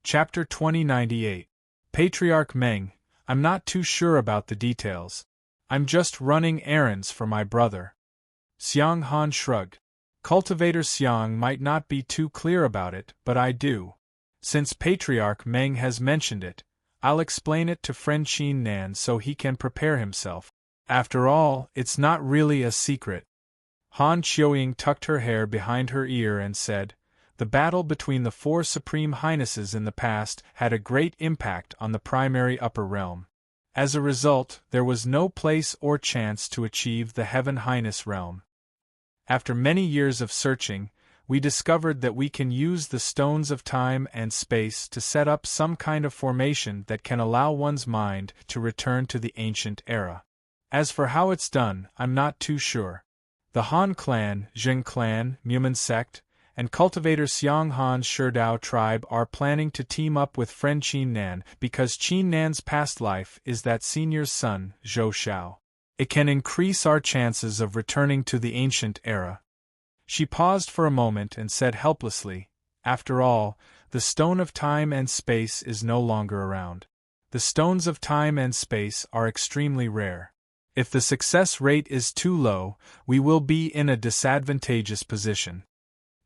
Chapter 2098. Patriarch Meng, I'm not too sure about the details. I'm just running errands for my brother. Xiang Han shrugged. Cultivator Xiang might not be too clear about it, but I do. Since Patriarch Meng has mentioned it, I'll explain it to friend Qin Nan so he can prepare himself. After all, it's not really a secret. Han Qiuying tucked her hair behind her ear and said, the battle between the four Supreme Highnesses in the past had a great impact on the primary upper realm. As a result, there was no place or chance to achieve the Heaven Highness realm. After many years of searching, we discovered that we can use the stones of time and space to set up some kind of formation that can allow one's mind to return to the ancient era. As for how it's done, I'm not too sure. The Han clan, Jing clan, Mumin sect, and cultivator Xiang Han's Sherdao tribe are planning to team up with friend Qin Nan because Qin Nan's past life is that senior's son, Zhou Xiao. It can increase our chances of returning to the ancient era. She paused for a moment and said helplessly, after all, the stone of time and space is no longer around. The stones of time and space are extremely rare. If the success rate is too low, we will be in a disadvantageous position.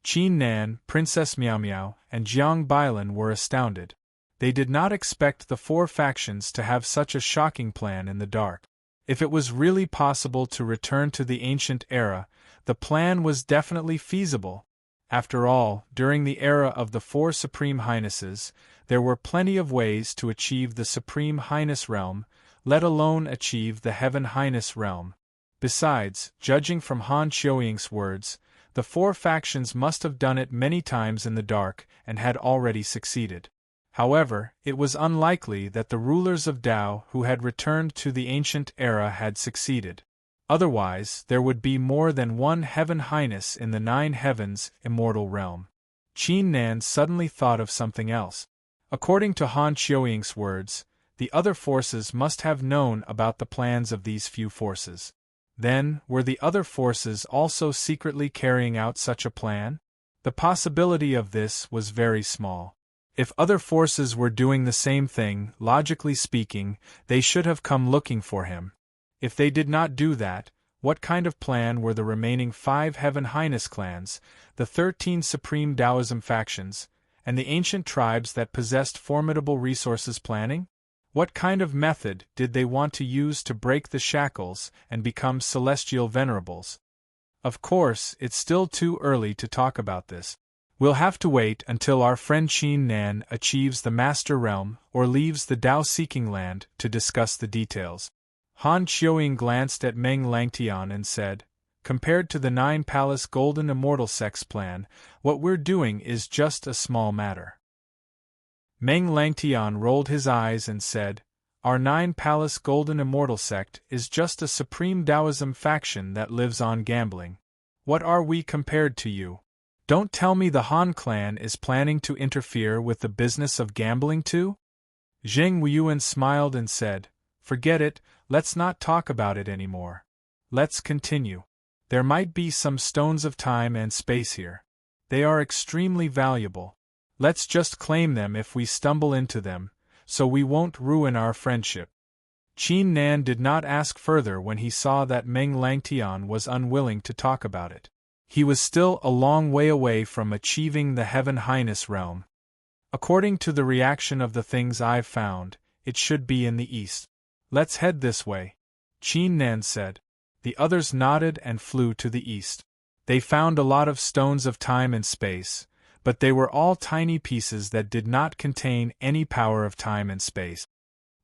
Qin Nan, Princess Miao Miao, and Jiang Bailan were astounded. They did not expect the four factions to have such a shocking plan in the dark. If it was really possible to return to the ancient era, the plan was definitely feasible. After all, during the era of the four Supreme Highnesses, there were plenty of ways to achieve the Supreme Highness realm, let alone achieve the Heaven Highness realm. Besides, judging from Han Qiuying's words, the four factions must have done it many times in the dark and had already succeeded. However, it was unlikely that the rulers of Dao who had returned to the ancient era had succeeded. Otherwise, there would be more than one Heaven Highness in the Nine Heavens immortal realm. Qin Nan suddenly thought of something else. According to Han Qiuying's words, the other forces must have known about the plans of these few forces. Then, were the other forces also secretly carrying out such a plan? The possibility of this was very small. If other forces were doing the same thing, logically speaking, they should have come looking for him. If they did not do that, what kind of plan were the remaining 5 Heaven Highness clans, the 13 Supreme Taoism factions, and the ancient tribes that possessed formidable resources planning? What kind of method did they want to use to break the shackles and become celestial venerables? Of course, it's still too early to talk about this. We'll have to wait until our friend Qin Nan achieves the Master Realm or leaves the Tao-seeking land to discuss the details. Han Qiuying glanced at Meng Langtian and said, compared to the 9-palace Golden Immortal Sect's plan, what we're doing is just a small matter. Meng Langtian rolled his eyes and said, our 9-palace Golden Immortal Sect is just a Supreme Taoism faction that lives on gambling. What are we compared to you? Don't tell me the Han clan is planning to interfere with the business of gambling too? Zheng Weiyuan smiled and said, forget it, let's not talk about it anymore. Let's continue. There might be some stones of time and space here. They are extremely valuable. Let's just claim them if we stumble into them, so we won't ruin our friendship. Qin Nan did not ask further when he saw that Meng Langtian was unwilling to talk about it. He was still a long way away from achieving the Heaven Highness realm. According to the reaction of the things I've found, it should be in the east. Let's head this way, Qin Nan said. The others nodded and flew to the east. They found a lot of stones of time and space, but they were all tiny pieces that did not contain any power of time and space.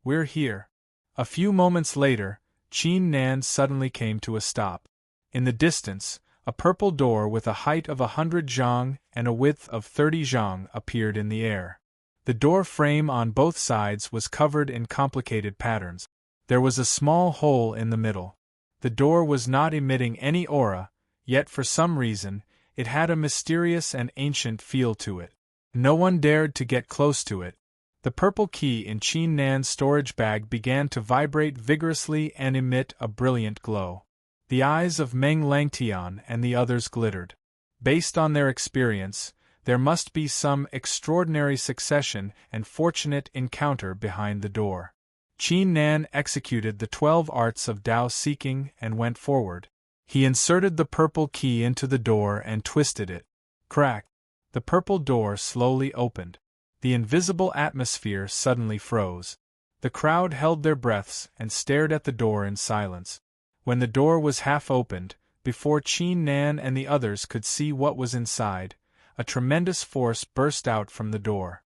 We're here. A few moments later, Qin Nan suddenly came to a stop. In the distance, a purple door with a height of 100 zhang and a width of 30 zhang appeared in the air. The door frame on both sides was covered in complicated patterns. There was a small hole in the middle. The door was not emitting any aura, yet for some reason, it had a mysterious and ancient feel to it. No one dared to get close to it. The purple key in Qin Nan's storage bag began to vibrate vigorously and emit a brilliant glow. The eyes of Meng Langtian and the others glittered. Based on their experience, There must be some extraordinary succession and fortunate encounter behind the door. Qin Nan executed the 12 arts of Tao seeking and went forward. He inserted the purple key into the door and twisted it. Crack! The purple door slowly opened. The invisible atmosphere suddenly froze. The crowd held their breaths and stared at the door in silence. When the door was half opened, before Qin Nan and the others could see what was inside, a tremendous force burst out from the door.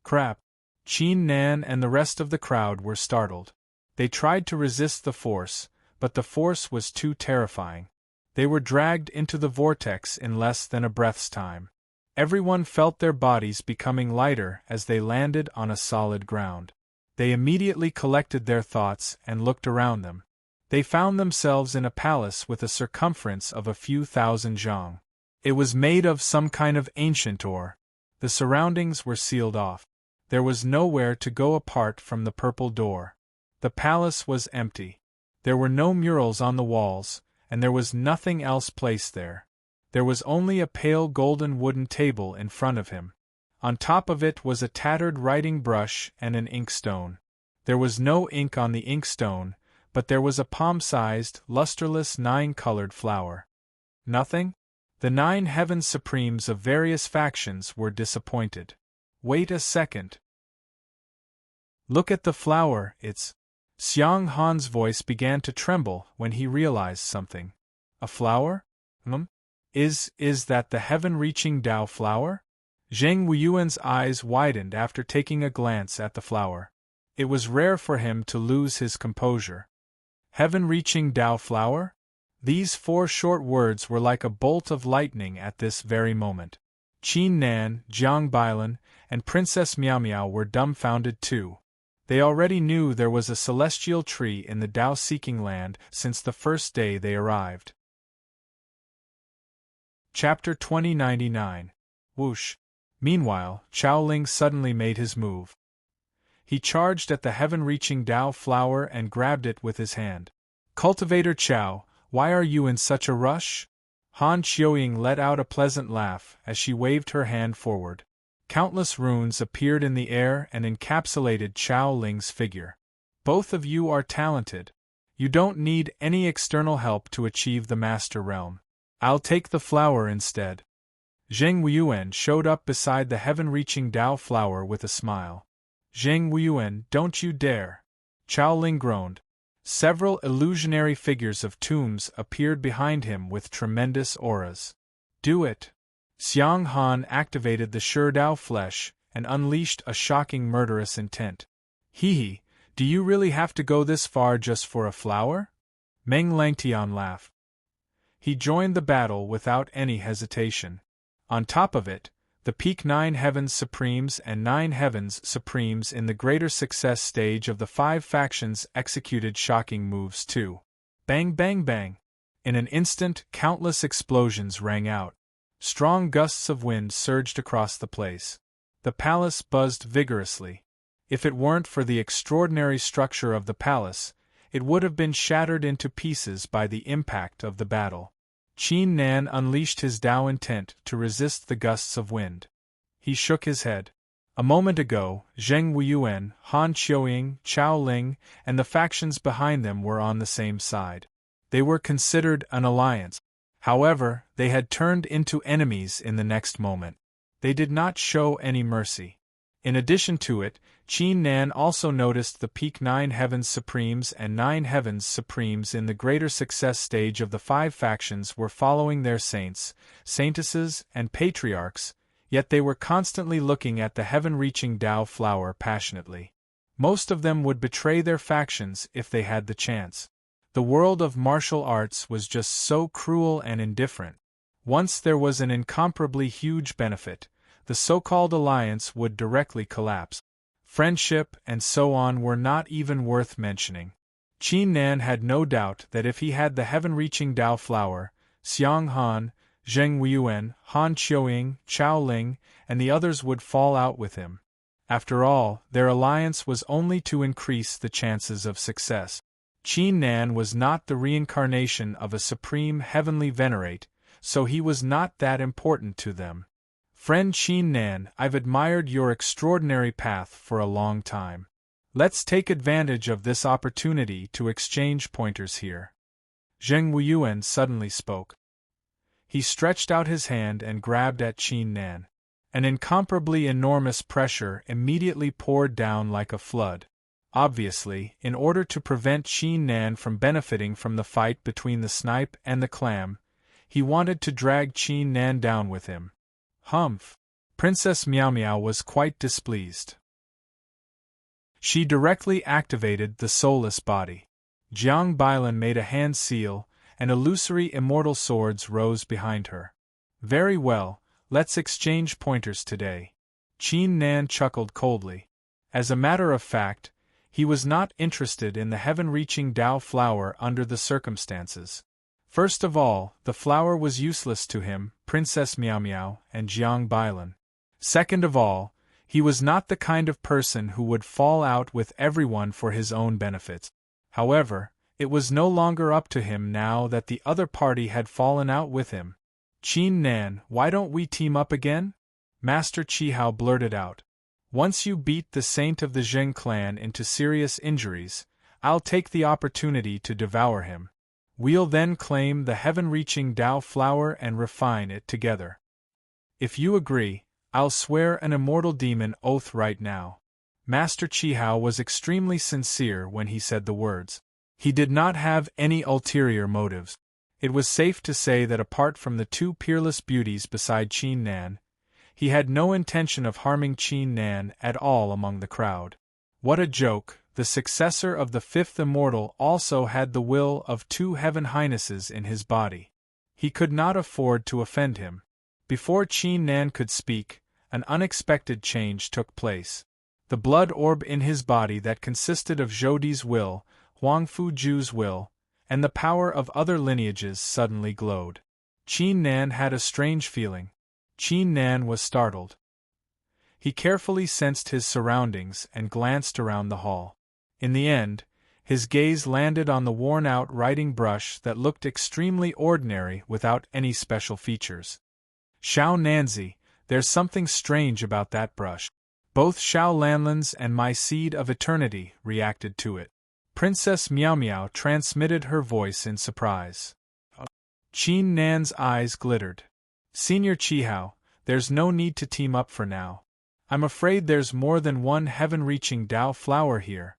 Crap! Qin Nan and the rest of the crowd were startled. They tried to resist the force, but the force was too terrifying. They were dragged into the vortex in less than a breath's time. Everyone felt their bodies becoming lighter as they landed on a solid ground. They immediately collected their thoughts and looked around them. They found themselves in a palace with a circumference of a few thousand zhang. It was made of some kind of ancient ore. The surroundings were sealed off. There was nowhere to go apart from the purple door. The palace was empty. There were no murals on the walls, and there was nothing else placed there. There was only a pale golden wooden table in front of him. On top of it was a tattered writing brush and an inkstone. There was no ink on the inkstone, but there was a palm-sized, lusterless 9-colored flower. Nothing? The 9 heavens supremes of various factions were disappointed. Wait a second. Look at the flower, it's... Xiang Han's voice began to tremble when he realized something. A flower? Is that the heaven-reaching Tao flower? Zheng Wuyuan's eyes widened after taking a glance at the flower. It was rare for him to lose his composure. Heaven-reaching Tao flower? These 4 short words were like a bolt of lightning at this very moment. Qin Nan, Jiang Bailan, and Princess Miao Miao were dumbfounded too. They already knew there was a celestial tree in the Tao-seeking land since the first day they arrived. Chapter 2099. Whoosh! Meanwhile, Chao Ling suddenly made his move. He charged at the heaven-reaching Tao flower and grabbed it with his hand. Cultivator Chao, why are you in such a rush? Han Qiuying let out a pleasant laugh as she waved her hand forward. Countless runes appeared in the air and encapsulated Chao Ling's figure. Both of you are talented. You don't need any external help to achieve the Master Realm. I'll take the flower instead. Zheng Wuyuan showed up beside the heaven-reaching Tao flower with a smile. Zheng Wuyuan, don't you dare! Chao Ling groaned. Several illusionary figures of tombs appeared behind him with tremendous auras. Do it! Xiang Han activated the Sherdao flesh and unleashed a shocking murderous intent. Hee, do you really have to go this far just for a flower? Meng Langtian laughed. He joined the battle without any hesitation. On top of it, the peak 9 heavens supremes and 9 heavens supremes in the greater success stage of the 5 factions executed shocking moves too. Bang bang bang! In an instant, countless explosions rang out. Strong gusts of wind surged across the place. The palace buzzed vigorously. If it weren't for the extraordinary structure of the palace, it would have been shattered into pieces by the impact of the battle. Qin Nan unleashed his Tao intent to resist the gusts of wind. He shook his head. A moment ago, Zheng Wuyuan, Han Qiuying, Chao Ling, and the factions behind them were on the same side. They were considered an alliance. However, they had turned into enemies in the next moment. They did not show any mercy. In addition to it, Qin Nan also noticed the peak 9 heavens supremes and 9 heavens supremes in the greater success stage of the 5 factions were following their saints, saintesses, and patriarchs, yet they were constantly looking at the heaven-reaching Tao flower passionately. Most of them would betray their factions if they had the chance. The world of martial arts was just so cruel and indifferent. Once there was an incomparably huge benefit, the so-called alliance would directly collapse. Friendship and so on were not even worth mentioning. Qin Nan had no doubt that if he had the heaven-reaching Tao flower, Xiang Han, Zheng Wuyuan, Han Qiuying, Chao Ling, and the others would fall out with him. After all, their alliance was only to increase the chances of success. Qin Nan was not the reincarnation of a supreme heavenly venerate, so he was not that important to them. Friend Qin Nan, I've admired your extraordinary path for a long time. Let's take advantage of this opportunity to exchange pointers here. Zheng Wuyuan suddenly spoke. He stretched out his hand and grabbed at Qin Nan. An incomparably enormous pressure immediately poured down like a flood. Obviously, in order to prevent Qin Nan from benefiting from the fight between the snipe and the clam, he wanted to drag Qin Nan down with him. Humph! Princess Miao Miao was quite displeased. She directly activated the soulless body. Jiang Bailan made a hand seal, and illusory immortal swords rose behind her. Very well, let's exchange pointers today. Qin Nan chuckled coldly. As a matter of fact, he was not interested in the heaven-reaching Dao flower under the circumstances. First of all, the flower was useless to him, Princess Miao Miao, and Jiang Bailan. Second of all, he was not the kind of person who would fall out with everyone for his own benefit. However, it was no longer up to him now that the other party had fallen out with him. Qin Nan, why don't we team up again? Master Qihao blurted out. Once you beat the saint of the Zheng clan into serious injuries, I'll take the opportunity to devour him. We'll then claim the heaven-reaching Dao flower and refine it together. If you agree, I'll swear an immortal demon oath right now. Master Qihao was extremely sincere when he said the words. He did not have any ulterior motives. It was safe to say that apart from the two peerless beauties beside Qin Nan, he had no intention of harming Qin Nan at all among the crowd. What a joke! The successor of the fifth immortal also had the will of two heaven highnesses in his body. He could not afford to offend him. Before Qin Nan could speak, an unexpected change took place. The blood orb in his body that consisted of Zhoudi's will, Huang Fuju's will, and the power of other lineages suddenly glowed. Qin Nan had a strange feeling. Qin Nan was startled. He carefully sensed his surroundings and glanced around the hall. In the end, his gaze landed on the worn-out writing brush that looked extremely ordinary without any special features. Xiao Nanzi, there's something strange about that brush. Both Xiao Lanlan's and my seed of eternity reacted to it. Princess Miao Miao transmitted her voice in surprise. Qin Nan's eyes glittered. Senior Qihao, there's no need to team up for now. I'm afraid there's more than one heaven-reaching Dao flower here.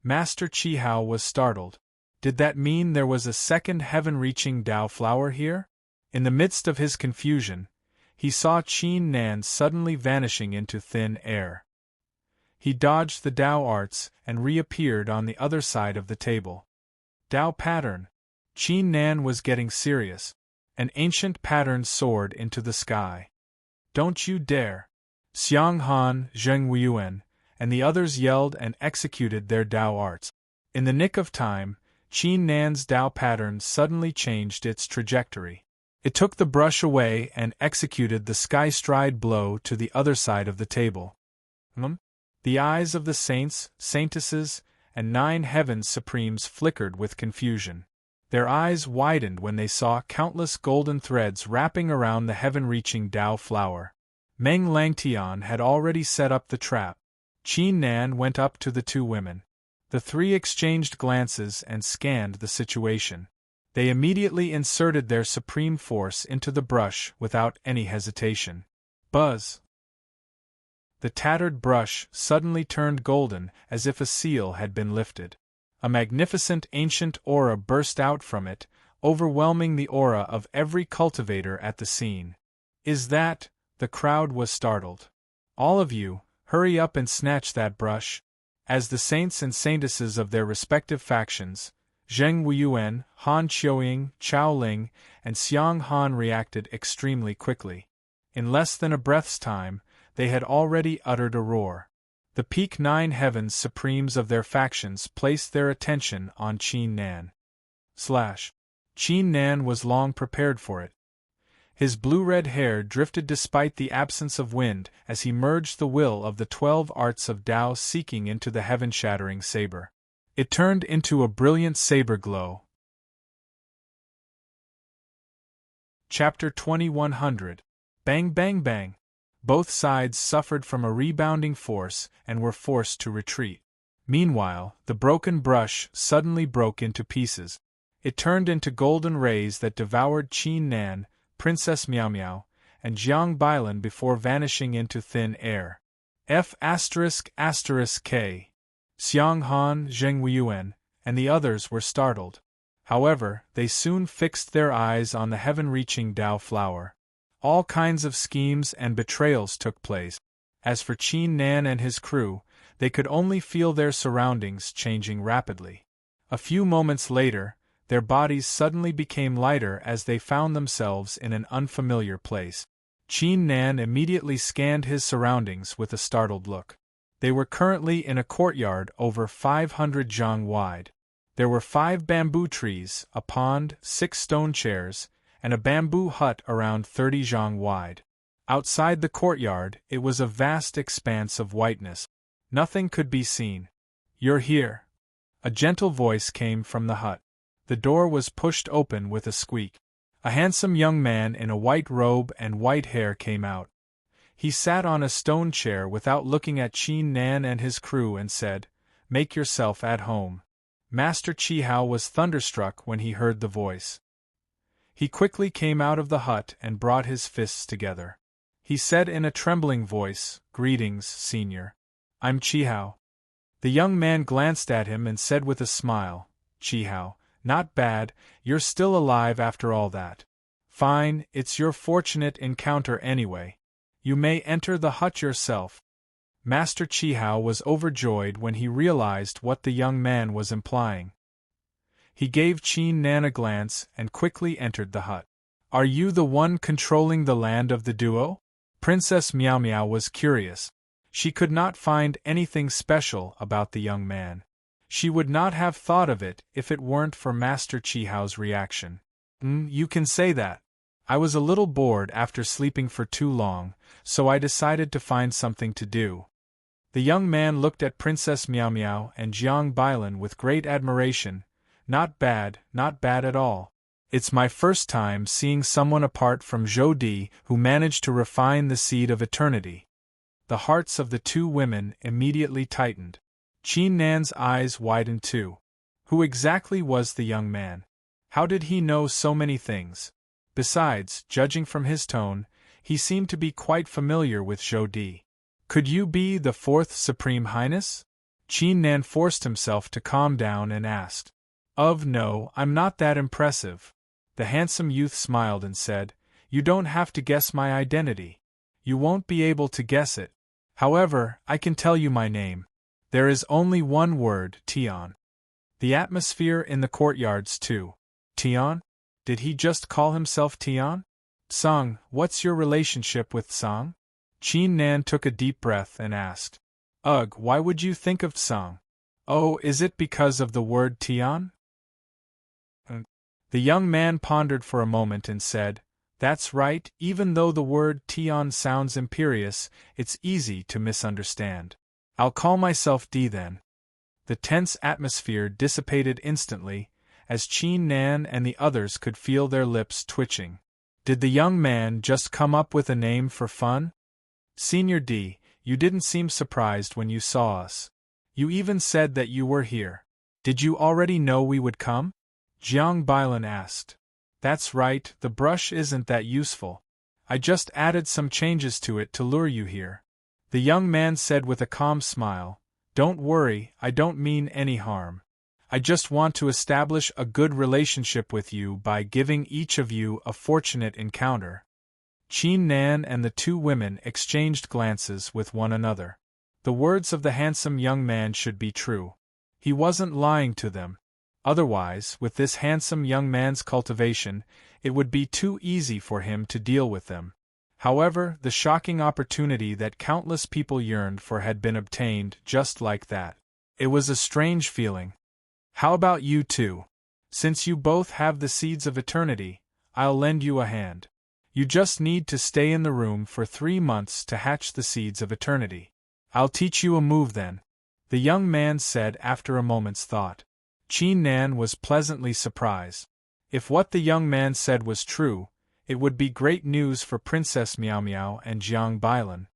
Master Qihao was startled. Did that mean there was a second heaven-reaching Dao flower here? In the midst of his confusion, he saw Qin Nan suddenly vanishing into thin air. He dodged the Dao arts and reappeared on the other side of the table. Dao pattern. Qin Nan was getting serious. An ancient pattern soared into the sky. Don't you dare! Xiang Han, Zheng Wuyuan, and the others yelled and executed their Dao arts. In the nick of time, Qin Nan's Dao pattern suddenly changed its trajectory. It took the brush away and executed the sky-stride blow to the other side of the table. The eyes of the saints, saintesses, and 9 heavens supremes flickered with confusion. Their eyes widened when they saw countless golden threads wrapping around the heaven-reaching Dao flower. Meng Langtian had already set up the trap. Qin Nan went up to the two women. The three exchanged glances and scanned the situation. They immediately inserted their supreme force into the brush without any hesitation. Buzz! The tattered brush suddenly turned golden as if a seal had been lifted. A magnificent ancient aura burst out from it, overwhelming the aura of every cultivator at the scene. Is that? The crowd was startled. All of you, hurry up and snatch that brush. As the saints and saintesses of their respective factions, Zheng Wuyuan, Han Qiuying, Chao Ling, and Xiang Han reacted extremely quickly. In less than a breath's time, they had already uttered a roar. The peak 9 heavens supremes of their factions placed their attention on Qin Nan. Qin Nan was long prepared for it. His blue-red hair drifted despite the absence of wind as he merged the will of the 12 arts of Dao seeking into the heaven-shattering saber. It turned into a brilliant saber glow. Chapter 2100. Bang Bang Bang! Both sides suffered from a rebounding force and were forced to retreat. Meanwhile, the broken brush suddenly broke into pieces. It turned into golden rays that devoured Qin Nan, Princess Miao Miao, and Jiang Bailan before vanishing into thin air. F***K. Xiang Han, Zheng Weiyuan, and the others were startled. However, they soon fixed their eyes on the heaven-reaching Dao flower. All kinds of schemes and betrayals took place. As for Qin Nan and his crew, they could only feel their surroundings changing rapidly. A few moments later, their bodies suddenly became lighter as they found themselves in an unfamiliar place. Qin Nan immediately scanned his surroundings with a startled look. They were currently in a courtyard over 500 zhang wide. There were 5 bamboo trees, a pond, 6 stone chairs, and a bamboo hut around 30 zhang wide. Outside the courtyard, it was a vast expanse of whiteness. Nothing could be seen. "You're here." A gentle voice came from the hut. The door was pushed open with a squeak. A handsome young man in a white robe and white hair came out. He sat on a stone chair without looking at Qin Nan and his crew and said, "Make yourself at home." Master Chihao was thunderstruck when he heard the voice. He quickly came out of the hut and brought his fists together. He said in a trembling voice, "Greetings, Senior. I'm Chihao." The young man glanced at him and said with a smile, "Chihao, not bad, you're still alive after all that. Fine, it's your fortunate encounter anyway. You may enter the hut yourself." Master Chihao was overjoyed when he realized what the young man was implying. He gave Qin Nan a glance and quickly entered the hut. "Are you the one controlling the land of the duo?" Princess Miao Miao was curious. She could not find anything special about the young man. She would not have thought of it if it weren't for Master Chihao's reaction. You can say that. I was a little bored after sleeping for too long, so I decided to find something to do." The young man looked at Princess Miao Miao and Jiang Bailan with great admiration. Not bad at all. It's my first time seeing someone apart from Zhou Di who managed to refine the seed of eternity." The hearts of the two women immediately tightened. Qin Nan's eyes widened too. Who exactly was the young man? How did he know so many things? Besides, judging from his tone, he seemed to be quite familiar with Zhou Di. "Could you be the 4th Supreme Highness?" Qin Nan forced himself to calm down and asked. No, I'm not that impressive." The handsome youth smiled and said, "You don't have to guess my identity. You won't be able to guess it. However, I can tell you my name. There is only one word, Tian." The atmosphere in the courtyards too. Tian? Did he just call himself Tian? Sang, what's your relationship with Sang? Qin Nan took a deep breath and asked. Ugh, why would you think of Sang? Oh, is it because of the word Tian? The young man pondered for a moment and said, "That's right, even though the word Tian sounds imperious, it's easy to misunderstand. I'll call myself Di then." The tense atmosphere dissipated instantly, as Qin Nan and the others could feel their lips twitching. Did the young man just come up with a name for fun? Senior Di, you didn't seem surprised when you saw us. You even said that you were here. Did you already know we would come? Jiang Bailan asked. That's right, the brush isn't that useful. I just added some changes to it to lure you here. The young man said with a calm smile, Don't worry, I don't mean any harm. I just want to establish a good relationship with you by giving each of you a fortunate encounter. Qin Nan and the two women exchanged glances with one another. The words of the handsome young man should be true. He wasn't lying to them. Otherwise, with this handsome young man's cultivation, it would be too easy for him to deal with them. However, the shocking opportunity that countless people yearned for had been obtained just like that. It was a strange feeling. How about you two? Since you both have the seeds of eternity, I'll lend you a hand. You just need to stay in the room for 3 months to hatch the seeds of eternity. I'll teach you a move then, the young man said after a moment's thought. Qin Nan was pleasantly surprised. If what the young man said was true, It would be great news for Princess Miao Miao and Jiang Bailan.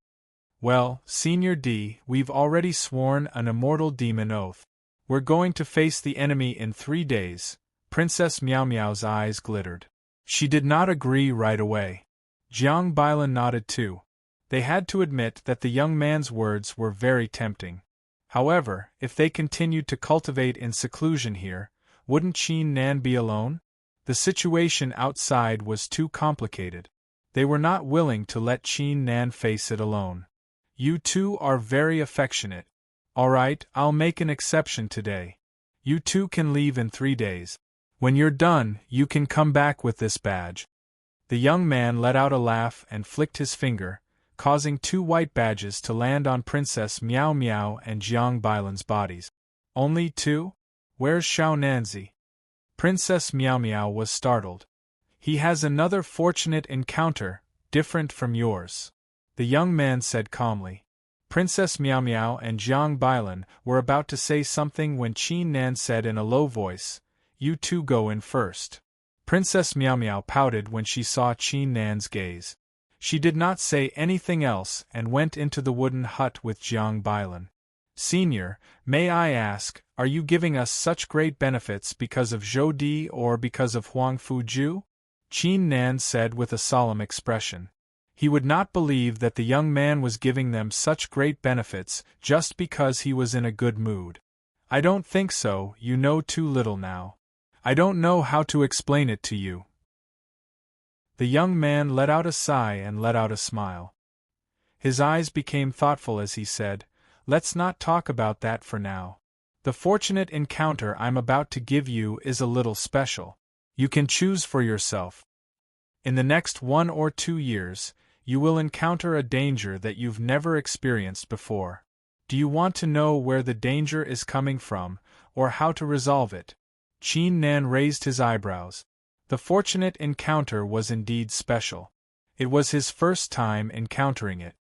Well, Senior D, we've already sworn an immortal demon oath. We're going to face the enemy in 3 days. Princess Miao Miao's eyes glittered. She did not agree right away. Jiang Bailan nodded too. They had to admit that the young man's words were very tempting. However, if they continued to cultivate in seclusion here, wouldn't Qin Nan be alone? The situation outside was too complicated. They were not willing to let Qin Nan face it alone. You two are very affectionate. All right, I'll make an exception today. You two can leave in 3 days. When you're done, you can come back with this badge. The young man let out a laugh and flicked his finger, causing 2 white badges to land on Princess Miao Miao and Jiang Bailan's bodies. Only 2? Where's Xiao Nanzi? Princess Miao Miao was startled. He has another fortunate encounter, different from yours. The young man said calmly. Princess Miao Miao and Jiang Bailan were about to say something when Qin Nan said in a low voice, "You two go in first." Princess Miao Miao pouted when she saw Qin Nan's gaze. She did not say anything else and went into the wooden hut with Jiang Bailan. Senior, may I ask, are you giving us such great benefits because of Zhou Di or because of Huang Fuju? Qin Nan said with a solemn expression. He would not believe that the young man was giving them such great benefits just because he was in a good mood. I don't think so, you know too little now. I don't know how to explain it to you. The young man let out a sigh and let out a smile. His eyes became thoughtful as he said, "Let's not talk about that for now. The fortunate encounter I'm about to give you is a little special. You can choose for yourself. In the next 1 or 2 years, you will encounter a danger that you've never experienced before. Do you want to know where the danger is coming from, or how to resolve it?" Qin Nan raised his eyebrows. The fortunate encounter was indeed special. It was his first time encountering it.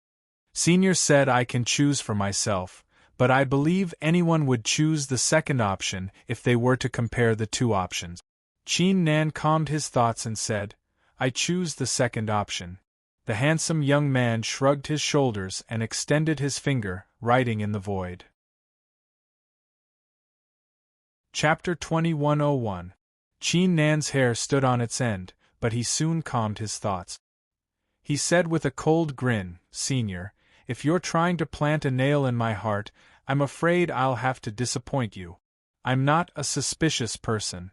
Senior said I can choose for myself, but I believe anyone would choose the second option if they were to compare the 2 options. Qin Nan calmed his thoughts and said, I choose the second option. The handsome young man shrugged his shoulders and extended his finger, writing in the void. Chapter 2101. Qin Nan's hair stood on its end, but he soon calmed his thoughts. He said with a cold grin, Senior, if you're trying to plant a nail in my heart, I'm afraid I'll have to disappoint you. I'm not a suspicious person.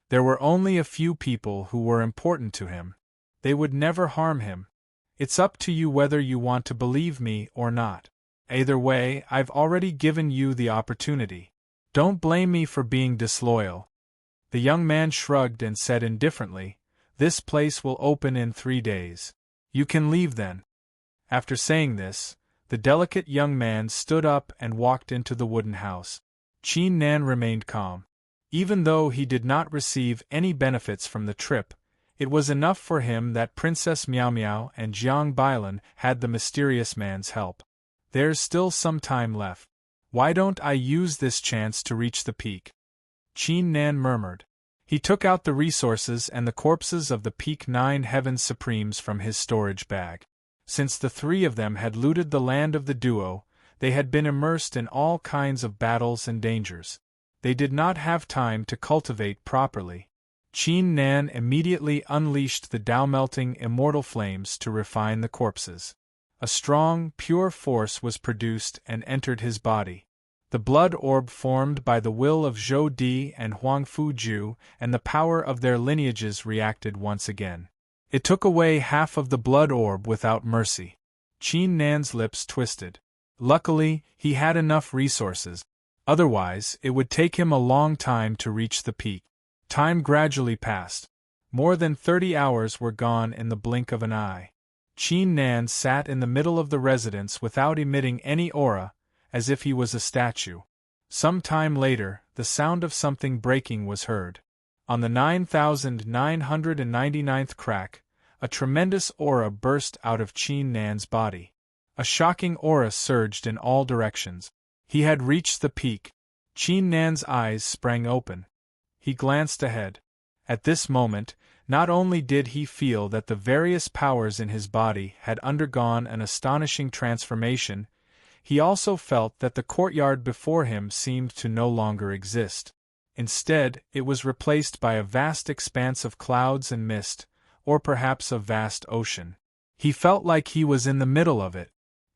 There were only a few people who were important to him. They would never harm him. It's up to you whether you want to believe me or not. Either way, I've already given you the opportunity. Don't blame me for being disloyal. The young man shrugged and said indifferently, This place will open in 3 days. You can leave then. After saying this, the delicate young man stood up and walked into the wooden house. Qin Nan remained calm. Even though he did not receive any benefits from the trip, it was enough for him that Princess Miao Miao and Jiang Bailan had the mysterious man's help. There's still some time left. Why don't I use this chance to reach the peak? Qin Nan murmured. He took out the resources and the corpses of the Peak 9 Heavens Supremes from his storage bag. Since the 3 of them had looted the land of the duo, they had been immersed in all kinds of battles and dangers. They did not have time to cultivate properly. Qin Nan immediately unleashed the Tao-melting immortal flames to refine the corpses. A strong, pure force was produced and entered his body. The blood orb formed by the will of Zhou Di and Huang Fuju and the power of their lineages reacted once again. It took away half of the blood orb without mercy. Qin Nan's lips twisted. Luckily, he had enough resources. Otherwise, it would take him a long time to reach the peak. Time gradually passed. More than 30 hours were gone in the blink of an eye. Qin Nan sat in the middle of the residence without emitting any aura, as if he was a statue. Some time later, the sound of something breaking was heard. On the 9,999th crack, a tremendous aura burst out of Qin Nan's body. A shocking aura surged in all directions. He had reached the peak. Qin Nan's eyes sprang open. He glanced ahead. At this moment, Not only did he feel that the various powers in his body had undergone an astonishing transformation, he also felt that the courtyard before him seemed to no longer exist. Instead, it was replaced by a vast expanse of clouds and mist, or perhaps a vast ocean. He felt like he was in the middle of it.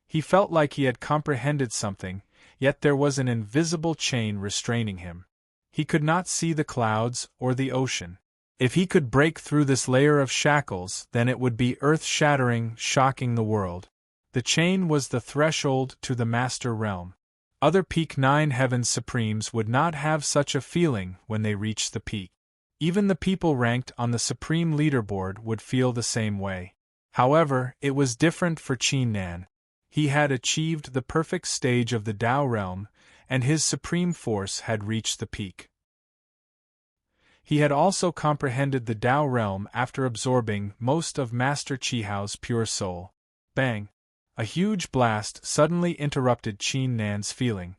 He felt like he had comprehended something, yet there was an invisible chain restraining him. He could not see the clouds or the ocean. If he could break through this layer of shackles, then it would be earth-shattering, shocking the world. The chain was the threshold to the Master Realm. Other Peak 9 Heavens Supremes would not have such a feeling when they reached the peak. Even the people ranked on the Supreme Leaderboard would feel the same way. However, it was different for Qin Nan. He had achieved the perfect stage of the Tao Realm, and his supreme force had reached the peak. He had also comprehended the Tao Realm after absorbing most of Master Qihao's pure soul. Bang! A huge blast suddenly interrupted Qin Nan's feeling.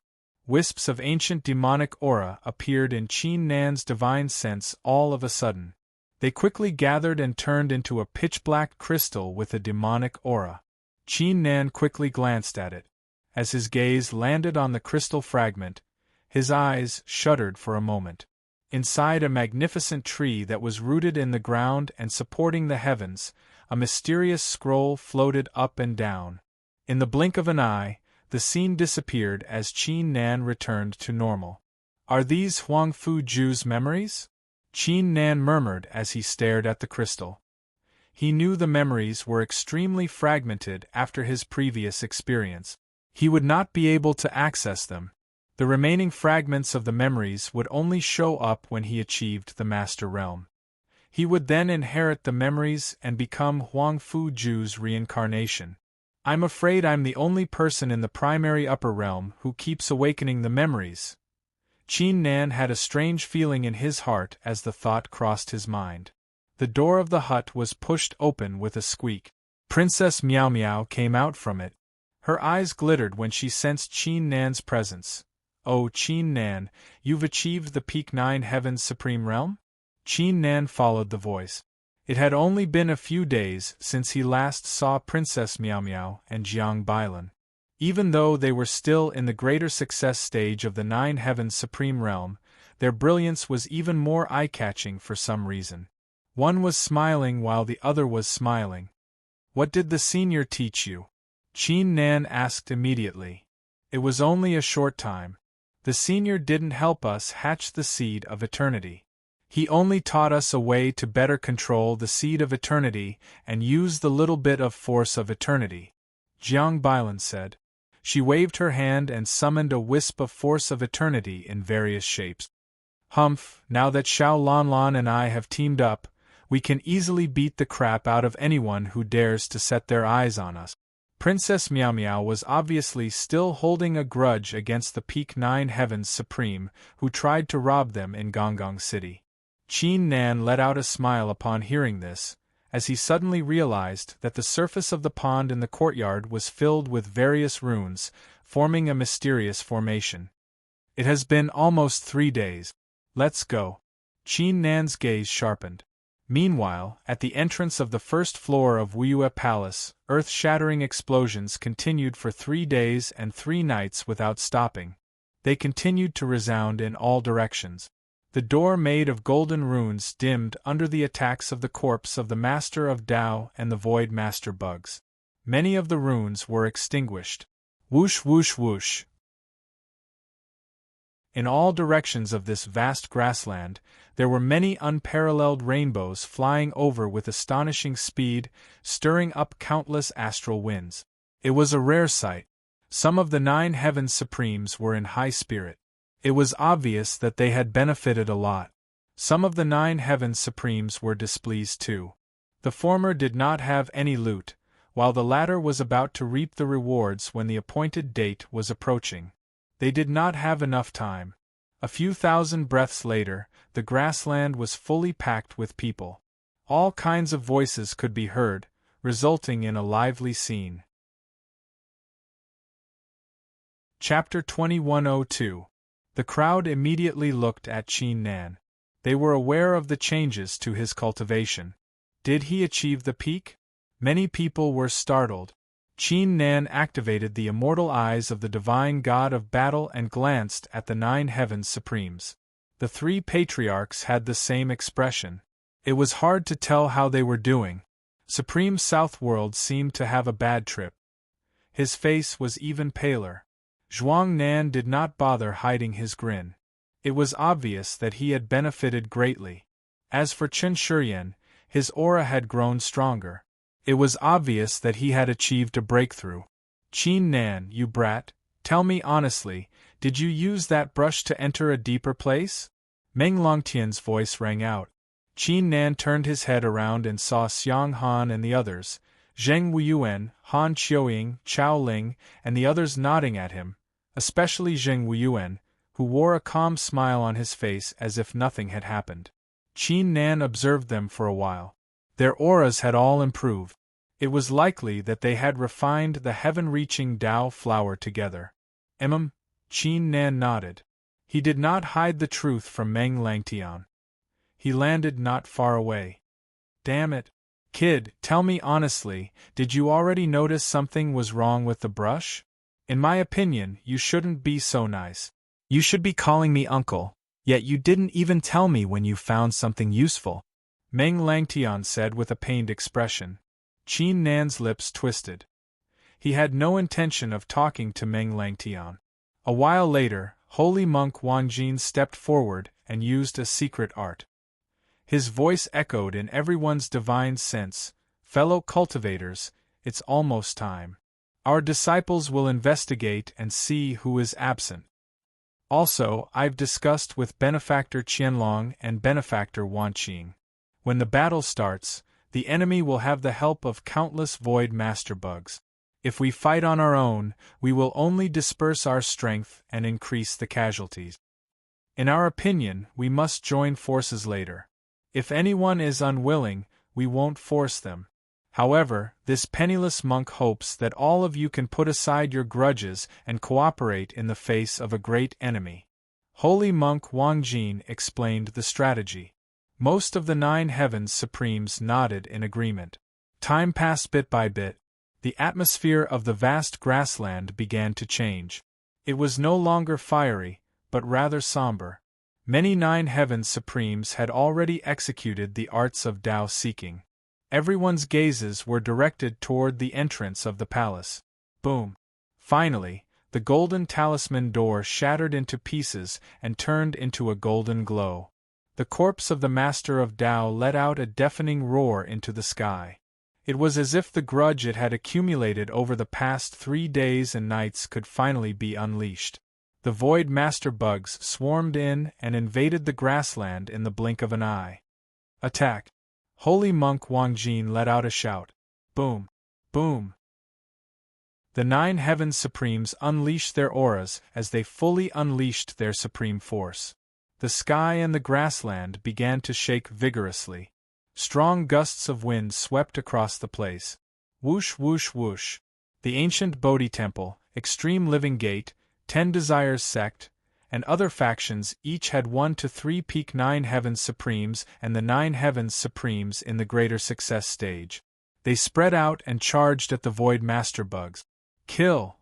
Wisps of ancient demonic aura appeared in Qin Nan's divine sense all of a sudden. They quickly gathered and turned into a pitch-black crystal with a demonic aura. Qin Nan quickly glanced at it. As his gaze landed on the crystal fragment, his eyes shuddered for a moment. Inside a magnificent tree that was rooted in the ground and supporting the heavens, a mysterious scroll floated up and down. In the blink of an eye, the scene disappeared as Qin Nan returned to normal. "Are these Huang Fu Ju's memories?" Qin Nan murmured as he stared at the crystal. He knew the memories were extremely fragmented after his previous experience. He would not be able to access them. The remaining fragments of the memories would only show up when he achieved the Master Realm. He would then inherit the memories and become Huang Fu Ju's reincarnation. "I'm afraid I'm the only person in the primary upper realm who keeps awakening the memories." Qin Nan had a strange feeling in his heart as the thought crossed his mind. The door of the hut was pushed open with a squeak. Princess Meow Meow came out from it. Her eyes glittered when she sensed Qin Nan's presence. "Oh, Qin Nan, you've achieved the Peak 9 Heavens Supreme Realm?" Qin Nan followed the voice. It had only been a few days since he last saw Princess Meow Meow and Jiang Bailan. Even though they were still in the greater success stage of the 9 Heavens Supreme Realm, their brilliance was even more eye-catching for some reason. One was smiling while the other was smiling. "What did the senior teach you?" Qin Nan asked immediately. "It was only a short time. The senior didn't help us hatch the seed of eternity. He only taught us a way to better control the seed of eternity and use the little bit of force of eternity," Jiang Bailan said. She waved her hand and summoned a wisp of force of eternity in various shapes. "Humph, now that Xiao Lanlan and I have teamed up, we can easily beat the crap out of anyone who dares to set their eyes on us." Princess Meow Meow was obviously still holding a grudge against the Peak 9 Heavens Supreme who tried to rob them in Gonggong City. Qin Nan let out a smile upon hearing this, as he suddenly realized that the surface of the pond in the courtyard was filled with various runes, forming a mysterious formation. "It has been almost 3 days. Let's go." Qin Nan's gaze sharpened. Meanwhile, at the entrance of the first floor of Wuyue Palace, earth-shattering explosions continued for 3 days and 3 nights without stopping. They continued to resound in all directions. The door made of golden runes dimmed under the attacks of the corpse of the Master of Tao and the Void Master Bugs. Many of the runes were extinguished. Whoosh whoosh whoosh. In all directions of this vast grassland, there were many unparalleled rainbows flying over with astonishing speed, stirring up countless astral winds. It was a rare sight. Some of the 9 Heavens Supremes were in high spirit. It was obvious that they had benefited a lot. Some of the 9 Heavens Supremes were displeased too. The former did not have any loot, while the latter was about to reap the rewards when the appointed date was approaching. They did not have enough time. A few thousand breaths later, the grassland was fully packed with people. All kinds of voices could be heard, resulting in a lively scene. Chapter 2102. The crowd immediately looked at Qin Nan. They were aware of the changes to his cultivation. Did he achieve the peak? Many people were startled. Qin Nan activated the immortal eyes of the divine god of battle and glanced at the 9 heavens supremes. The 3 patriarchs had the same expression. It was hard to tell how they were doing. Supreme Southworld seemed to have a bad trip. His face was even paler. Zhuang Nan did not bother hiding his grin. It was obvious that he had benefited greatly. As for Chen Shuryan, his aura had grown stronger. It was obvious that he had achieved a breakthrough. Qin Nan, you brat, tell me honestly, did you use that brush to enter a deeper place? Meng Longtian's voice rang out. Qin Nan turned his head around and saw Xiang Han and the others, Zheng Wuyuan, Han Qiuying, Chao Ling, and the others nodding at him, especially Zheng Wuyuan, who wore a calm smile on his face as if nothing had happened. Qin Nan observed them for a while. Their auras had all improved. It was likely that they had refined the heaven-reaching Dao flower together. Qin Nan nodded. He did not hide the truth from Meng Langtian. He landed not far away. Damn it. Kid, tell me honestly, did you already notice something was wrong with the brush? In my opinion, you shouldn't be so nice. You should be calling me uncle, yet you didn't even tell me when you found something useful. Meng Langtian said with a pained expression. Qin Nan's lips twisted. He had no intention of talking to Meng Langtian. A while later, holy monk Wang Jin stepped forward and used a secret art. His voice echoed in everyone's divine sense, fellow cultivators, it's almost time. Our disciples will investigate and see who is absent. Also, I've discussed with Benefactor Qianlong and Benefactor Wanqing. When the battle starts, the enemy will have the help of countless void master bugs. If we fight on our own, we will only disperse our strength and increase the casualties. In our opinion, we must join forces later. If anyone is unwilling, we won't force them. However, this penniless monk hopes that all of you can put aside your grudges and cooperate in the face of a great enemy. Holy monk Wang Jin explained the strategy. Most of the 9 heavens supremes nodded in agreement. Time passed bit by bit. The atmosphere of the vast grassland began to change. It was no longer fiery, but rather somber. Many 9 heavens supremes had already executed the arts of Dao seeking. Everyone's gazes were directed toward the entrance of the palace. Boom! Finally, the golden talisman door shattered into pieces and turned into a golden glow. The corpse of the master of Dao let out a deafening roar into the sky. It was as if the grudge it had accumulated over the past 3 days and nights could finally be unleashed. The void master bugs swarmed in and invaded the grassland in the blink of an eye. Attack! Holy monk Wang Jin let out a shout. Boom! Boom! The 9 heavens supremes unleashed their auras as they fully unleashed their supreme force. The sky and the grassland began to shake vigorously. Strong gusts of wind swept across the place. Whoosh whoosh whoosh. The ancient Bodhi Temple, Extreme Living Gate, 10 Desires Sect, and other factions each had 1 to 3 peak 9 heavens supremes and the 9 heavens supremes in the greater success stage. They spread out and charged at the void master bugs. Kill!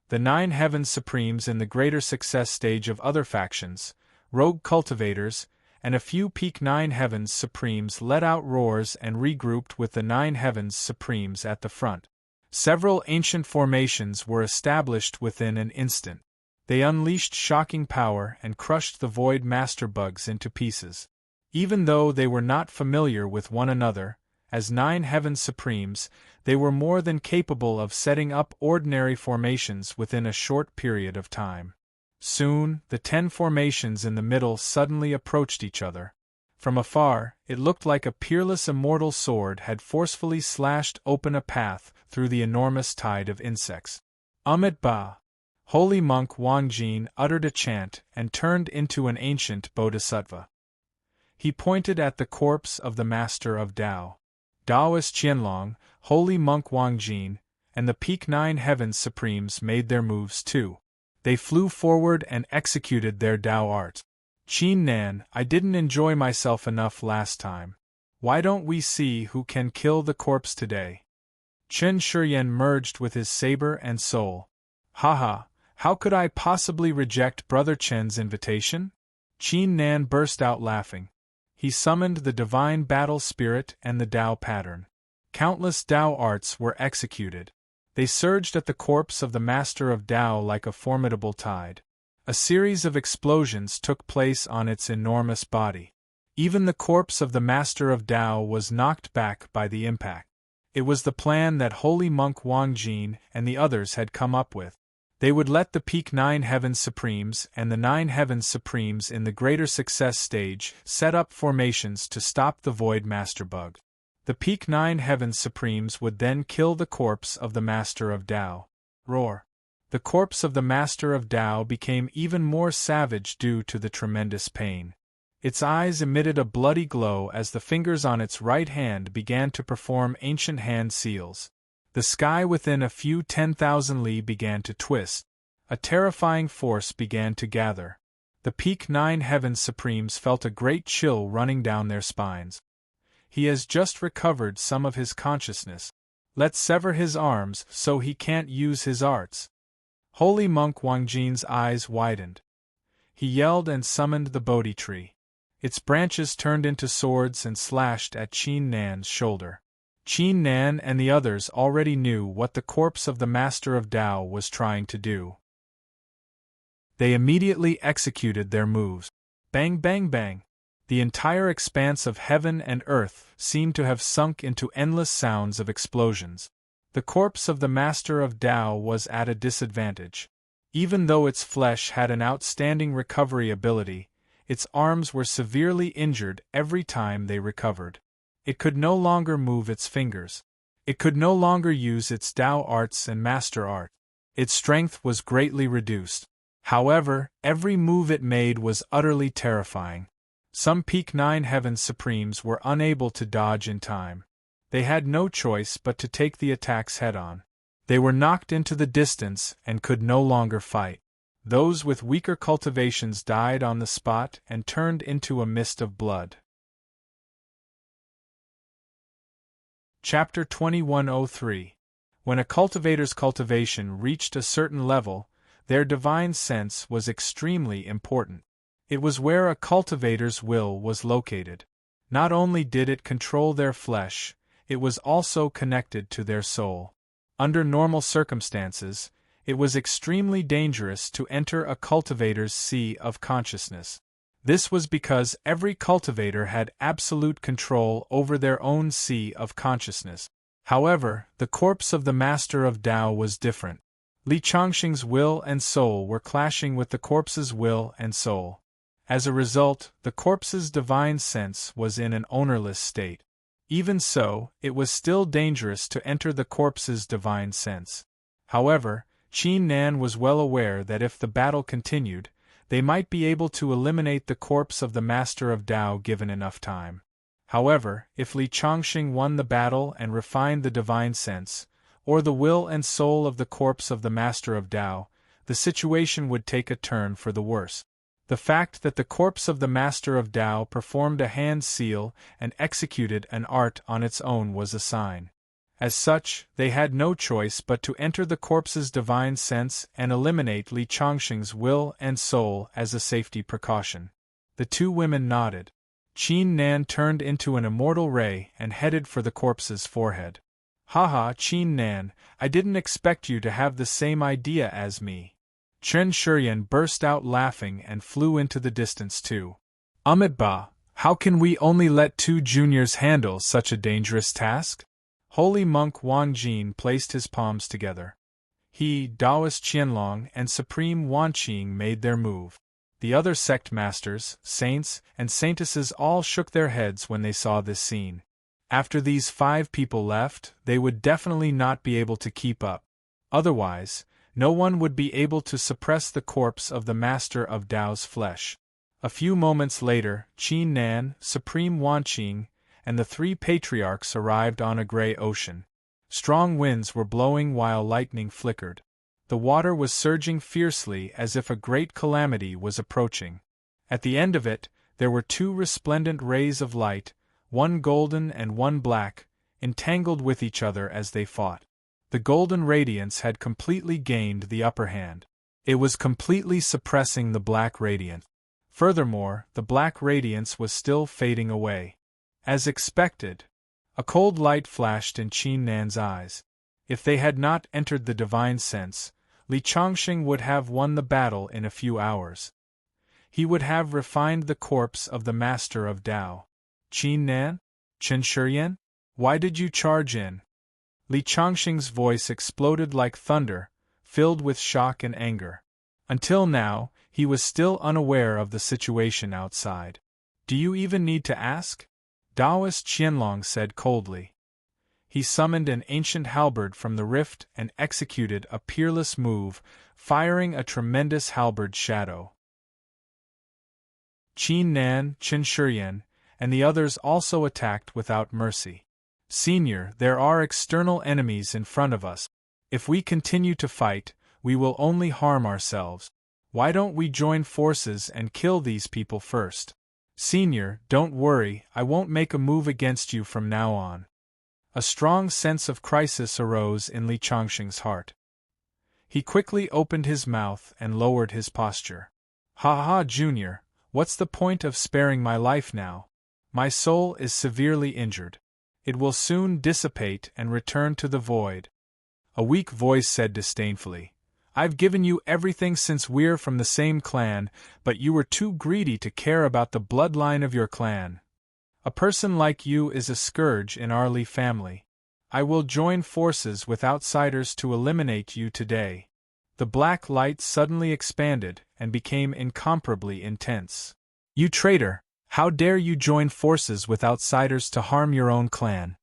The 9 heavens supremes in the greater success stage of other factions, rogue cultivators, and a few peak 9 heavens supremes let out roars and regrouped with the 9 heavens supremes at the front. Several ancient formations were established within an instant. They unleashed shocking power and crushed the void master bugs into pieces. Even though they were not familiar with one another, as 9 heavens supremes, they were more than capable of setting up ordinary formations within a short period of time. Soon, the 10 formations in the middle suddenly approached each other. From afar, it looked like a peerless immortal sword had forcefully slashed open a path through the enormous tide of insects. Amit Ba! Holy monk Wang Jin uttered a chant and turned into an ancient bodhisattva. He pointed at the corpse of the master of Dao. Taoist Qianlong, holy monk Wang Jin, and the peak 9 heavens supremes made their moves too. They flew forward and executed their Dao art. Qin Nan, I didn't enjoy myself enough last time. Why don't we see who can kill the corpse today? Chen Shuryen merged with his saber and soul. Haha, how could I possibly reject Brother Chen's invitation? Qin Nan burst out laughing. He summoned the divine battle spirit and the Tao pattern. Countless Tao arts were executed. They surged at the corpse of the Master of Tao like a formidable tide. A series of explosions took place on its enormous body. Even the corpse of the Master of Tao was knocked back by the impact. It was the plan that holy monk Wang Jin and the others had come up with. They would let the Peak 9 Heavens Supremes and the 9 Heavens Supremes in the Greater Success stage set up formations to stop the Void Master Bug. The Peak 9 Heavens Supremes would then kill the corpse of the Master of Tao. Roar! The corpse of the Master of Tao became even more savage due to the tremendous pain. Its eyes emitted a bloody glow as the fingers on its right hand began to perform ancient hand seals. The sky within a few 10,000 li began to twist. A terrifying force began to gather. The Peak 9 Heavens Supremes felt a great chill running down their spines. He has just recovered some of his consciousness. Let's sever his arms so he can't use his arts. Holy monk Wang Jin's eyes widened. He yelled and summoned the Bodhi tree. Its branches turned into swords and slashed at Qin Nan's shoulder. Qin Nan and the others already knew what the corpse of the Master of Tao was trying to do. They immediately executed their moves. Bang bang bang! The entire expanse of heaven and earth seemed to have sunk into endless sounds of explosions. The corpse of the Master of Tao was at a disadvantage. Even though its flesh had an outstanding recovery ability, its arms were severely injured every time they recovered. It could no longer move its fingers. It could no longer use its Tao arts and master art. Its strength was greatly reduced. However, every move it made was utterly terrifying. Some Peak 9 Heavens Supremes were unable to dodge in time. They had no choice but to take the attacks head-on. They were knocked into the distance and could no longer fight. Those with weaker cultivations died on the spot and turned into a mist of blood. Chapter 2103. When a cultivator's cultivation reached a certain level, their divine sense was extremely important. It was where a cultivator's will was located. Not only did it control their flesh, it was also connected to their soul. Under normal circumstances, it was extremely dangerous to enter a cultivator's sea of consciousness. This was because every cultivator had absolute control over their own sea of consciousness. However, the corpse of the Master of Tao was different. Li Changxing's will and soul were clashing with the corpse's will and soul. As a result, the corpse's divine sense was in an ownerless state. Even so, it was still dangerous to enter the corpse's divine sense. However, Qin Nan was well aware that if the battle continued, they might be able to eliminate the corpse of the Master of Tao given enough time. However, if Li Changxing won the battle and refined the divine sense, or the will and soul of the corpse of the Master of Tao, the situation would take a turn for the worse. The fact that the corpse of the Master of Tao performed a hand seal and executed an art on its own was a sign. As such, they had no choice but to enter the corpse's divine sense and eliminate Li Changxing's will and soul as a safety precaution. The two women nodded. Qin Nan turned into an immortal ray and headed for the corpse's forehead. Haha, Qin Nan, I didn't expect you to have the same idea as me. Chen Shuryen burst out laughing and flew into the distance too. Amitba, how can we only let two juniors handle such a dangerous task? Holy monk Wang Jin placed his palms together. He, Taoist Qianlong, and Supreme Wanqing made their move. The other sect masters, saints, and saintesses all shook their heads when they saw this scene. After these 5 people left, they would definitely not be able to keep up. Otherwise, no one would be able to suppress the corpse of the Master of Tao's flesh. A few moments later, Qin Nan, Supreme Wanqing, and the 3 patriarchs arrived on a gray ocean. Strong winds were blowing while lightning flickered. The water was surging fiercely as if a great calamity was approaching. At the end of it, there were two resplendent rays of light, one golden and one black, entangled with each other as they fought. The golden radiance had completely gained the upper hand. It was completely suppressing the black radiance. Furthermore, the black radiance was still fading away. As expected, a cold light flashed in Qin Nan's eyes. If they had not entered the divine sense, Li Chongqing would have won the battle in a few hours. He would have refined the corpse of the master of Tao. Qin Nan? Chen Shiyan? Why did you charge in? Li Chongqing's voice exploded like thunder, filled with shock and anger. Until now, he was still unaware of the situation outside. Do you even need to ask? Taoist Qianlong said coldly. He summoned an ancient halberd from the rift and executed a peerless move, firing a tremendous halberd shadow. Qin Nan, Chen Shiyan, and the others also attacked without mercy. Senior, there are external enemies in front of us. If we continue to fight, we will only harm ourselves. Why don't we join forces and kill these people first? Senior, don't worry, I won't make a move against you from now on. A strong sense of crisis arose in Li Chongqing's heart. He quickly opened his mouth and lowered his posture. Ha ha, Junior, what's the point of sparing my life now? My soul is severely injured. It will soon dissipate and return to the void. A weak voice said disdainfully, I've given you everything since we're from the same clan, but you were too greedy to care about the bloodline of your clan. A person like you is a scourge in our Li family. I will join forces with outsiders to eliminate you today. The black light suddenly expanded and became incomparably intense. You traitor! How dare you join forces with outsiders to harm your own clan?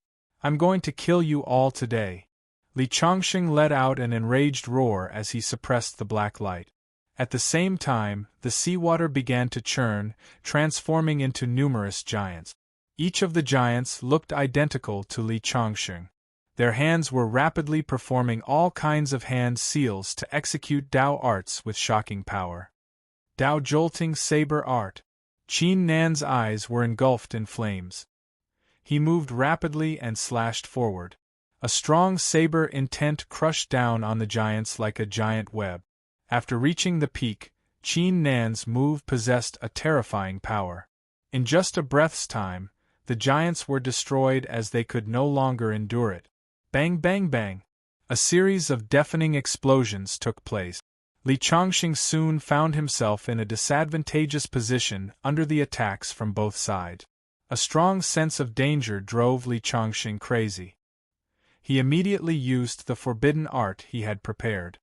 I'm going to kill you all today. Li Chongqing let out an enraged roar as he suppressed the black light. At the same time, the seawater began to churn, transforming into numerous giants. Each of the giants looked identical to Li Chongqing. Their hands were rapidly performing all kinds of hand seals to execute Tao arts with shocking power. Tao jolting saber art. Qin Nan's eyes were engulfed in flames. He moved rapidly and slashed forward. A strong saber intent crushed down on the giants like a giant web. After reaching the peak, Qin Nan's move possessed a terrifying power. In just a breath's time, the giants were destroyed as they could no longer endure it. Bang bang bang! A series of deafening explosions took place. Li Chongqing soon found himself in a disadvantageous position under the attacks from both sides. A strong sense of danger drove Li Chongqing crazy. He immediately used the forbidden art he had prepared.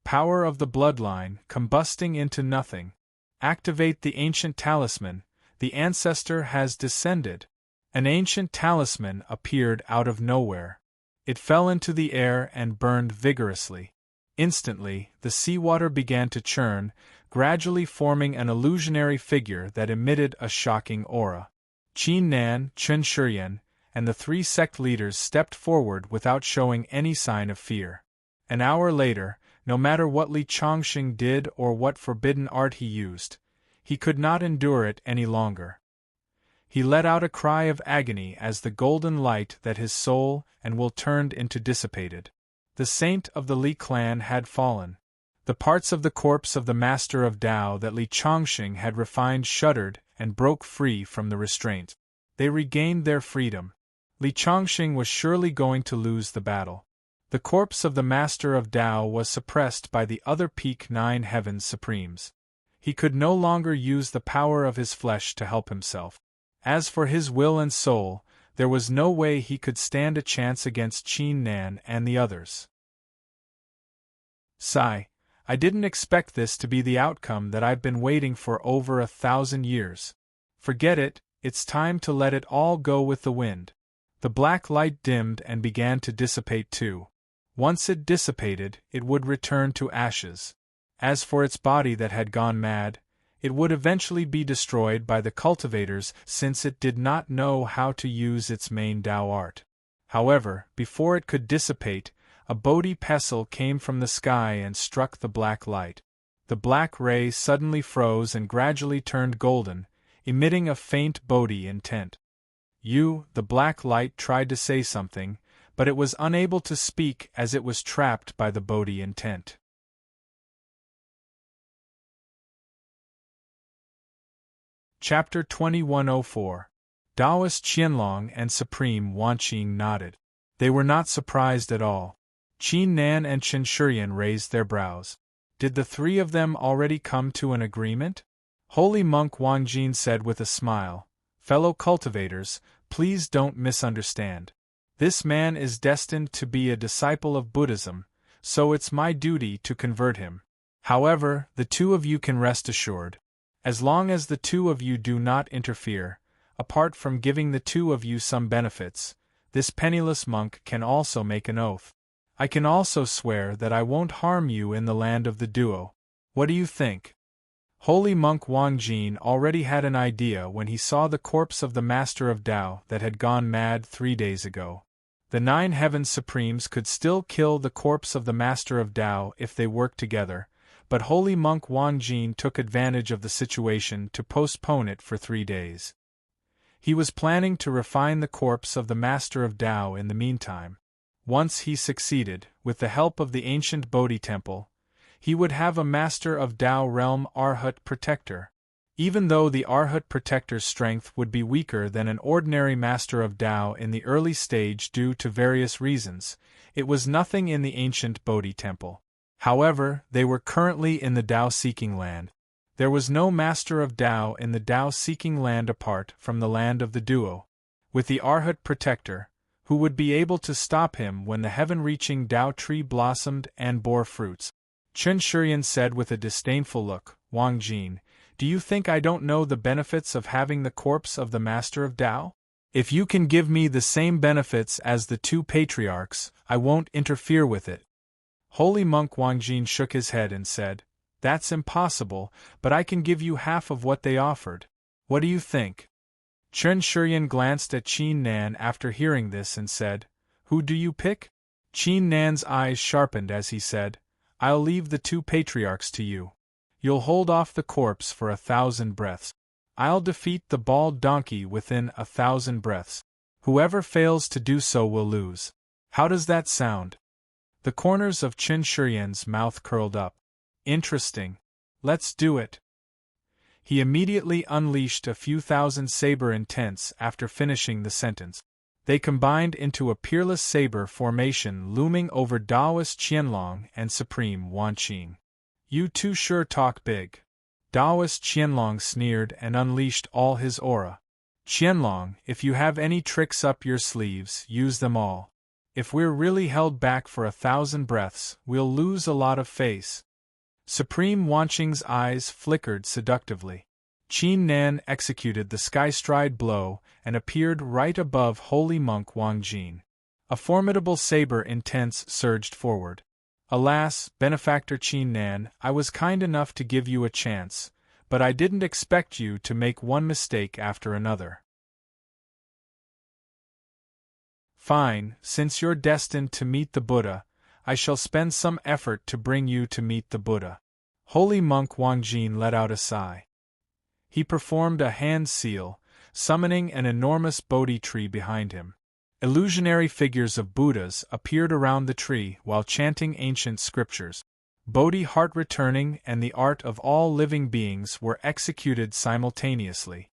Power of the bloodline, combusting into nothing. Activate the ancient talisman, the ancestor has descended. An ancient talisman appeared out of nowhere. It fell into the air and burned vigorously. Instantly, the seawater began to churn, gradually forming an illusionary figure that emitted a shocking aura. Qin Nan, Chen Shiyan, and the three sect leaders stepped forward without showing any sign of fear. An hour later, no matter what Li Chongqing did or what forbidden art he used, he could not endure it any longer. He let out a cry of agony as the golden light that his soul and will turned into dissipated. The saint of the Li clan had fallen. The parts of the corpse of the master of Tao that Li Chongqing had refined shuddered and broke free from the restraint. They regained their freedom. Li Chongqing was surely going to lose the battle. The corpse of the master of Tao was suppressed by the other peak 9 heavens supremes. He could no longer use the power of his flesh to help himself. As for his will and soul, there was no way he could stand a chance against Qin Nan and the others. Sigh, I didn't expect this to be the outcome that I've been waiting for over 1,000 years. Forget it, it's time to let it all go with the wind. The black light dimmed and began to dissipate too. Once it dissipated, it would return to ashes. As for its body that had gone mad, it would eventually be destroyed by the cultivators since it did not know how to use its main Tao art. However, before it could dissipate, a Bodhi pestle came from the sky and struck the black light. the black ray suddenly froze and gradually turned golden, emitting a faint Bodhi intent. The black light tried to say something, but it was unable to speak as it was trapped by the Bodhi intent. Chapter 2104. Taoist Qianlong and Supreme Wanqing nodded. They were not surprised at all. Qin Nan and Chen Shurian raised their brows. Did the three of them already come to an agreement? Holy Monk Wangjin said with a smile, "Fellow cultivators, please don't misunderstand. This man is destined to be a disciple of Buddhism, so it's my duty to convert him. However, the two of you can rest assured. As long as the two of you do not interfere, apart from giving the two of you some benefits, this penniless monk can also make an oath. I can also swear that I won't harm you in the land of the duo. What do you think?" Holy Monk Wangjin already had an idea when he saw the corpse of the Master of Tao that had gone mad 3 days ago. The 9 Heavens Supremes could still kill the corpse of the Master of Tao if they worked together, but Holy Monk Wangjin took advantage of the situation to postpone it for 3 days. He was planning to refine the corpse of the Master of Tao in the meantime. Once he succeeded, with the help of the ancient Bodhi Temple, he would have a Master of Tao realm Arhat protector. Even though the Arhat protector's strength would be weaker than an ordinary Master of Tao in the early stage due to various reasons, it was nothing in the ancient Bodhi Temple. However, they were currently in the Tao-seeking land. There was no Master of Tao in the Tao-seeking land apart from the land of the duo. With the Arhat protector, who would be able to stop him when the heaven-reaching Tao tree blossomed and bore fruits. Chen Shurian said with a disdainful look, "Wangjin, do you think I don't know the benefits of having the corpse of the Master of Tao? If you can give me the same benefits as the 2 patriarchs, I won't interfere with it." Holy Monk Wangjin shook his head and said, "That's impossible, but I can give you half of what they offered. What do you think?" Chen Shurian glanced at Qin Nan after hearing this and said, "Who do you pick?" Qin Nan's eyes sharpened as he said, "I'll leave the 2 patriarchs to you. You'll hold off the corpse for 1,000 breaths. I'll defeat the bald donkey within 1,000 breaths. Whoever fails to do so will lose. How does that sound?" The corners of Chen Shurian's mouth curled up. "Interesting. Let's do it." He immediately unleashed a few thousand saber intents after finishing the sentence. They combined into a peerless saber formation looming over Taoist Qianlong and Supreme Wanqing. "You two sure talk big." Taoist Qianlong sneered and unleashed all his aura. "Qianlong, if you have any tricks up your sleeves, use them all. If we're really held back for 1,000 breaths, we'll lose a lot of face." Supreme Wanqing's eyes flickered seductively. Qin Nan executed the sky-stride blow and appeared right above Holy Monk Wangjin. A formidable saber intense surged forward. "Alas, benefactor Qin Nan, I was kind enough to give you a chance, but I didn't expect you to make one mistake after another." "Fine, since you're destined to meet the Buddha, I shall spend some effort to bring you to meet the Buddha." Holy Monk Wangjin let out a sigh. He performed a hand seal, summoning an enormous Bodhi tree behind him. Illusionary figures of Buddhas appeared around the tree while chanting ancient scriptures. Bodhi heart returning and the art of all living beings were executed simultaneously.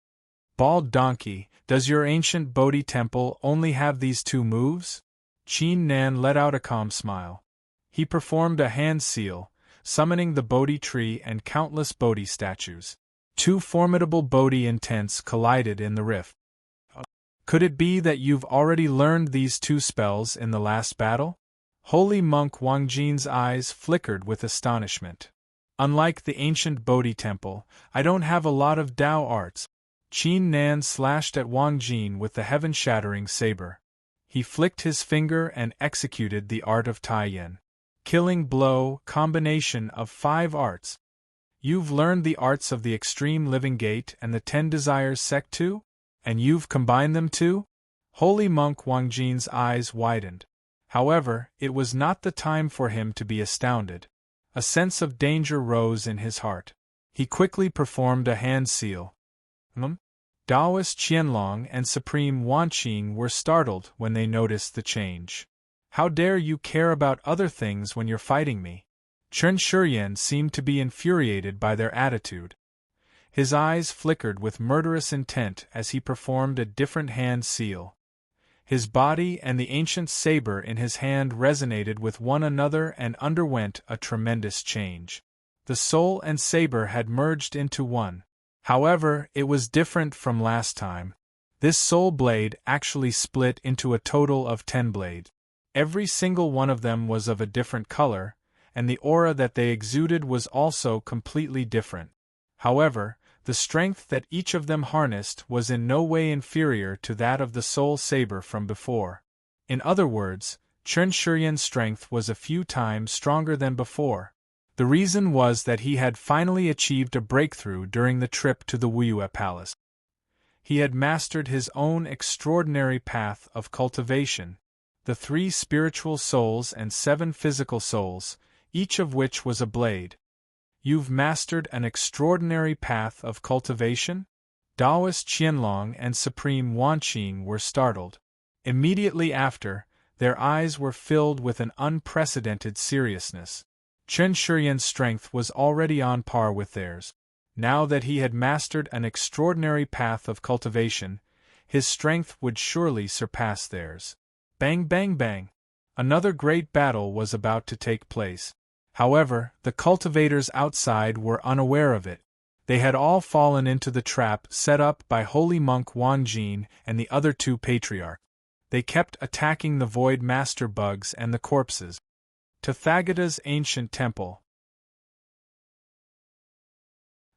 "Bald donkey, does your ancient Bodhi temple only have these 2 moves?" Qin Nan let out a calm smile. He performed a hand seal, summoning the Bodhi tree and countless Bodhi statues. 2 formidable Bodhi intents collided in the rift. "Could it be that you've already learned these 2 spells in the last battle?" Holy Monk Wangjin's eyes flickered with astonishment. "Unlike the ancient Bodhi temple, I don't have a lot of Tao arts." Qin Nan slashed at Wangjin with the heaven-shattering saber. He flicked his finger and executed the art of Taiyan. Killing blow, combination of 5 arts. "You've learned the arts of the Extreme Living Gate and the 10 Desires sect too? And you've combined them too?" Holy Monk Wangjin's eyes widened. However, it was not the time for him to be astounded. A sense of danger rose in his heart. He quickly performed a hand seal. Taoist Qianlong and Supreme Wanqing were startled when they noticed the change. How dare you care about other things when you're fighting me? Chen Shuryan seemed to be infuriated by their attitude. His eyes flickered with murderous intent as he performed a different hand seal. His body and the ancient saber in his hand resonated with one another and underwent a tremendous change. The soul and saber had merged into one. However, it was different from last time. This soul blade actually split into a total of 10 blades. Every single one of them was of a different color, and the aura that they exuded was also completely different. However, the strength that each of them harnessed was in no way inferior to that of the soul saber from before. In other words, Chen Shuryan's strength was a few times stronger than before. The reason was that he had finally achieved a breakthrough during the trip to the Wuyue Palace. He had mastered his own extraordinary path of cultivation, the 3 spiritual souls and 7 physical souls, each of which was a blade. You've mastered an extraordinary path of cultivation? Taoist Qianlong and Supreme Wanqing were startled. Immediately after, their eyes were filled with an unprecedented seriousness. Chen Shuryan's strength was already on par with theirs. Now that he had mastered an extraordinary path of cultivation, his strength would surely surpass theirs. Bang bang bang! Another great battle was about to take place. However, the cultivators outside were unaware of it. They had all fallen into the trap set up by holy monk Wanjin and the other 2 patriarchs. They kept attacking the void master bugs and the corpses. Tathagata's ancient temple.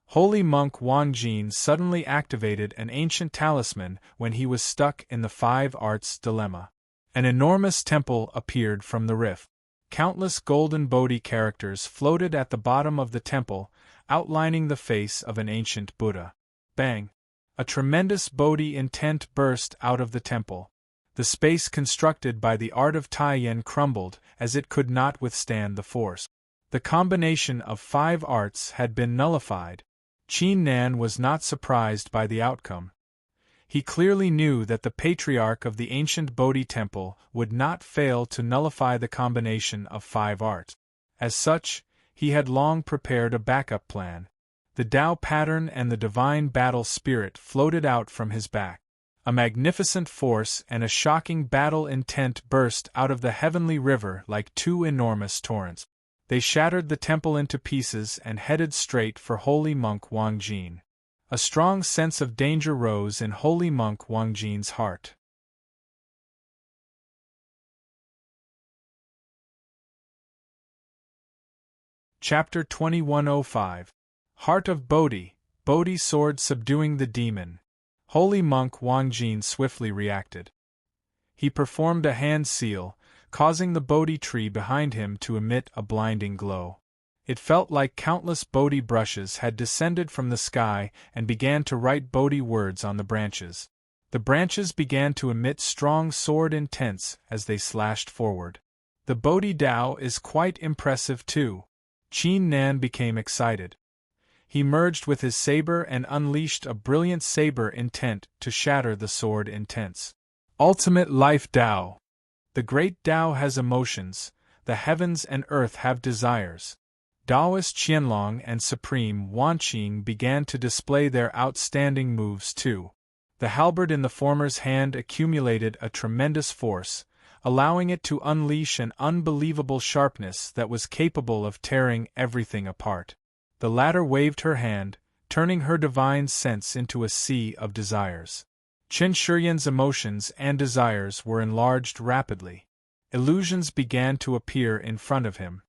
Holy monk Wanjin suddenly activated an ancient talisman when he was stuck in the 5 arts dilemma. An enormous temple appeared from the rift. Countless golden Bodhi characters floated at the bottom of the temple, outlining the face of an ancient Buddha. Bang! A tremendous Bodhi intent burst out of the temple. The space constructed by the art of Taiyin crumbled as it could not withstand the force. The combination of 5 arts had been nullified. Qin Nan was not surprised by the outcome. He clearly knew that the patriarch of the ancient Bodhi temple would not fail to nullify the combination of 5 arts. As such, he had long prepared a backup plan. The Tao pattern and the divine battle spirit floated out from his back. A magnificent force and a shocking battle intent burst out of the heavenly river like 2 enormous torrents. They shattered the temple into pieces and headed straight for holy monk Wangjin. A strong sense of danger rose in holy monk Wangjin's heart. Chapter 2105. Heart of Bodhi, Bodhi sword subduing the demon. Holy monk Wangjin swiftly reacted. He performed a hand seal, causing the Bodhi tree behind him to emit a blinding glow. It felt like countless Bodhi brushes had descended from the sky and began to write Bodhi words on the branches. The branches began to emit strong sword intents as they slashed forward. The Bodhi Tao is quite impressive too. Qin Nan became excited. He merged with his saber and unleashed a brilliant saber intent to shatter the sword intents. Ultimate Life Tao. The great Tao has emotions, the heavens and earth have desires. Taoist Qianlong and Supreme Wanqing began to display their outstanding moves too. The halberd in the former's hand accumulated a tremendous force, allowing it to unleash an unbelievable sharpness that was capable of tearing everything apart. The latter waved her hand, turning her divine sense into a sea of desires. Chen Shuryan's emotions and desires were enlarged rapidly. Illusions began to appear in front of him.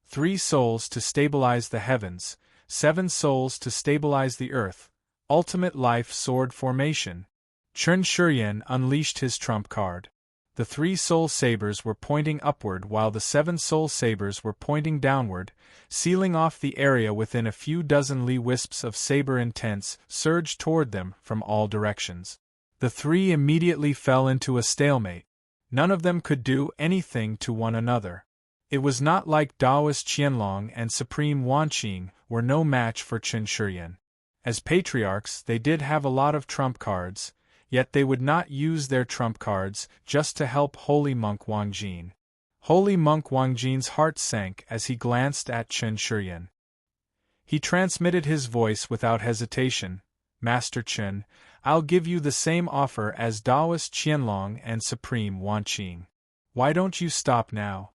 3 souls to stabilize the heavens, 7 souls to stabilize the earth, ultimate life sword formation. Chen Shuryan unleashed his trump card. The 3 soul sabers were pointing upward while the 7 soul sabers were pointing downward, sealing off the area within a few dozen li wisps of saber intents surged toward them from all directions. The 3 immediately fell into a stalemate. None of them could do anything to one another. It was not like Taoist Qianlong and Supreme Wanqing were no match for Chen Shiyan. As patriarchs, they did have a lot of trump cards, yet they would not use their trump cards just to help Holy Monk Wangjin. Holy Monk Wangjin's heart sank as he glanced at Chen Shiyan. He transmitted his voice without hesitation. Master Chen, I'll give you the same offer as Taoist Qianlong and Supreme Wanqing. Why don't you stop now?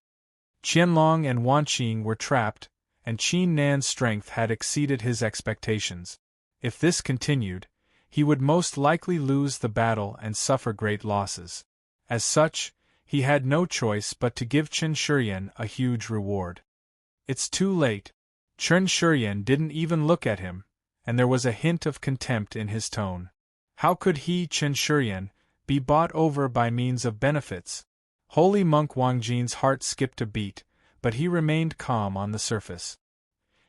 Qianlong and Wanqing were trapped, and Qin Nan's strength had exceeded his expectations. If this continued, he would most likely lose the battle and suffer great losses. As such, he had no choice but to give Chen Shiyan a huge reward. It's too late. Chen Shiyan didn't even look at him, and there was a hint of contempt in his tone. How could he, Chen Shiyan, be bought over by means of benefits? Holy Monk Wangjin's heart skipped a beat, but he remained calm on the surface.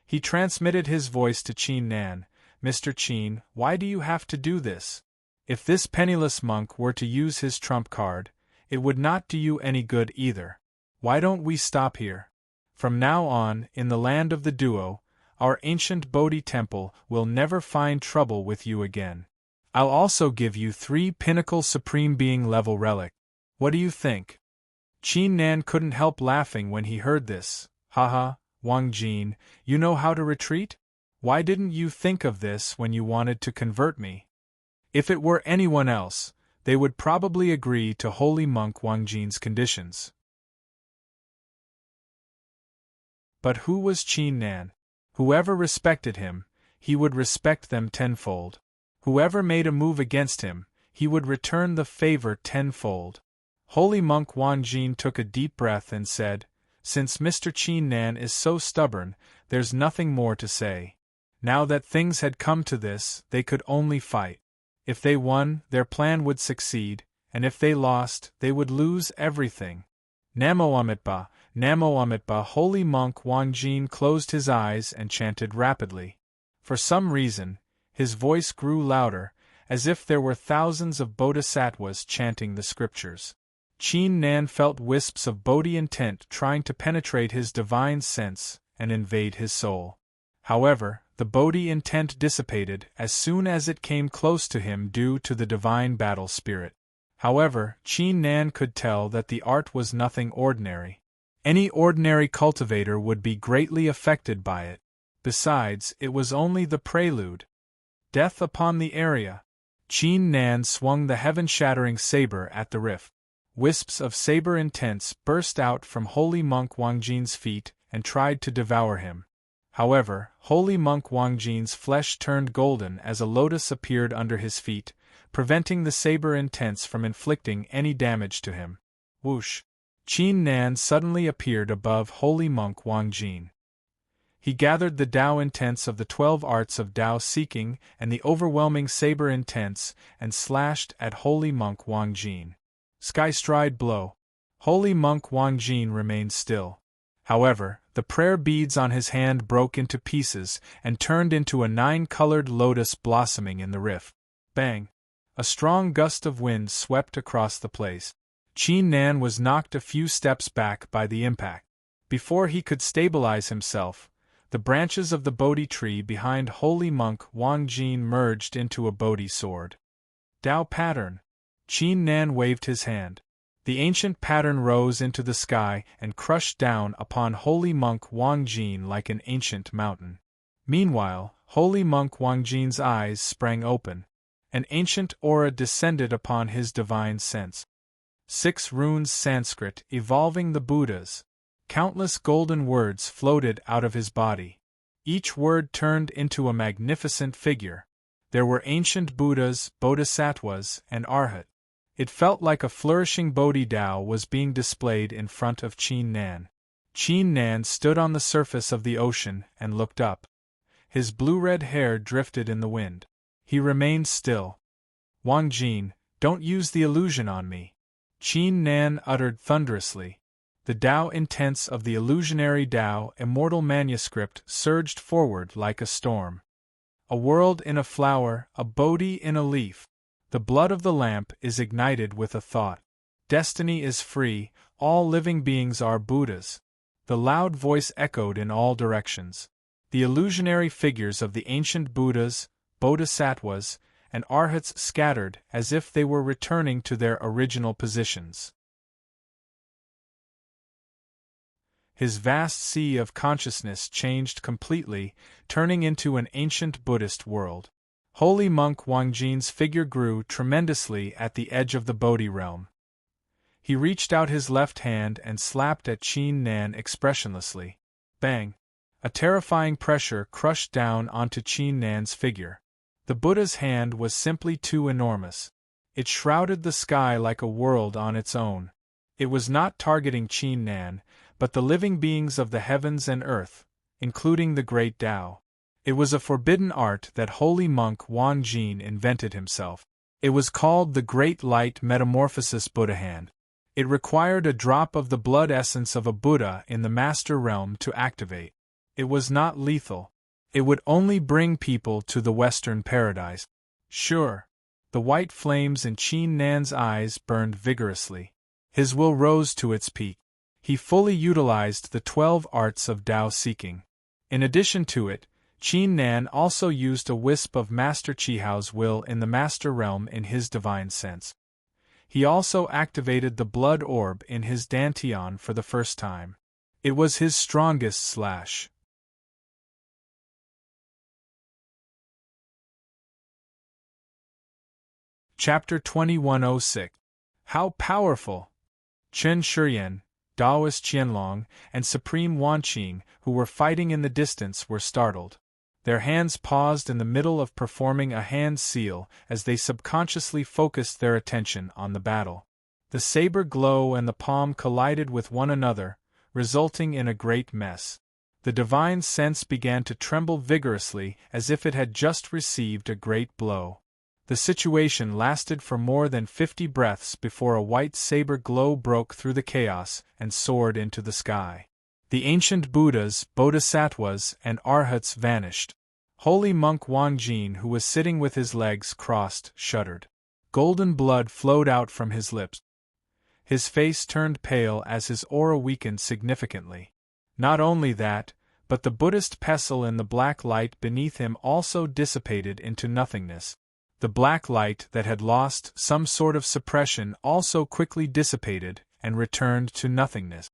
He transmitted his voice to Qin Nan. Mr. Qin, why do you have to do this? If this penniless monk were to use his trump card, it would not do you any good either. Why don't we stop here? From now on, in the land of the duo, our ancient Bodhi temple will never find trouble with you again. I'll also give you 3 pinnacle Supreme Being level relic. What do you think? Qin Nan couldn't help laughing when he heard this. Haha, Wangjin, you know how to retreat? Why didn't you think of this when you wanted to convert me? If it were anyone else, they would probably agree to Holy Monk Wangjin's conditions. But who was Qin Nan? Whoever respected him, he would respect them tenfold. Whoever made a move against him, he would return the favor tenfold. Holy Monk Wangjin took a deep breath and said, Since Mr. Qin Nan is so stubborn, there's nothing more to say. Now that things had come to this, they could only fight. If they won, their plan would succeed, and if they lost, they would lose everything. Namo Amitba, Namo Amitba. Holy Monk Wangjin closed his eyes and chanted rapidly. For some reason, his voice grew louder, as if there were thousands of bodhisattvas chanting the scriptures. Qin Nan felt wisps of Bodhi intent trying to penetrate his divine sense and invade his soul. However, the Bodhi intent dissipated as soon as it came close to him due to the divine battle spirit. However, Qin Nan could tell that the art was nothing ordinary. Any ordinary cultivator would be greatly affected by it. Besides, it was only the prelude. Death upon the area. Qin Nan swung the heaven-shattering saber at the rift. Wisps of saber intents burst out from Holy Monk Wangjin's feet and tried to devour him. However, Holy Monk Wangjin's flesh turned golden as a lotus appeared under his feet, preventing the saber intents from inflicting any damage to him. Whoosh! Qin Nan suddenly appeared above Holy Monk Wangjin. He gathered the Tao intents of the 12 arts of Tao seeking and the overwhelming saber intents and slashed at Holy Monk Wangjin. Sky-stride blow. Holy Monk Wangjin remained still. However, the prayer beads on his hand broke into pieces and turned into a 9-colored lotus blossoming in the rift. Bang! A strong gust of wind swept across the place. Qin Nan was knocked a few steps back by the impact. Before he could stabilize himself, the branches of the Bodhi tree behind Holy Monk Wangjin merged into a Bodhi sword. Tao pattern. Qin Nan waved his hand. The ancient pattern rose into the sky and crushed down upon Holy Monk Wangjin like an ancient mountain. Meanwhile, Holy Monk Wangjin's eyes sprang open. An ancient aura descended upon his divine sense. 6 runes Sanskrit evolving the Buddhas. Countless golden words floated out of his body. Each word turned into a magnificent figure. There were ancient Buddhas, bodhisattvas, and arhat. It felt like a flourishing Bodhi Tao was being displayed in front of Qin Nan. Qin Nan stood on the surface of the ocean and looked up. His blue-red hair drifted in the wind. He remained still. Wangjin, don't use the illusion on me. Qin Nan uttered thunderously. The Tao intents of the illusionary Tao immortal manuscript surged forward like a storm. A world in a flower, a Bodhi in a leaf. The blood of the lamp is ignited with a thought. Destiny is free, all living beings are Buddhas. The loud voice echoed in all directions. The illusionary figures of the ancient Buddhas, Bodhisattvas, and Arhats scattered as if they were returning to their original positions. His vast sea of consciousness changed completely, turning into an ancient Buddhist world. Holy monk Wangjin's figure grew tremendously at the edge of the Bodhi realm. He reached out his left hand and slapped at Qin Nan expressionlessly. Bang! A terrifying pressure crushed down onto Qin Nan's figure. The Buddha's hand was simply too enormous. It shrouded the sky like a world on its own. It was not targeting Qin Nan, but the living beings of the heavens and earth, including the great Tao. It was a forbidden art that holy monk Wangjin invented himself. It was called the Great Light Metamorphosis Buddha Hand. It required a drop of the blood essence of a Buddha in the Master Realm to activate. It was not lethal. It would only bring people to the Western Paradise. Sure. The white flames in Qin Nan's eyes burned vigorously. His will rose to its peak. He fully utilized the 12 arts of Tao seeking. In addition to it, Qin Nan also used a wisp of Master Chihao's will in the Master Realm in his divine sense. He also activated the blood orb in his dantian for the first time. It was his strongest slash. Chapter 2106. How powerful! Chen Shiyan, Taoist Qianlong, and Supreme Wanqing, who were fighting in the distance, were startled. Their hands paused in the middle of performing a hand seal as they subconsciously focused their attention on the battle. The saber glow and the palm collided with one another, resulting in a great mess. The divine sense began to tremble vigorously as if it had just received a great blow. The situation lasted for more than 50 breaths before a white saber glow broke through the chaos and soared into the sky. The ancient Buddhas, Bodhisattvas, and Arhats vanished. Holy monk Wangjin, who was sitting with his legs crossed, shuddered. Golden blood flowed out from his lips. His face turned pale as his aura weakened significantly. Not only that, but the Buddhist pestle in the black light beneath him also dissipated into nothingness. The black light that had lost some sort of suppression also quickly dissipated and returned to nothingness.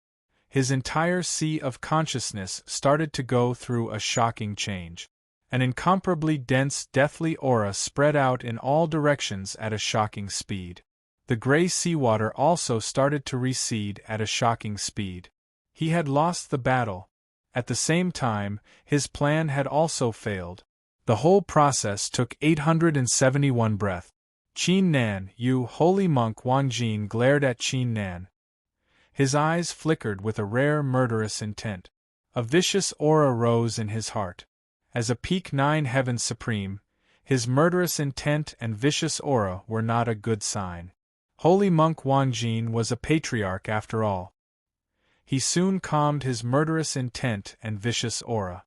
His entire sea of consciousness started to go through a shocking change. An incomparably dense, deathly aura spread out in all directions at a shocking speed. The gray seawater also started to recede at a shocking speed. He had lost the battle. At the same time, his plan had also failed. The whole process took 871 breaths. Qin Nan, you holy monk Wangjin glared at Qin Nan. His eyes flickered with a rare murderous intent. A vicious aura rose in his heart. As a peak 9 heavens supreme, his murderous intent and vicious aura were not a good sign. Holy monk Wangjin was a patriarch after all. He soon calmed his murderous intent and vicious aura.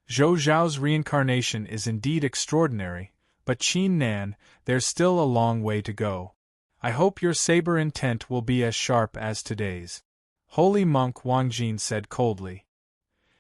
Zhou Zhao's reincarnation is indeed extraordinary, but Qin Nan, there's still a long way to go. I hope your saber intent will be as sharp as today's. Holy monk Wangjin said coldly.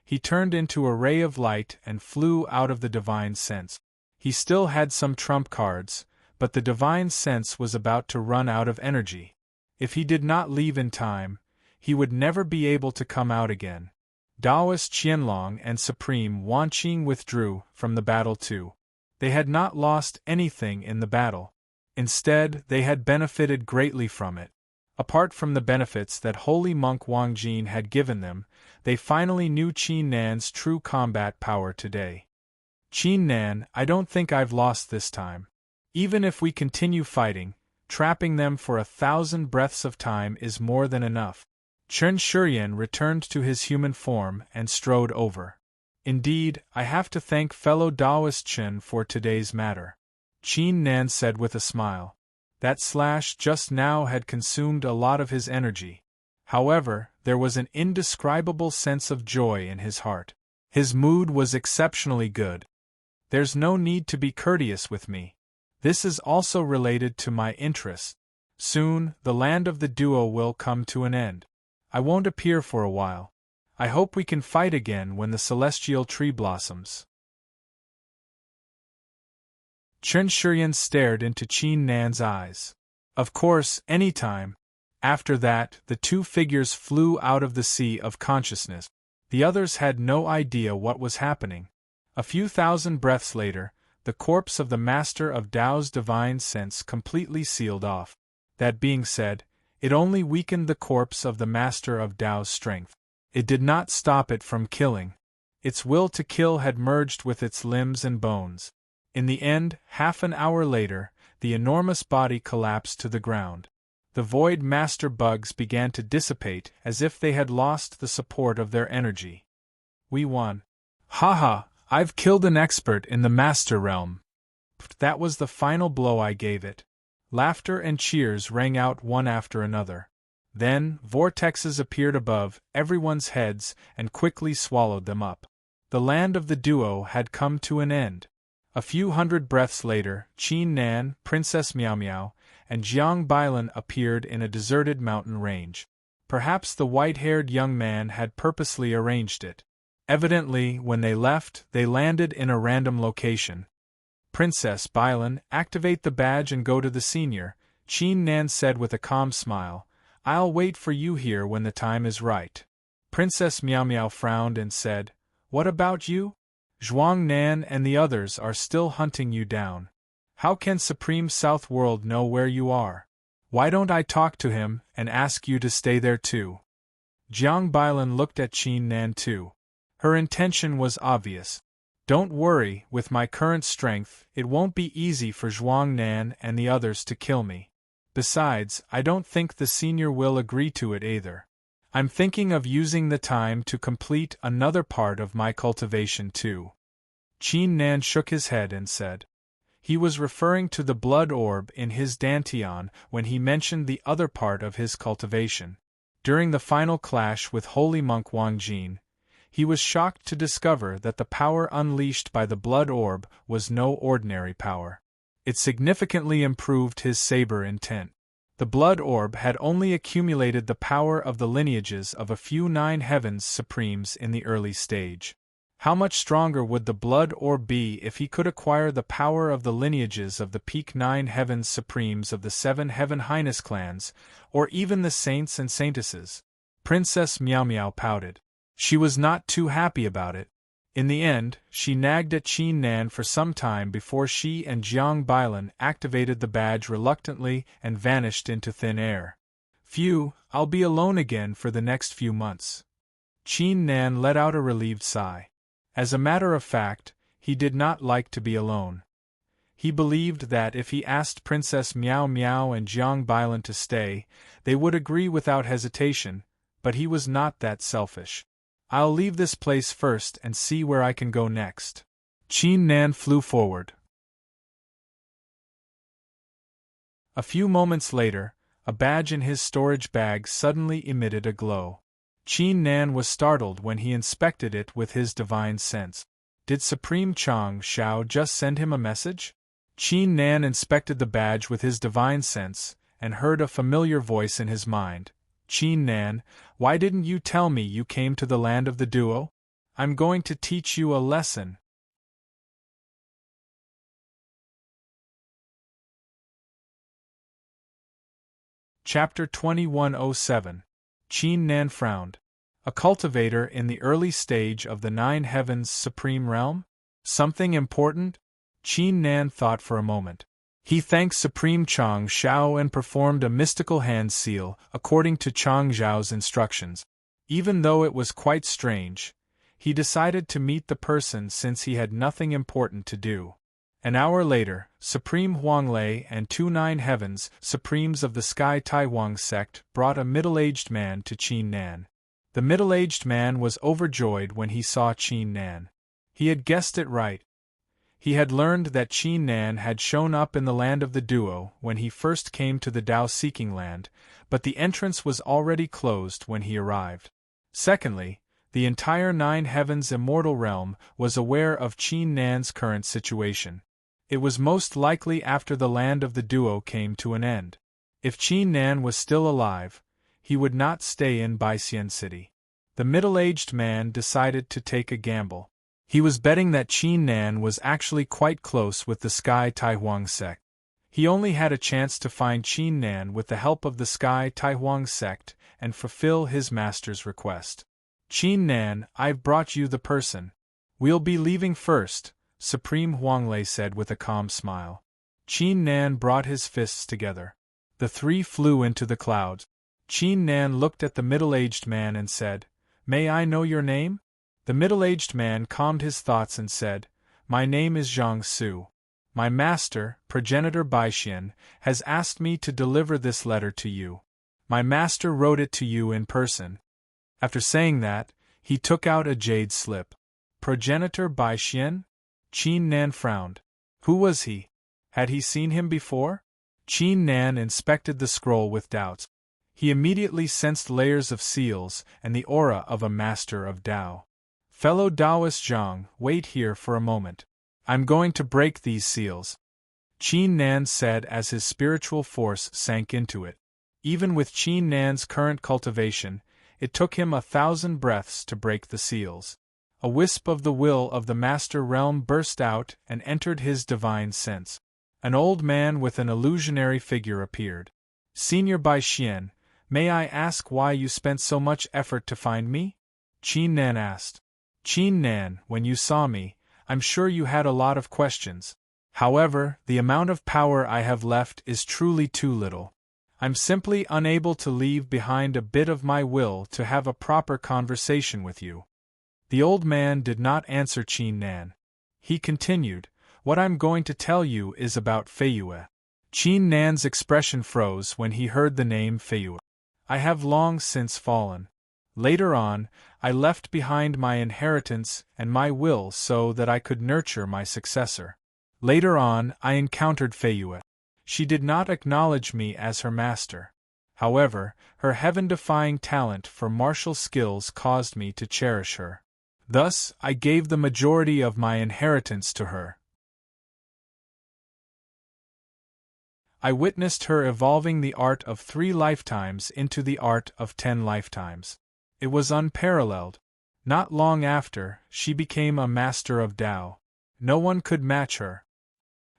He turned into a ray of light and flew out of the divine sense. He still had some trump cards, but the divine sense was about to run out of energy. If he did not leave in time, he would never be able to come out again. Taoist Qianlong and Supreme Wanqing withdrew from the battle too. They had not lost anything in the battle. Instead, they had benefited greatly from it. Apart from the benefits that holy monk Wangjin had given them, they finally knew Qin Nan's true combat power today. Qin Nan, I don't think I've lost this time. Even if we continue fighting, trapping them for 1,000 breaths of time is more than enough. Chen Shiyan returned to his human form and strode over. Indeed, I have to thank fellow Taoist Chen for today's matter. Qin Nan said with a smile. That slash just now had consumed a lot of his energy. However, there was an indescribable sense of joy in his heart. His mood was exceptionally good. There's no need to be courteous with me. This is also related to my interests. Soon, the land of the duo will come to an end. I won't appear for a while. I hope we can fight again when the celestial tree blossoms. Chen Shuryan stared into Qin Nan's eyes. Of course, anytime. After that, the two figures flew out of the sea of consciousness. The others had no idea what was happening. A few thousand breaths later, the corpse of the master of Tao's divine sense completely sealed off. That being said, it only weakened the corpse of the master of Tao's strength. It did not stop it from killing. Its will to kill had merged with its limbs and bones. In the end, half an hour later, the enormous body collapsed to the ground. The Void Master bugs began to dissipate as if they had lost the support of their energy. We won. Haha, I've killed an expert in the Master realm. That was the final blow I gave it. Laughter and cheers rang out one after another. Then, vortexes appeared above everyone's heads and quickly swallowed them up. The land of the duo had come to an end. A few hundred breaths later, Qin Nan, Princess Miao Miao, and Jiang Bailan appeared in a deserted mountain range. Perhaps the white-haired young man had purposely arranged it. Evidently, when they left, they landed in a random location. Princess Bailan, activate the badge and go to the senior, Qin Nan said with a calm smile. I'll wait for you here when the time is right. Princess Miao Miao frowned and said, What about you? Zhuang Nan and the others are still hunting you down. How can Supreme South World know where you are? Why don't I talk to him and ask you to stay there too? Jiang Bailan looked at Qin Nan too. Her intention was obvious. Don't worry, with my current strength, it won't be easy for Zhuang Nan and the others to kill me. Besides, I don't think the senior will agree to it either. I'm thinking of using the time to complete another part of my cultivation too. Qin Nan shook his head and said. He was referring to the blood orb in his dantian when he mentioned the other part of his cultivation. During the final clash with holy monk Wang Jin, he was shocked to discover that the power unleashed by the blood orb was no ordinary power. It significantly improved his saber intent. The blood orb had only accumulated the power of the lineages of a few Nine Heavens Supremes in the early stage. How much stronger would the blood orb be if he could acquire the power of the lineages of the peak Nine Heavens Supremes of the Seven Heaven Highness clans, or even the saints and saintesses? Princess Miao Miao pouted. She was not too happy about it. In the end, she nagged at Qin Nan for some time before she and Jiang Bailan activated the badge reluctantly and vanished into thin air. Phew, I'll be alone again for the next few months. Qin Nan let out a relieved sigh. As a matter of fact, he did not like to be alone. He believed that if he asked Princess Miao Miao and Jiang Bailan to stay, they would agree without hesitation, but he was not that selfish. I'll leave this place first and see where I can go next. Qin Nan flew forward. A few moments later, a badge in his storage bag suddenly emitted a glow. Qin Nan was startled when he inspected it with his divine sense. Did Supreme Chang Shao just send him a message? Qin Nan inspected the badge with his divine sense, and heard a familiar voice in his mind. Qin Nan, why didn't you tell me you came to the land of the duo? I'm going to teach you a lesson. Chapter 2107. Qin Nan frowned. A cultivator in the early stage of the Nine Heavens Supreme Realm? Something important? Qin Nan thought for a moment. He thanked Supreme Chang Shao and performed a mystical hand seal according to Chang Zhao's instructions. Even though it was quite strange, he decided to meet the person since he had nothing important to do. An hour later, Supreme Huang Lei and two Nine Heavens Supremes of the Sky Taiwang sect brought a middle-aged man to Qin Nan. The middle-aged man was overjoyed when he saw Qin Nan. He had guessed it right. He had learned that Qin Nan had shown up in the land of the duo when he first came to the Tao-seeking land, but the entrance was already closed when he arrived. Secondly, the entire Nine Heavens immortal realm was aware of Qin Nan's current situation. It was most likely after the land of the duo came to an end. If Qin Nan was still alive, he would not stay in Baixian City. The middle-aged man decided to take a gamble. He was betting that Qin Nan was actually quite close with the Sky Taihuang sect. He only had a chance to find Qin Nan with the help of the Sky Taihuang sect and fulfill his master's request. Qin Nan, I've brought you the person. We'll be leaving first, Supreme Huanglei said with a calm smile. Qin Nan brought his fists together. The three flew into the clouds. Qin Nan looked at the middle-aged man and said, "May I know your name?" The middle-aged man calmed his thoughts and said, "My name is Zhang Su. My master, Progenitor Baixian, has asked me to deliver this letter to you. My master wrote it to you in person." After saying that, he took out a jade slip. Progenitor Baixian? Qin Nan frowned. Who was he? Had he seen him before? Qin Nan inspected the scroll with doubts. He immediately sensed layers of seals and the aura of a master of Tao. "Fellow Taoist Zhang, wait here for a moment. I'm going to break these seals," Qin Nan said as his spiritual force sank into it. Even with Qin Nan's current cultivation, it took him 1,000 breaths to break the seals. A wisp of the will of the Master Realm burst out and entered his divine sense. An old man with an illusionary figure appeared. "Senior Baixian, may I ask why you spent so much effort to find me?" Qin Nan asked. "Qin Nan, when you saw me, I'm sure you had a lot of questions. However, the amount of power I have left is truly too little. I'm simply unable to leave behind a bit of my will to have a proper conversation with you." The old man did not answer Qin Nan. He continued, "What I'm going to tell you is about Feiyue." Qin Nan's expression froze when he heard the name Feiyue. "I have long since fallen. Later on, I left behind my inheritance and my will so that I could nurture my successor. Later on, I encountered Feiyue. She did not acknowledge me as her master. However, her heaven-defying talent for martial skills caused me to cherish her. Thus, I gave the majority of my inheritance to her. I witnessed her evolving the art of 3 lifetimes into the art of 10 lifetimes. It was unparalleled. Not long after, she became a master of Tao. No one could match her.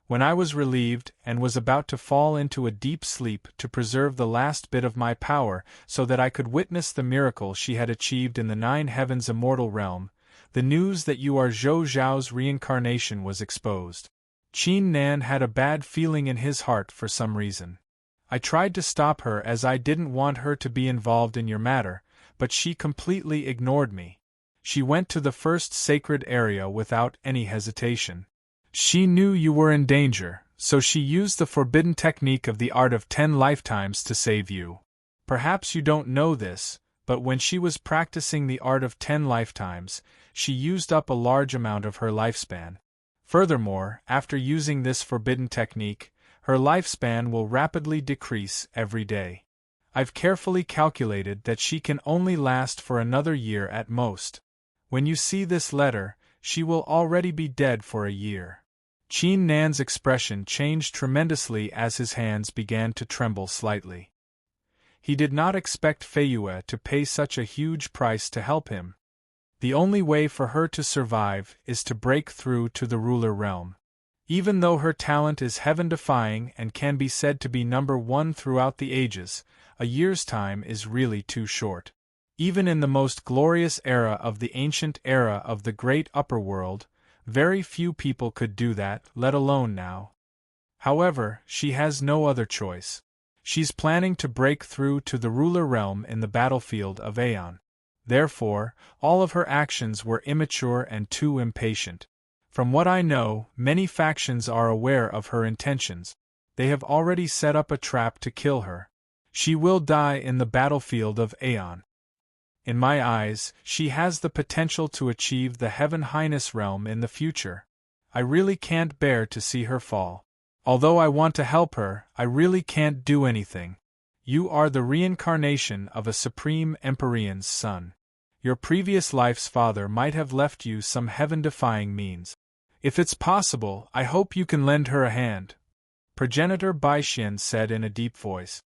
When I was relieved and was about to fall into a deep sleep to preserve the last bit of my power so that I could witness the miracle she had achieved in the 9 heavens immortal realm, the news that you are Zhou Zhao's reincarnation was exposed. Qin Nan had a bad feeling in his heart for some reason. I tried to stop her as I didn't want her to be involved in your matter, but she completely ignored me. She went to the first sacred area without any hesitation. She knew you were in danger, so she used the forbidden technique of the art of 10 lifetimes to save you. Perhaps you don't know this, but when she was practicing the art of 10 lifetimes, she used up a large amount of her lifespan. Furthermore, after using this forbidden technique, her lifespan will rapidly decrease every day. I've carefully calculated that she can only last for another year at most. When you see this letter, she will already be dead for a year." Qin Nan's expression changed tremendously as his hands began to tremble slightly. He did not expect Feiyue to pay such a huge price to help him. The only way for her to survive is to break through to the ruler realm. Even though her talent is heaven-defying and can be said to be number 1 throughout the ages, a year's time is really too short. Even in the most glorious era of the ancient era of the great upper world, very few people could do that, let alone now. However, she has no other choice. She's planning to break through to the ruler realm in the battlefield of Aeon. Therefore, all of her actions were immature and too impatient. From what I know, many factions are aware of her intentions. They have already set up a trap to kill her. She will die in the battlefield of Aeon. In my eyes, she has the potential to achieve the Heaven Highness realm in the future. I really can't bear to see her fall. Although I want to help her, I really can't do anything. You are the reincarnation of a Supreme Empyrean's son. Your previous life's father might have left you some heaven-defying means. If it's possible, I hope you can lend her a hand," Progenitor Baixian said in a deep voice.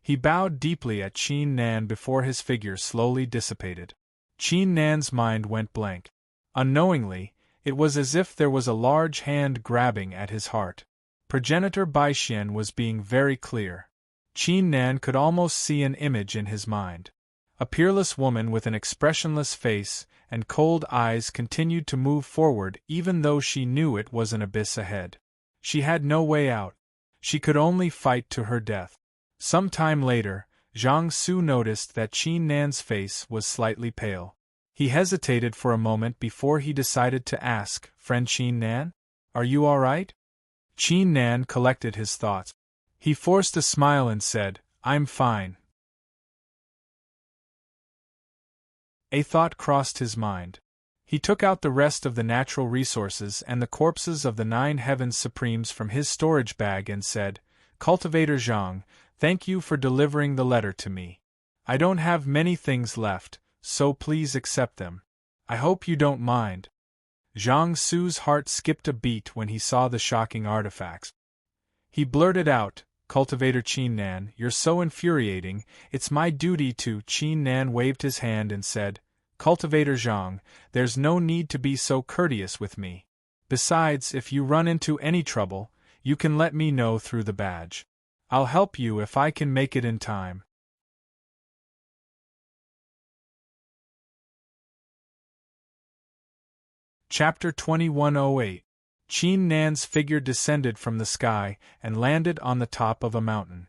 He bowed deeply at Qin Nan before his figure slowly dissipated. Qin Nan's mind went blank. Unknowingly, it was as if there was a large hand grabbing at his heart. Progenitor Baixian was being very clear. Qin Nan could almost see an image in his mind. A peerless woman with an expressionless face and cold eyes continued to move forward even though she knew it was an abyss ahead. She had no way out. She could only fight to her death. Some time later, Zhang Su noticed that Qin Nan's face was slightly pale. He hesitated for a moment before he decided to ask, "Friend Qin Nan? Are you all right?" Qin Nan collected his thoughts. He forced a smile and said, "I'm fine." A thought crossed his mind. He took out the rest of the natural resources and the corpses of the 9 Heavens Supremes from his storage bag and said, "Cultivator Zhang, thank you for delivering the letter to me. I don't have many things left, so please accept them. I hope you don't mind." Zhang Su's heart skipped a beat when he saw the shocking artifacts. He blurted out, "Cultivator Qin Nan, you're so infuriating, it's my duty to." Qin Nan waved his hand and said, "Cultivator Zhang, there's no need to be so courteous with me. Besides, if you run into any trouble, you can let me know through the badge. I'll help you if I can make it in time." Chapter 2108. Qin Nan's figure descended from the sky and landed on the top of a mountain.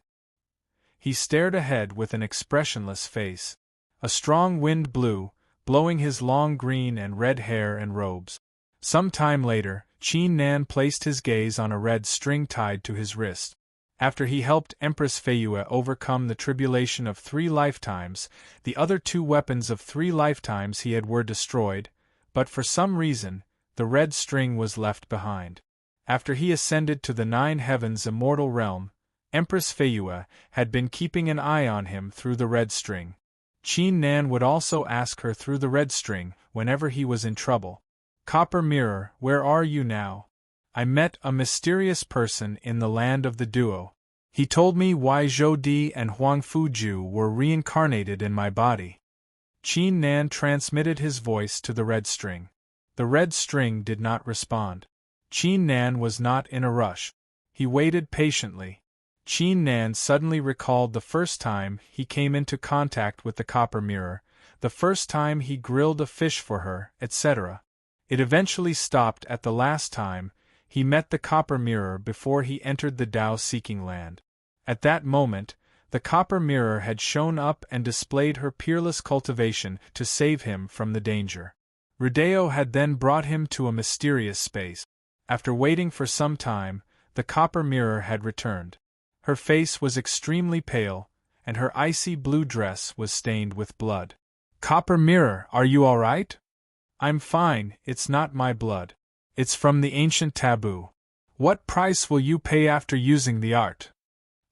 He stared ahead with an expressionless face. A strong wind blew, blowing his long green and red hair and robes. Some time later, Qin Nan placed his gaze on a red string tied to his wrist. After he helped Empress Feiyue overcome the tribulation of 3 lifetimes, the other 2 weapons of 3 lifetimes he had were destroyed, but for some reason, the red string was left behind. After he ascended to the 9 Heavens immortal realm, Empress Feiyue had been keeping an eye on him through the red string. Qin Nan would also ask her through the red string whenever he was in trouble. "Copper Mirror, where are you now? I met a mysterious person in the land of the duo. He told me why Zhou Di and Huang Fuju were reincarnated in my body." Qin Nan transmitted his voice to the red string. The red string did not respond. Qin Nan was not in a rush. He waited patiently. Qin Nan suddenly recalled the first time he came into contact with the copper mirror, the first time he grilled a fish for her, etc. It eventually stopped at the last time he met the copper mirror before he entered the Tao-seeking land. At that moment, the copper mirror had shown up and displayed her peerless cultivation to save him from the danger. Rudeo had then brought him to a mysterious space. After waiting for some time, the copper mirror had returned. Her face was extremely pale, and her icy blue dress was stained with blood. "Copper mirror, are you all right?" "I'm fine, it's not my blood. It's from the ancient taboo. What price will you pay after using the art?"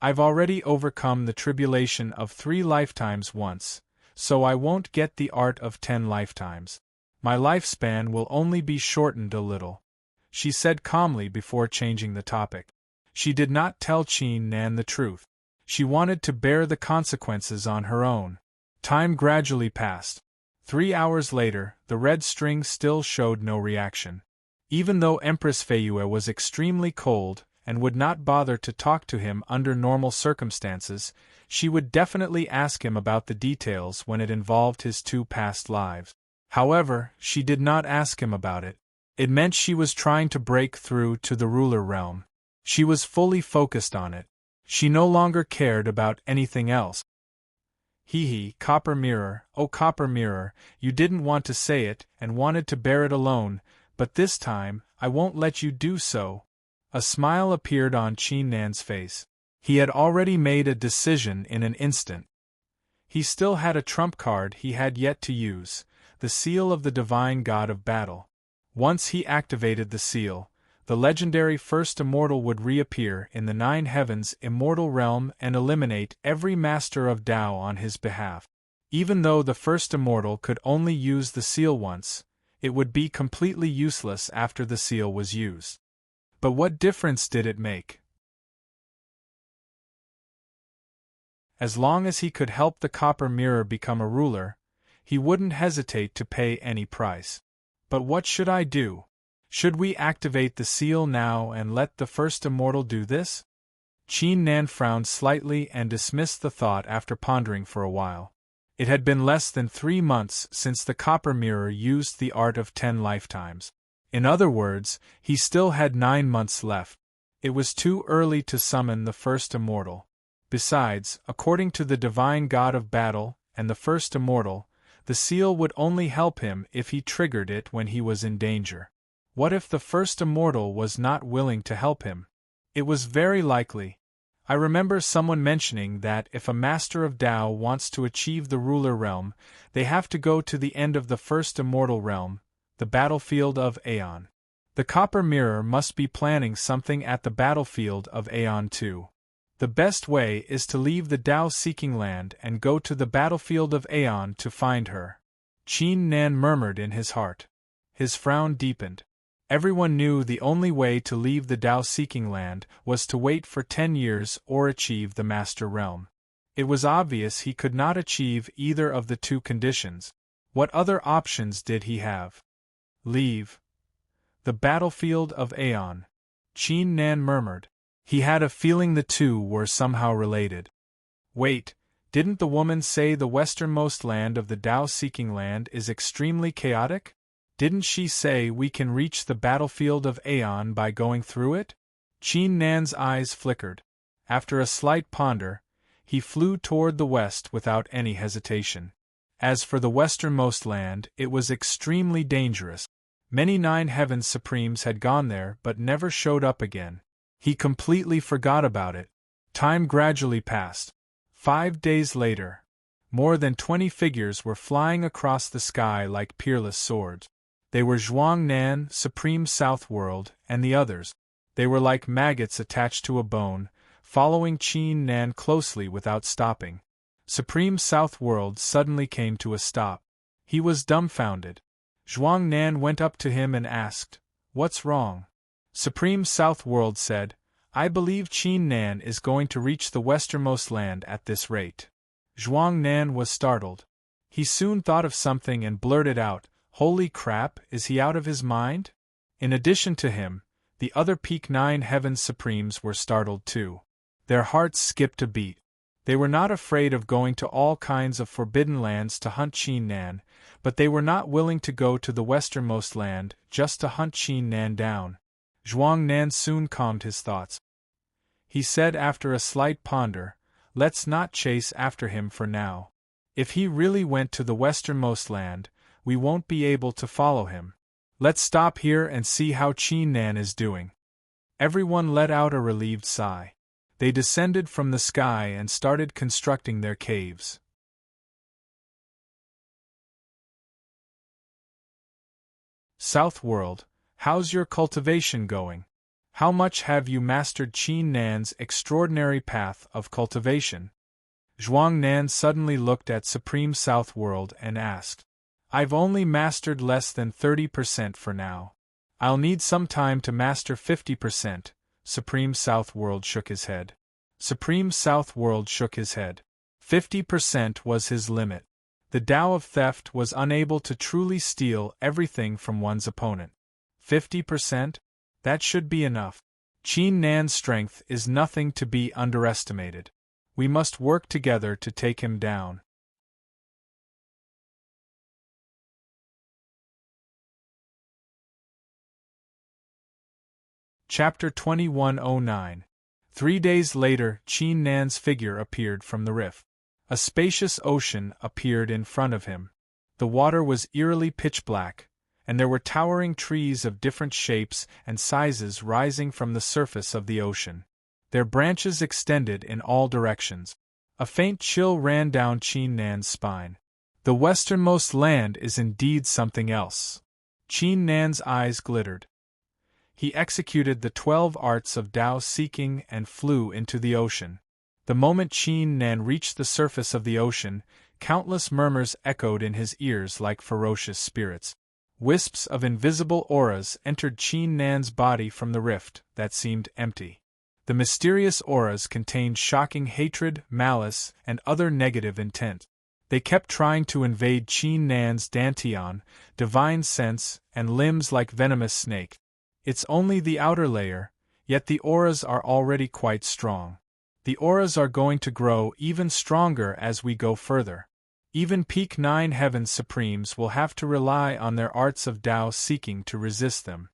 "I've already overcome the tribulation of 3 lifetimes once, so I won't get the art of 10 lifetimes. My lifespan will only be shortened a little," she said calmly before changing the topic. She did not tell Qin Nan the truth. She wanted to bear the consequences on her own. Time gradually passed. 3 hours later, the red string still showed no reaction. Even though Empress Feiyue was extremely cold and would not bother to talk to him under normal circumstances, she would definitely ask him about the details when it involved his 2 past lives. However, she did not ask him about it. It meant she was trying to break through to the ruler realm. She was fully focused on it. She no longer cared about anything else. "Hee, Copper Mirror, oh Copper Mirror, you didn't want to say it and wanted to bear it alone, but this time, I won't let you do so." A smile appeared on Qin Nan's face. He had already made a decision in an instant. He still had a trump card he had yet to use, the seal of the divine god of battle. Once he activated the seal, the legendary First Immortal would reappear in the 9 Heavens immortal realm and eliminate every master of Tao on his behalf. Even though the First Immortal could only use the seal once, it would be completely useless after the seal was used. But what difference did it make? As long as he could help the copper mirror become a ruler, he wouldn't hesitate to pay any price. But what should I do? Should we activate the seal now and let the first immortal do this? Qin Nan frowned slightly and dismissed the thought after pondering for a while. It had been less than 3 months since the copper mirror used the art of 10 lifetimes. In other words, he still had 9 months left. It was too early to summon the first immortal. Besides, according to the divine god of battle and the first immortal, the seal would only help him if he triggered it when he was in danger. What if the first immortal was not willing to help him? It was very likely. I remember someone mentioning that if a master of Tao wants to achieve the ruler realm, they have to go to the end of the first immortal realm, the battlefield of Aeon. The copper mirror must be planning something at the battlefield of Aeon too. The best way is to leave the Tao-seeking land and go to the battlefield of Aeon to find her. Qin Nan murmured in his heart. His frown deepened. Everyone knew the only way to leave the Tao-seeking land was to wait for 10 years or achieve the Master Realm. It was obvious he could not achieve either of the two conditions. What other options did he have? Leave the battlefield of Aeon. Qin Nan murmured. He had a feeling the two were somehow related. Wait, didn't the woman say the westernmost land of the Tao-seeking land is extremely chaotic? Didn't she say we can reach the battlefield of Aeon by going through it? Qin Nan's eyes flickered. After a slight ponder, he flew toward the west without any hesitation. As for the westernmost land, it was extremely dangerous. Many 9 Heavens Supremes had gone there but never showed up again. He completely forgot about it. Time gradually passed. 5 days later, more than 20 figures were flying across the sky like peerless swords. They were Zhuang Nan, Supreme South World, and the others. They were like maggots attached to a bone, following Qin Nan closely without stopping. Supreme South World suddenly came to a stop. He was dumbfounded. Zhuang Nan went up to him and asked, "What's wrong?" Supreme South World said, "I believe Qin Nan is going to reach the westernmost land at this rate." Zhuang Nan was startled. He soon thought of something and blurted out, "Holy crap, is he out of his mind?" In addition to him, the other Peak 9 Heavens Supremes were startled too. Their hearts skipped a beat. They were not afraid of going to all kinds of forbidden lands to hunt Qin Nan, but they were not willing to go to the westernmost land just to hunt Qin Nan down. Zhuang Nan soon calmed his thoughts. He said after a slight ponder, "Let's not chase after him for now. If he really went to the westernmost land, we won't be able to follow him. Let's stop here and see how Qin Nan is doing." Everyone let out a relieved sigh. They descended from the sky and started constructing their caves. South World, how's your cultivation going? How much have you mastered Qin Nan's extraordinary path of cultivation? Zhuang Nan suddenly looked at Supreme South World and asked. "I've only mastered less than 30% for now. I'll need some time to master 50%. Supreme South World shook his head. Supreme South World shook his head. 50% was his limit. The Tao of theft was unable to truly steal everything from one's opponent. 50%? That should be enough. Qin Nan's strength is nothing to be underestimated. We must work together to take him down." Chapter 2109. 3 days later, Qin Nan's figure appeared from the rift. A spacious ocean appeared in front of him. The water was eerily pitch-black, and there were towering trees of different shapes and sizes rising from the surface of the ocean. Their branches extended in all directions. A faint chill ran down Qin Nan's spine. The westernmost land is indeed something else. Qin Nan's eyes glittered. He executed the 12 arts of Tao seeking and flew into the ocean. The moment Qin Nan reached the surface of the ocean, countless murmurs echoed in his ears like ferocious spirits. Wisps of invisible auras entered Qin Nan's body from the rift that seemed empty. The mysterious auras contained shocking hatred, malice, and other negative intent. They kept trying to invade Qin Nan's dantian, divine sense, and limbs like venomous snake. It's only the outer layer, yet the auras are already quite strong. The auras are going to grow even stronger as we go further. Even peak 9 Heavens Supremes will have to rely on their arts of Tao seeking to resist them.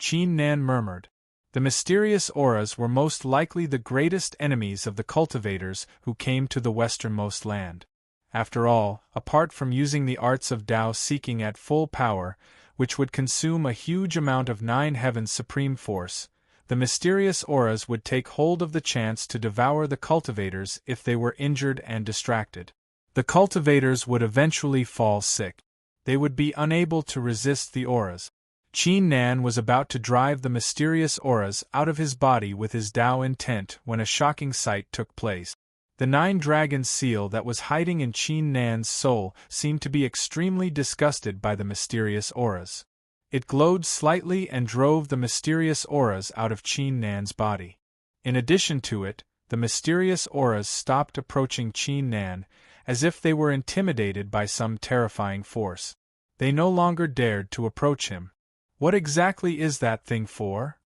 Qin Nan murmured. The mysterious auras were most likely the greatest enemies of the cultivators who came to the westernmost land. After all, apart from using the arts of Tao seeking at full power, which would consume a huge amount of 9 Heavens Supreme force, the mysterious auras would take hold of the chance to devour the cultivators if they were injured and distracted. The cultivators would eventually fall sick. They would be unable to resist the auras. Qin Nan was about to drive the mysterious auras out of his body with his Tao intent when a shocking sight took place. The 9-dragon seal that was hiding in Qin Nan's soul seemed to be extremely disgusted by the mysterious auras. It glowed slightly and drove the mysterious auras out of Qin Nan's body. In addition to it, the mysterious auras stopped approaching Qin Nan, as if they were intimidated by some terrifying force. They no longer dared to approach him. What exactly is that thing for?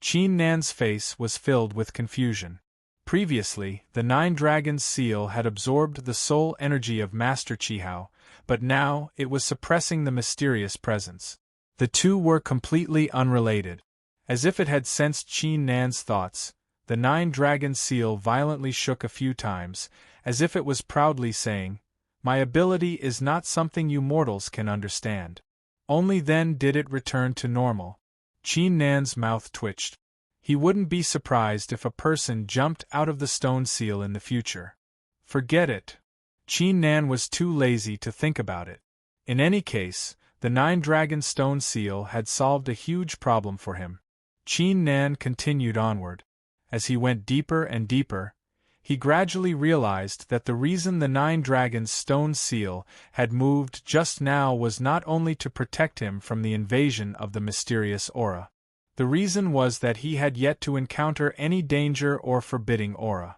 Qin Nan's face was filled with confusion. Previously, the 9-dragon seal had absorbed the soul energy of Master Qihao, but now it was suppressing the mysterious presence. The two were completely unrelated. As if it had sensed Qin Nan's thoughts, the 9-dragon seal violently shook a few times, as if it was proudly saying, "My ability is not something you mortals can understand." Only then did it return to normal. Qin Nan's mouth twitched. He wouldn't be surprised if a person jumped out of the stone seal in the future. Forget it. Qin Nan was too lazy to think about it. In any case, the 9-dragon stone seal had solved a huge problem for him. Qin Nan continued onward. As he went deeper and deeper, he gradually realized that the reason the 9-dragon's stone seal had moved just now was not only to protect him from the invasion of the mysterious aura. The reason was that he had yet to encounter any danger or forbidding aura.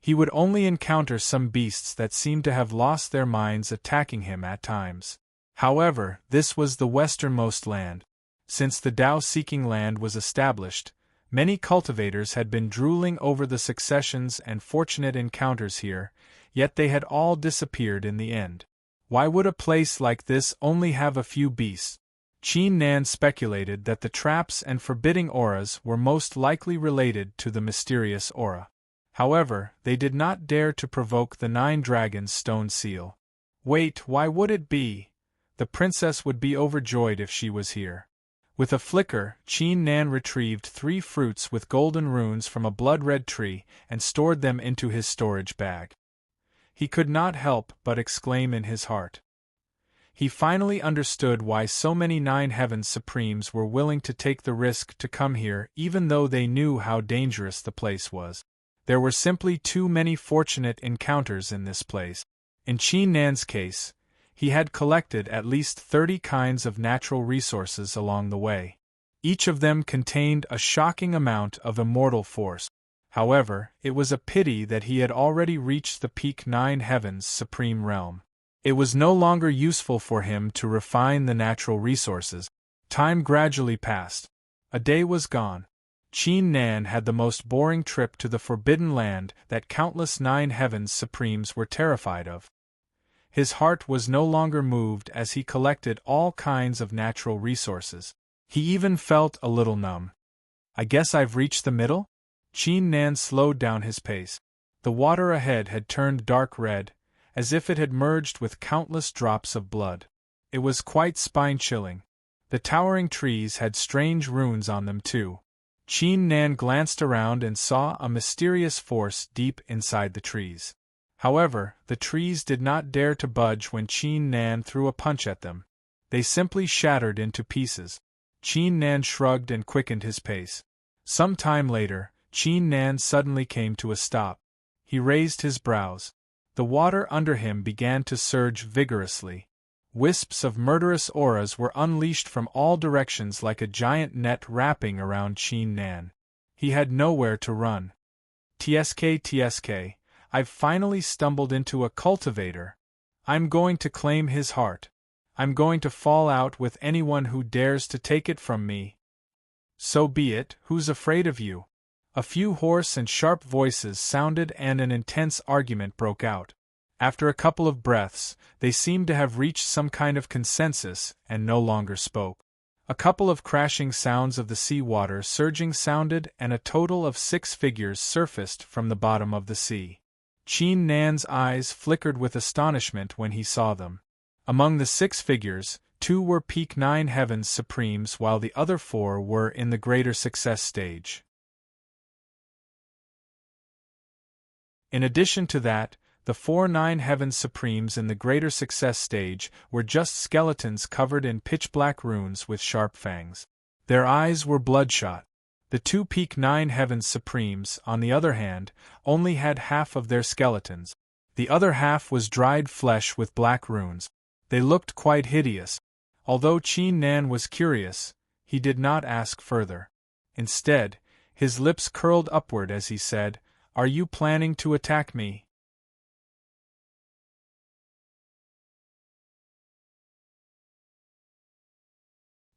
He would only encounter some beasts that seemed to have lost their minds attacking him at times. However, this was the westernmost land. Since the Tao-seeking land was established, many cultivators had been drooling over the successions and fortunate encounters here, yet they had all disappeared in the end. Why would a place like this only have a few beasts? Qin Nan speculated that the traps and forbidding auras were most likely related to the mysterious aura. However, they did not dare to provoke the 9-dragon's stone seal. Wait, why would it be? The princess would be overjoyed if she was here. With a flicker, Qin Nan retrieved 3 fruits with golden runes from a blood-red tree and stored them into his storage bag. He could not help but exclaim in his heart. He finally understood why so many 9 Heavens Supremes were willing to take the risk to come here even though they knew how dangerous the place was. There were simply too many fortunate encounters in this place. In Qin Nan's case, he had collected at least 30 kinds of natural resources along the way. Each of them contained a shocking amount of immortal force. However, it was a pity that he had already reached the peak 9 Heavens Supreme realm. It was no longer useful for him to refine the natural resources. Time gradually passed. A day was gone. Qin Nan had the most boring trip to the Forbidden Land that countless 9 Heavens Supremes were terrified of. His heart was no longer moved as he collected all kinds of natural resources. He even felt a little numb. I guess I've reached the middle? Qin Nan slowed down his pace. The water ahead had turned dark red, as if it had merged with countless drops of blood. It was quite spine-chilling. The towering trees had strange runes on them too. Qin Nan glanced around and saw a mysterious force deep inside the trees. However, the trees did not dare to budge when Qin Nan threw a punch at them. They simply shattered into pieces. Qin Nan shrugged and quickened his pace. Some time later, Qin Nan suddenly came to a stop. He raised his brows. The water under him began to surge vigorously. Wisps of murderous auras were unleashed from all directions like a giant net wrapping around Qin Nan. He had nowhere to run. TSK, I've finally stumbled into a cultivator. I'm going to claim his heart. I'm going to fall out with anyone who dares to take it from me. So be it, who's afraid of you? A few hoarse and sharp voices sounded and an intense argument broke out. After a couple of breaths, they seemed to have reached some kind of consensus and no longer spoke. A couple of crashing sounds of the sea water surging sounded and a total of 6 figures surfaced from the bottom of the sea. Qin Nan's eyes flickered with astonishment when he saw them. Among the 6 figures, 2 were Peak 9 Heavens Supremes while the other 4 were in the Greater Success stage. In addition to that, the 4 9 Heavens Supremes in the Greater Success stage were just skeletons covered in pitch-black runes with sharp fangs. Their eyes were bloodshot. The 2 Peak 9 Heavens Supremes, on the other hand, only had half of their skeletons. The other half was dried flesh with black runes. They looked quite hideous. Although Qin Nan was curious, he did not ask further. Instead, his lips curled upward as he said, "Are you planning to attack me?"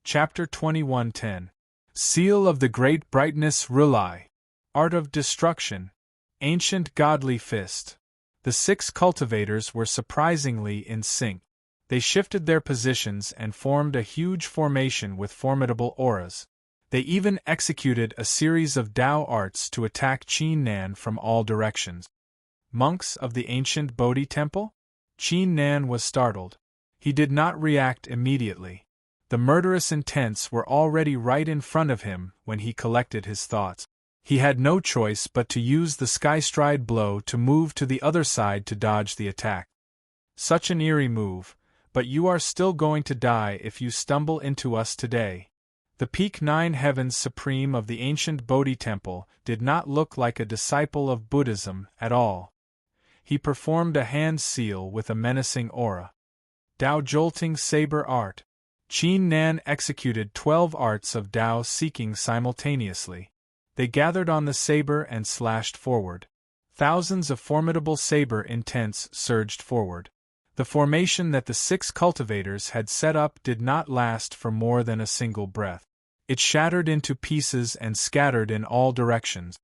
Chapter 21:10 Seal of the Great Brightness Rulai. Art of Destruction. Ancient Godly Fist. The 6 cultivators were surprisingly in sync. They shifted their positions and formed a huge formation with formidable auras. They even executed a series of Dao arts to attack Qin Nan from all directions. Monks of the ancient Bodhi Temple? Qin Nan was startled. He did not react immediately. The murderous intents were already right in front of him when he collected his thoughts. He had no choice but to use the skystride blow to move to the other side to dodge the attack. Such an eerie move, but you are still going to die if you stumble into us today. The Peak 9 Heavens Supreme of the ancient Bodhi Temple did not look like a disciple of Buddhism at all. He performed a hand seal with a menacing aura. Dao Jolting Saber Art. Qin Nan executed 12 arts of Dao seeking simultaneously. They gathered on the saber and slashed forward. Thousands of formidable saber intents surged forward. The formation that the 6 cultivators had set up did not last for more than a single breath. It shattered into pieces and scattered in all directions.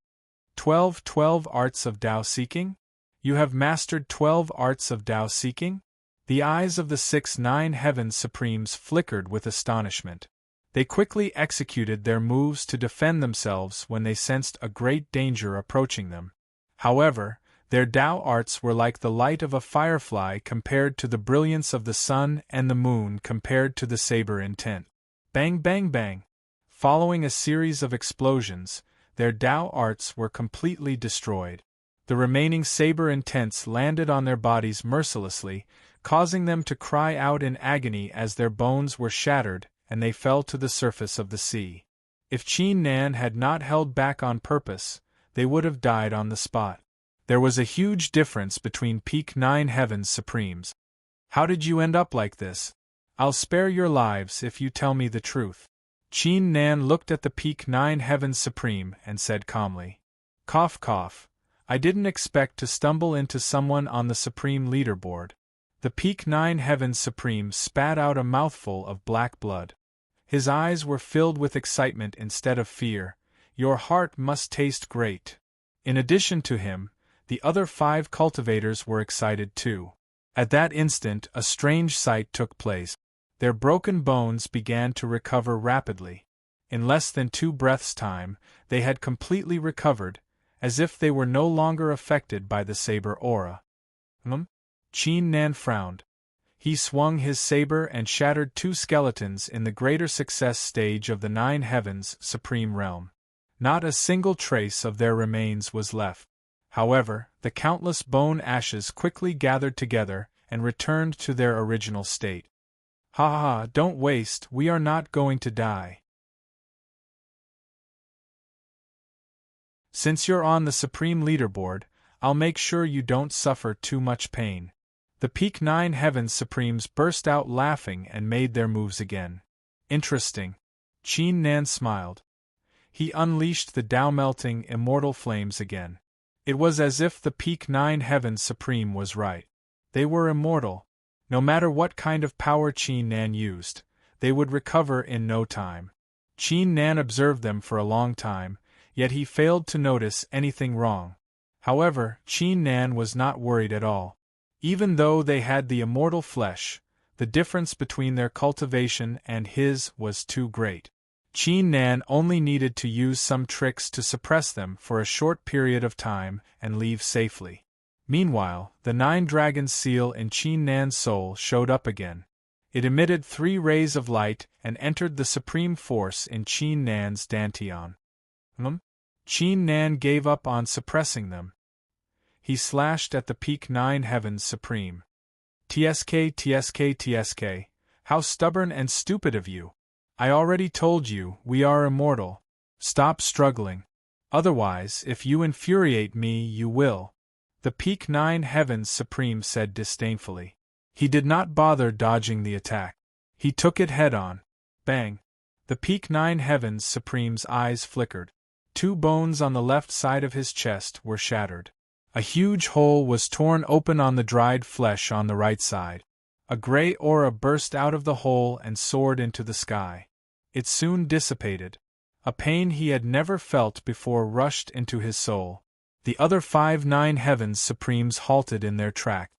12 arts of Dao seeking? You have mastered 12 arts of Dao seeking? The eyes of the 6 9 Heavens Supremes flickered with astonishment. They quickly executed their moves to defend themselves when they sensed a great danger approaching them. However, their Dao arts were like the light of a firefly compared to the brilliance of the sun and the moon compared to the saber intent. Bang bang bang! Following a series of explosions, their Dao arts were completely destroyed. The remaining saber intents landed on their bodies mercilessly, causing them to cry out in agony as their bones were shattered and they fell to the surface of the sea. If Qin Nan had not held back on purpose, they would have died on the spot. There was a huge difference between Peak 9 Heavens Supremes. How did you end up like this? I'll spare your lives if you tell me the truth. Qin Nan looked at the Peak 9 Heavens Supreme and said calmly. Cough cough. I didn't expect to stumble into someone on the Supreme Leaderboard. The Peak 9 Heavens Supreme spat out a mouthful of black blood. His eyes were filled with excitement instead of fear. Your heart must taste great. In addition to him, the other 5 cultivators were excited too. At that instant a strange sight took place. Their broken bones began to recover rapidly. In less than 2 breaths' time, they had completely recovered, as if they were no longer affected by the saber aura. Qin Nan frowned. He swung his saber and shattered 2 skeletons in the Greater Success stage of the 9 Heavens Supreme Realm. Not a single trace of their remains was left. However, the countless bone ashes quickly gathered together and returned to their original state. Ha ha ha, don't waste, we are not going to die. Since you're on the Supreme Leaderboard, I'll make sure you don't suffer too much pain. The The Peak Nine Heavens Supremes burst out laughing and made their moves again. Interesting. Qin Nan smiled. He unleashed the Tao-melting immortal flames again. It was as if the Peak Nine Heavens Supreme was right. They were immortal. No matter what kind of power Qin Nan used, they would recover in no time. Qin Nan observed them for a long time, yet he failed to notice anything wrong. However, Qin Nan was not worried at all. Even though they had the immortal flesh, the difference between their cultivation and his was too great. Qin Nan only needed to use some tricks to suppress them for a short period of time and leave safely. Meanwhile, the 9 dragons seal in Qin Nan's soul showed up again. It emitted 3 rays of light and entered the supreme force in Qin Nan's dantian. Qin Nan gave up on suppressing them. He slashed at the Peak Nine Heavens Supreme. "Tsk, tsk, tsk, how stubborn and stupid of you! I already told you, we are immortal. Stop struggling. Otherwise, if you infuriate me, you will," the Peak Nine Heavens Supreme said disdainfully. He did not bother dodging the attack. He took it head-on. Bang! The Peak Nine Heavens Supreme's eyes flickered. 2 bones on the left side of his chest were shattered. A huge hole was torn open on the dried flesh on the right side. A gray aura burst out of the hole and soared into the sky. It soon dissipated. A pain he had never felt before rushed into his soul. The other 5 Nine Heavens Supremes halted in their track.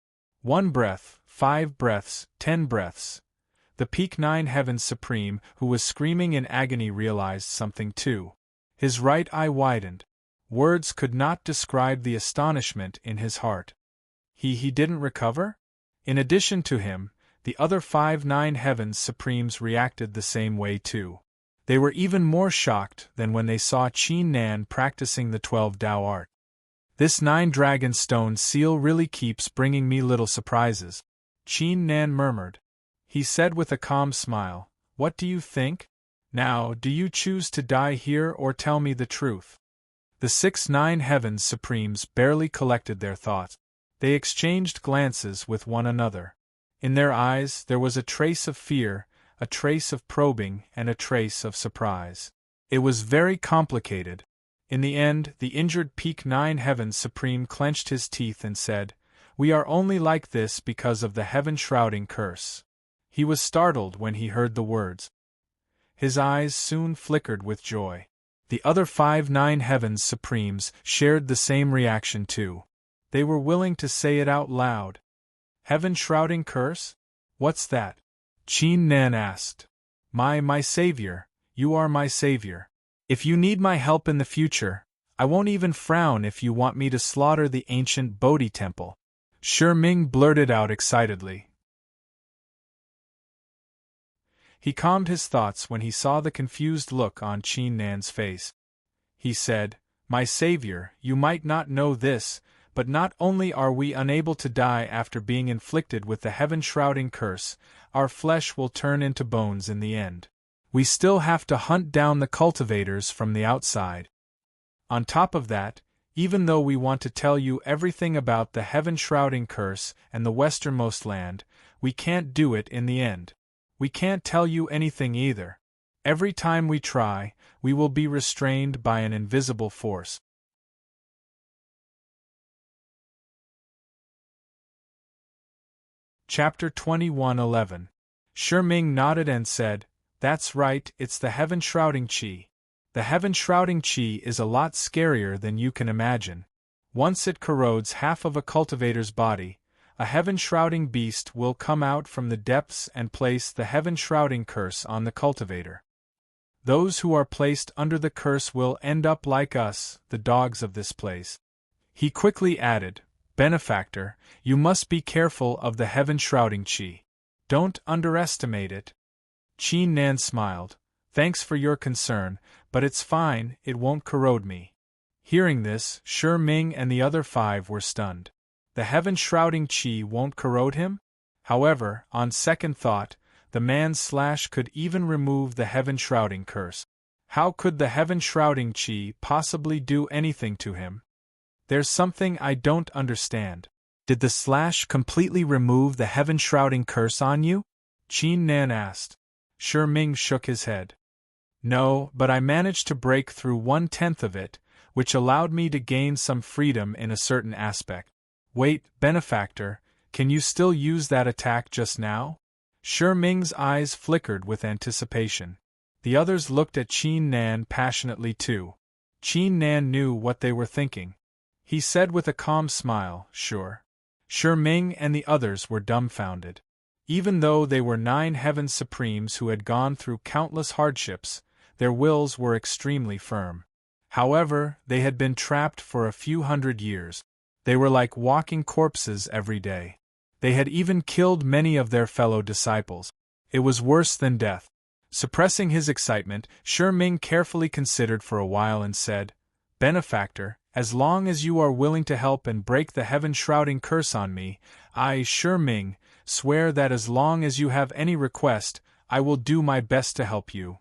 1 breath, 5 breaths, 10 breaths. The Peak Nine Heavens Supreme, who was screaming in agony, realized something too. His right eye widened. Words could not describe the astonishment in his heart. He didn't recover? In addition to him, the other 5 Nine Heavens Supremes reacted the same way too. They were even more shocked than when they saw Qin Nan practicing the 12 Tao art. "This 9-dragon stone seal really keeps bringing me little surprises," Qin Nan murmured. He said with a calm smile, "What do you think? Now, do you choose to die here or tell me the truth?" The 6 Nine Heavens Supremes barely collected their thoughts. They exchanged glances with one another. In their eyes there was a trace of fear, a trace of probing, and a trace of surprise. It was very complicated. In the end, the injured Peak Nine Heavens Supreme clenched his teeth and said, "We are only like this because of the heaven-shrouding curse." He was startled when he heard the words. His eyes soon flickered with joy. The other 5 Nine Heavens Supremes shared the same reaction too. They were willing to say it out loud. "Heaven-shrouding curse? What's that?" Qin Nan asked. My savior, you are my savior. If you need my help in the future, I won't even frown if you want me to slaughter the ancient Bodhi temple," Shi Ming blurted out excitedly. He calmed his thoughts when he saw the confused look on Qin Nan's face. He said, "My savior, you might not know this, but not only are we unable to die after being inflicted with the heaven-shrouding curse, our flesh will turn into bones in the end. We still have to hunt down the cultivators from the outside. On top of that, even though we want to tell you everything about the heaven-shrouding curse and the westernmost land, we can't do it in the end. We can't tell you anything either. Every time we try, we will be restrained by an invisible force." Chapter 21:11. Shi Ming nodded and said, "That's right, it's the heaven-shrouding qi. The heaven-shrouding qi is a lot scarier than you can imagine. Once it corrodes half of a cultivator's body, a heaven-shrouding beast will come out from the depths and place the heaven-shrouding curse on the cultivator. Those who are placed under the curse will end up like us, the dogs of this place." He quickly added, "Benefactor, you must be careful of the heaven-shrouding qi. Don't underestimate it." Qin Nan smiled. "Thanks for your concern, but it's fine, it won't corrode me." Hearing this, Shi Ming and the other 5 were stunned. The heaven-shrouding qi won't corrode him? However, on second thought, the man's slash could even remove the heaven-shrouding curse. How could the heaven-shrouding qi possibly do anything to him? "There's something I don't understand." Did the slash completely remove the heaven-shrouding curse on you? Qin Nan asked. Shi Ming shook his head. No, but I managed to break through 1/10 of it, which allowed me to gain some freedom in a certain aspect. Wait, benefactor, can you still use that attack just now? Shi Ming's eyes flickered with anticipation. The others looked at Qin Nan passionately too. Qin Nan knew what they were thinking. He said with a calm smile, sure. Shi Ming and the others were dumbfounded. Even though they were 9 Heaven Supremes who had gone through countless hardships, their wills were extremely firm. However, they had been trapped for a few hundred years. They were like walking corpses every day. They had even killed many of their fellow disciples. It was worse than death. Suppressing his excitement, Shi Ming carefully considered for a while and said, Benefactor, as long as you are willing to help and break the heaven-shrouding curse on me, I, Shi Ming, swear that as long as you have any request, I will do my best to help you.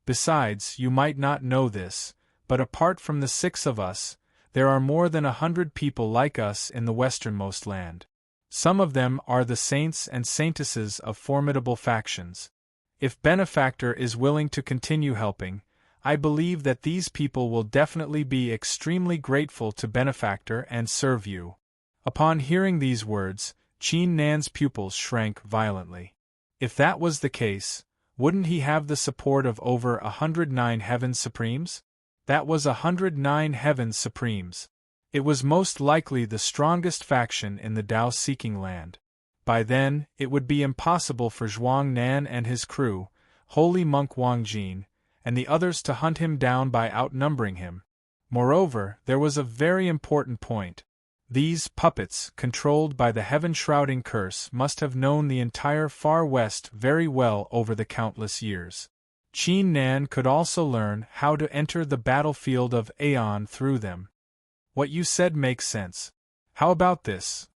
Besides, you might not know this, but apart from the 6 of us, there are more than 100 people like us in the westernmost land. Some of them are the saints and saintesses of formidable factions. If Benefactor is willing to continue helping, I believe that these people will definitely be extremely grateful to Benefactor and serve you. Upon hearing these words, Qin Nan's pupils shrank violently. If that was the case, wouldn't he have the support of over 109 Heaven Supremes? That was 109 Heaven Supremes. It was most likely the strongest faction in the Tao-seeking land. By then, it would be impossible for Zhuang Nan and his crew, Holy Monk Wang Jin, and the others to hunt him down by outnumbering him. Moreover, there was a very important point. These puppets, controlled by the heaven-shrouding curse, must have known the entire Far West very well over the countless years. Qin Nan could also learn how to enter the battlefield of Aeon through them. What you said makes sense. How about this?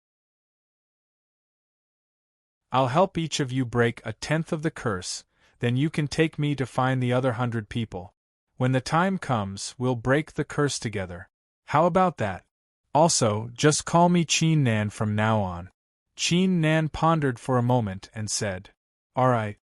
I'll help each of you break 1/10 of the curse, then you can take me to find the other 100 people. When the time comes, we'll break the curse together. How about that? Also, just call me Qin Nan from now on. Qin Nan pondered for a moment and said, All right.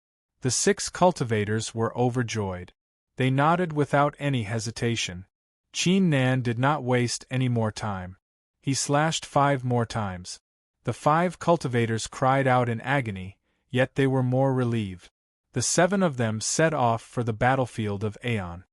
The 6 cultivators were overjoyed. They nodded without any hesitation. Qin Nan did not waste any more time. He slashed 5 more times. The 5 cultivators cried out in agony, yet they were more relieved. The 7 of them set off for the battlefield of Aeon.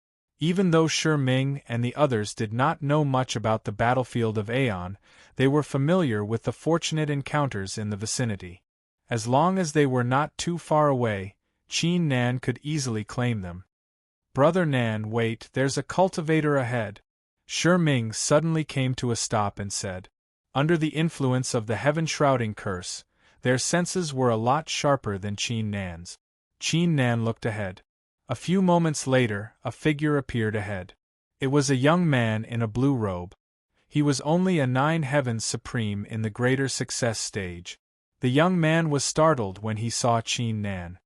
Even though Shi Ming and the others did not know much about the battlefield of Aeon, they were familiar with the fortunate encounters in the vicinity. As long as they were not too far away, Qin Nan could easily claim them. Brother Nan, wait, there's a cultivator ahead. Shi Ming suddenly came to a stop and said. Under the influence of the heaven-shrouding curse, their senses were a lot sharper than Qin Nan's. Qin Nan looked ahead. A few moments later, a figure appeared ahead. It was a young man in a blue robe. He was only a 9 Heavens Supreme in the greater success stage. The young man was startled when he saw Qin Nan.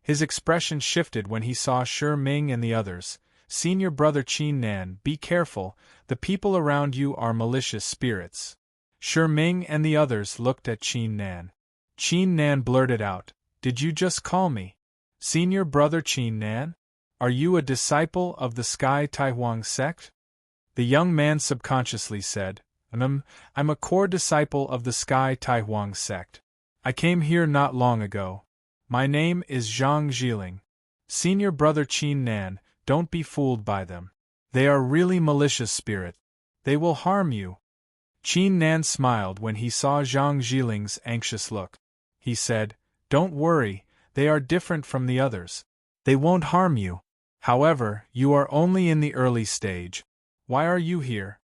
His expression shifted when he saw Shi Ming and the others. Senior brother Qin Nan, be careful, the people around you are malicious spirits. Shi Ming and the others looked at Qin Nan. Qin Nan blurted out, Did you just call me? Senior brother Qin Nan? Are you a disciple of the Sky Taihuang sect? The young man subconsciously said, I'm a core disciple of the Sky Taihuang sect. I came here not long ago. My name is Zhang Jiling. Senior brother Qin Nan, don't be fooled by them. They are really malicious spirits. They will harm you. Qin Nan smiled when he saw Zhang Jiling's anxious look. He said, Don't worry, they are different from the others. They won't harm you. However, you are only in the early stage. Why are you here?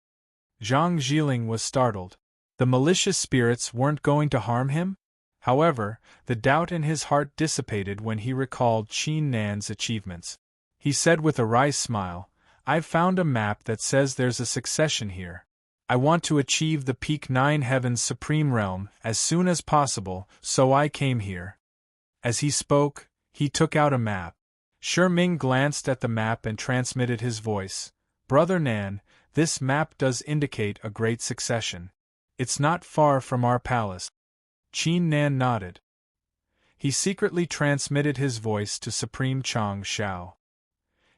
Zhang Jiling was startled. The malicious spirits weren't going to harm him? However, the doubt in his heart dissipated when he recalled Qin Nan's achievements. He said with a wry smile, I've found a map that says there's a succession here. I want to achieve the peak 9 Heavens Supreme Realm as soon as possible, so I came here. As he spoke, he took out a map. Shi Ming glanced at the map and transmitted his voice. Brother Nan, this map does indicate a great succession. It's not far from our palace. Qin Nan nodded. He secretly transmitted his voice to Supreme Chang Shao.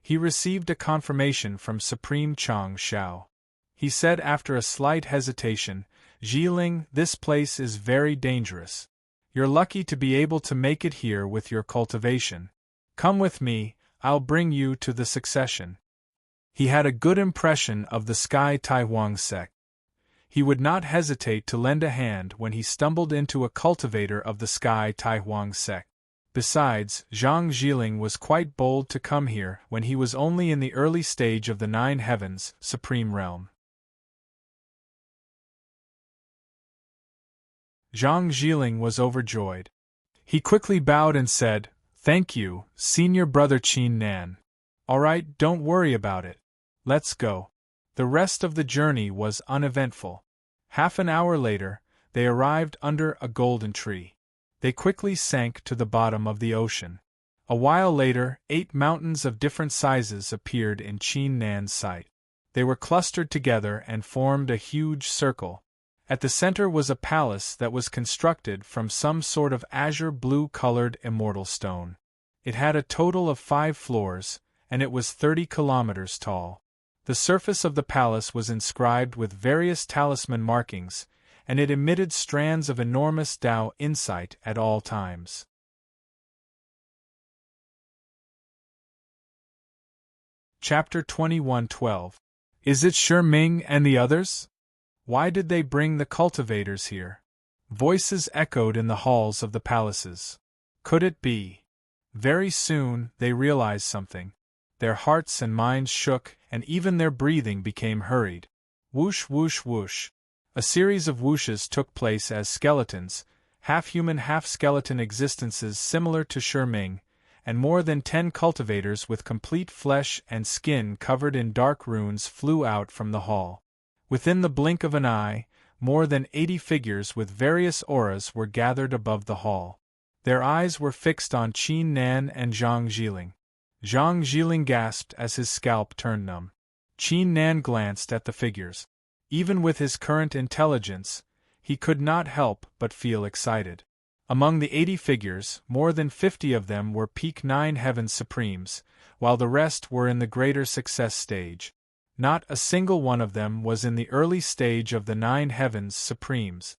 He received a confirmation from Supreme Chang Shao. He said after a slight hesitation, Zhiling, this place is very dangerous. You're lucky to be able to make it here with your cultivation. Come with me, I'll bring you to the succession. He had a good impression of the Sky Taihuang sect. He would not hesitate to lend a hand when he stumbled into a cultivator of the Sky Taihuang sect. Besides, Zhang Zhiling was quite bold to come here when he was only in the early stage of the Nine Heavens, Supreme Realm. Zhang Zhiling was overjoyed. He quickly bowed and said, "Thank you, Senior Brother Qin Nan. All right, don't worry about it. Let's go." The rest of the journey was uneventful. Half an hour later, they arrived under a golden tree. They quickly sank to the bottom of the ocean. A while later, 8 mountains of different sizes appeared in Qin Nan's sight. They were clustered together and formed a huge circle. At the center was a palace that was constructed from some sort of azure blue-colored immortal stone. It had a total of 5 floors, and it was 30 kilometers tall. The surface of the palace was inscribed with various talisman markings, and it emitted strands of enormous Tao insight at all times. Chapter 21:12. Is it Shi Ming and the others? Why did they bring the cultivators here? Voices echoed in the halls of the palaces. Could it be? Very soon, they realized something. Their hearts and minds shook, and even their breathing became hurried. Whoosh, whoosh, whoosh. A series of whooshes took place as skeletons, half-human, half-skeleton existences similar to Shi Ming, and more than 10 cultivators with complete flesh and skin covered in dark runes flew out from the hall. Within the blink of an eye, more than 80 figures with various auras were gathered above the hall. Their eyes were fixed on Qin Nan and Zhang Zhiling. Zhang Zhiling gasped as his scalp turned numb. Qin Nan glanced at the figures. Even with his current intelligence, he could not help but feel excited. Among the 80 figures, more than 50 of them were peak 9 Heavens Supremes, while the rest were in the greater success stage. Not a single one of them was in the early stage of the 9 Heavens Supremes.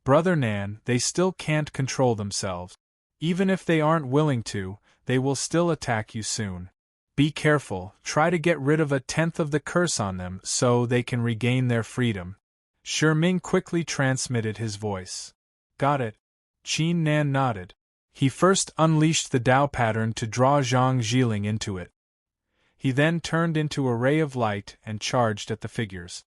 Brother Nan, they still can't control themselves. Even if they aren't willing to, they will still attack you soon. Be careful, try to get rid of 1/10 of the curse on them so they can regain their freedom. Shi Ming quickly transmitted his voice. Got it. Qin Nan nodded. He first unleashed the Tao pattern to draw Zhang Zhiling into it. He then turned into a ray of light and charged at the figures.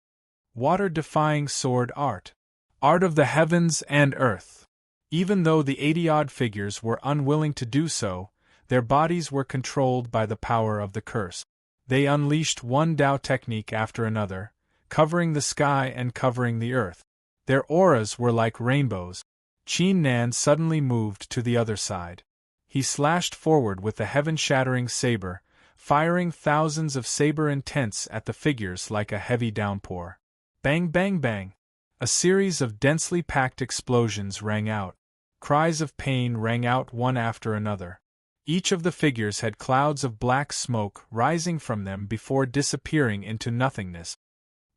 Water-defying sword art. Art of the heavens and earth. Even though the 80-odd figures were unwilling to do so, their bodies were controlled by the power of the curse. They unleashed one Tao technique after another, covering the sky and covering the earth. Their auras were like rainbows. Qin Nan suddenly moved to the other side. He slashed forward with the heaven-shattering saber, firing thousands of saber intents at the figures like a heavy downpour. Bang, bang, bang! A series of densely packed explosions rang out. Cries of pain rang out one after another. Each of the figures had clouds of black smoke rising from them before disappearing into nothingness.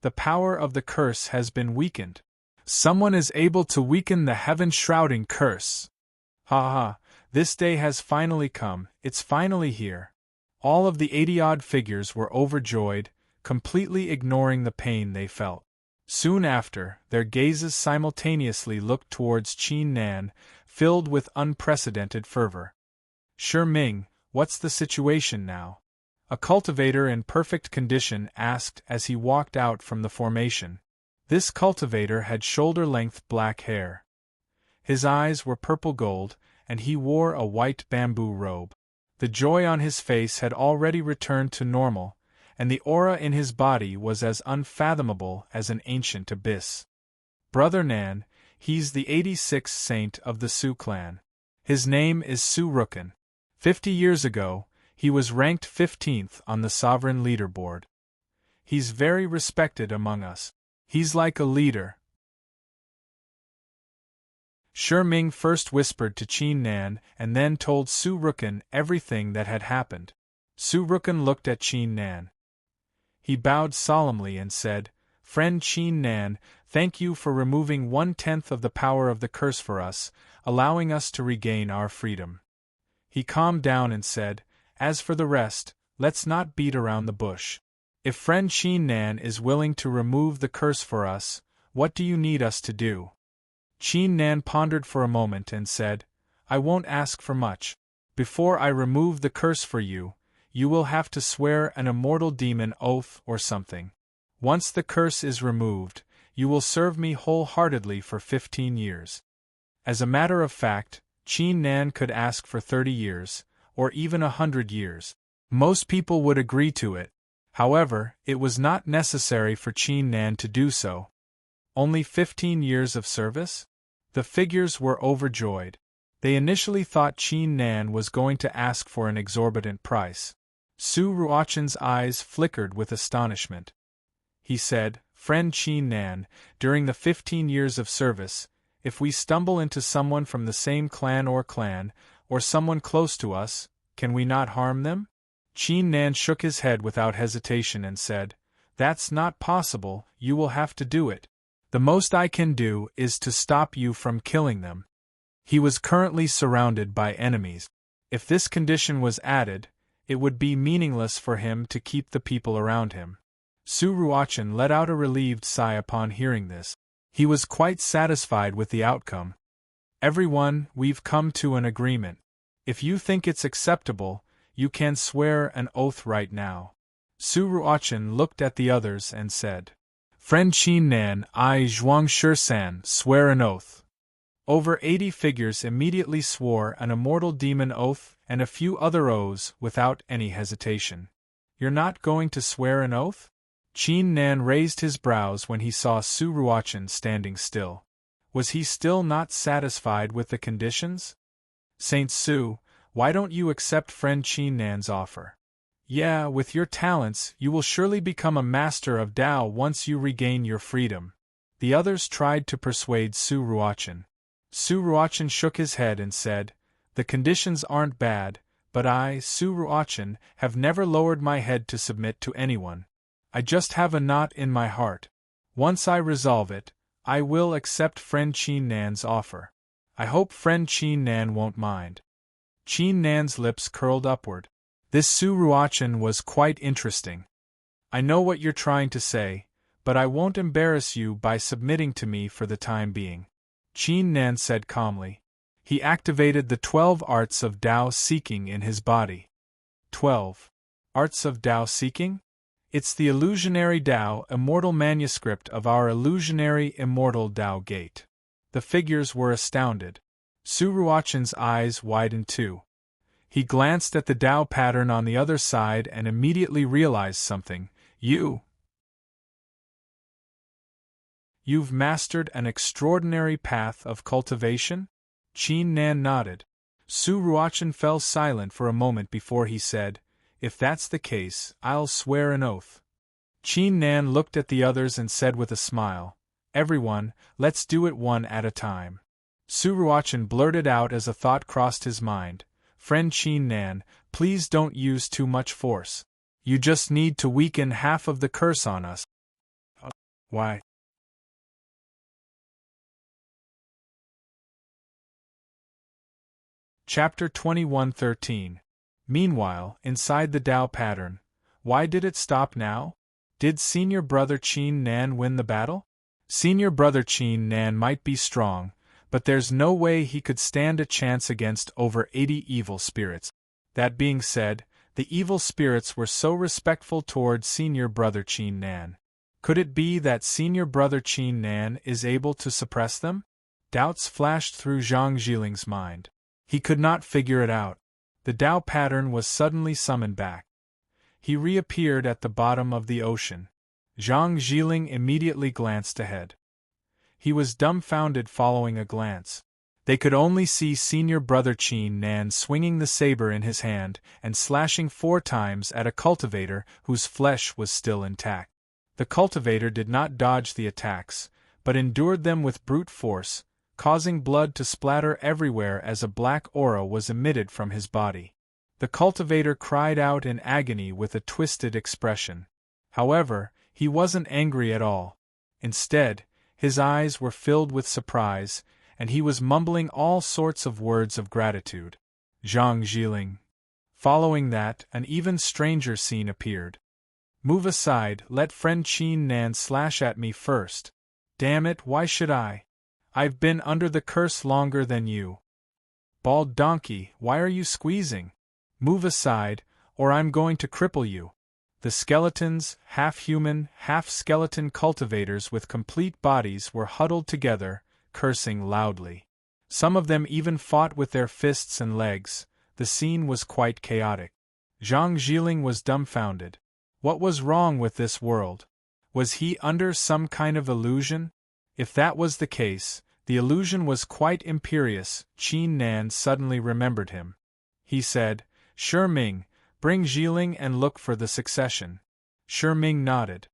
The power of the curse has been weakened. Someone is able to weaken the heaven-shrouding curse. Ha ha, this day has finally come, it's finally here. All of the 80-odd figures were overjoyed, completely ignoring the pain they felt. Soon after, their gazes simultaneously looked towards Qin Nan, filled with unprecedented fervor. Shi Ming, what's the situation now? A cultivator in perfect condition asked as he walked out from the formation. This cultivator had shoulder-length black hair. His eyes were purple gold, and he wore a white bamboo robe. The joy on his face had already returned to normal, and the aura in his body was as unfathomable as an ancient abyss. Brother Nan, he's the 86th saint of the Su clan. His name is Su Rukan. 50 years ago, he was ranked 15th on the sovereign leaderboard. He's very respected among us. He's like a leader. Shi Ming first whispered to Qin Nan and then told Su Rukan everything that had happened. Su Rukan looked at Qin Nan. He bowed solemnly and said, "Friend Qin Nan, thank you for removing 1/10 of the power of the curse for us, allowing us to regain our freedom." He calmed down and said, "As for the rest, let's not beat around the bush. If friend Qin Nan is willing to remove the curse for us, what do you need us to do?" Qin Nan pondered for a moment and said, "I won't ask for much. Before I remove the curse for you, you will have to swear an immortal demon oath or something. Once the curse is removed, you will serve me wholeheartedly for 15 years. As a matter of fact, Qin Nan could ask for 30 years, or even 100 years. Most people would agree to it. However, it was not necessary for Qin Nan to do so. Only 15 years of service? The figures were overjoyed. They initially thought Qin Nan was going to ask for an exorbitant price. Su Ruochen's eyes flickered with astonishment. He said, "Friend Qin Nan, during the 15 years of service, if we stumble into someone from the same clan, or someone close to us, can we not harm them?" Qin Nan shook his head without hesitation and said, "That's not possible, you will have to do it. The most I can do is to stop you from killing them." He was currently surrounded by enemies. If this condition was added, it would be meaningless for him to keep the people around him. Su Ruochen let out a relieved sigh upon hearing this. He was quite satisfied with the outcome. "Everyone, we've come to an agreement. If you think it's acceptable, you can swear an oath right now." Su Ruochen looked at the others and said, "Friend Qin Nan, I Zhuang Shisan swear an oath." Over 80 figures immediately swore an immortal demon oath and a few other oaths without any hesitation. "You're not going to swear an oath?" Qin Nan raised his brows when he saw Su Ruochen standing still. Was he still not satisfied with the conditions? "Saint Su, why don't you accept friend Qin Nan's offer? Yeah, with your talents, you will surely become a master of Tao once you regain your freedom." The others tried to persuade Su Ruochen. Su Ruochen shook his head and said, "The conditions aren't bad, but I, Su Ruochen, have never lowered my head to submit to anyone. I just have a knot in my heart. Once I resolve it, I will accept friend Qin Nan's offer. I hope friend Qin Nan won't mind." Qin Nan's lips curled upward. This Su Ruochen was quite interesting. "I know what you're trying to say, but I won't embarrass you by submitting to me for the time being," Qin Nan said calmly. He activated the 12 arts of Tao seeking in his body. 12 arts of Tao seeking? It's the illusionary Tao immortal manuscript of our illusionary immortal Tao gate. The figures were astounded. Su Ruochen's eyes widened too. He glanced at the Tao pattern on the other side and immediately realized something. You've mastered an extraordinary path of cultivation?" Qin Nan nodded. Su Ruochen fell silent for a moment before he said, "If that's the case, I'll swear an oath." Qin Nan looked at the others and said with a smile, "Everyone, let's do it one at a time." Su Ruochen blurted out as a thought crossed his mind, "Friend Qin Nan, please don't use too much force. You just need to weaken half of the curse on us." "Why?" Chapter 21:13. Meanwhile, inside the Tao pattern, why did it stop now? Did Senior Brother Qin Nan win the battle? Senior Brother Qin Nan might be strong, but there's no way he could stand a chance against over 80 evil spirits. That being said, the evil spirits were so respectful toward Senior Brother Qin Nan. Could it be that Senior Brother Qin Nan is able to suppress them? Doubts flashed through Zhang Jiling's mind. He could not figure it out. The Tao pattern was suddenly summoned back. He reappeared at the bottom of the ocean. Zhang Jiling immediately glanced ahead. He was dumbfounded following a glance. They could only see Senior Brother Qin Nan swinging the saber in his hand and slashing 4 times at a cultivator whose flesh was still intact. The cultivator did not dodge the attacks, but endured them with brute force, causing blood to splatter everywhere as a black aura was emitted from his body. The cultivator cried out in agony with a twisted expression. However, he wasn't angry at all. Instead, his eyes were filled with surprise, and he was mumbling all sorts of words of gratitude. Zhang Jiling. Following that, an even stranger scene appeared. Move aside, let friend Qin Nan slash at me first. Damn it, why should I? I've been under the curse longer than you. Bald donkey, why are you squeezing? Move aside, or I'm going to cripple you. The skeletons, half-human, half-skeleton cultivators with complete bodies were huddled together, cursing loudly. Some of them even fought with their fists and legs. The scene was quite chaotic. Zhang Jiling was dumbfounded. What was wrong with this world? Was he under some kind of illusion? If that was the case, the illusion was quite imperious. Qin Nan suddenly remembered him. He said, "Shi Ming, bring Jiling and look for the succession." Shi Ming nodded.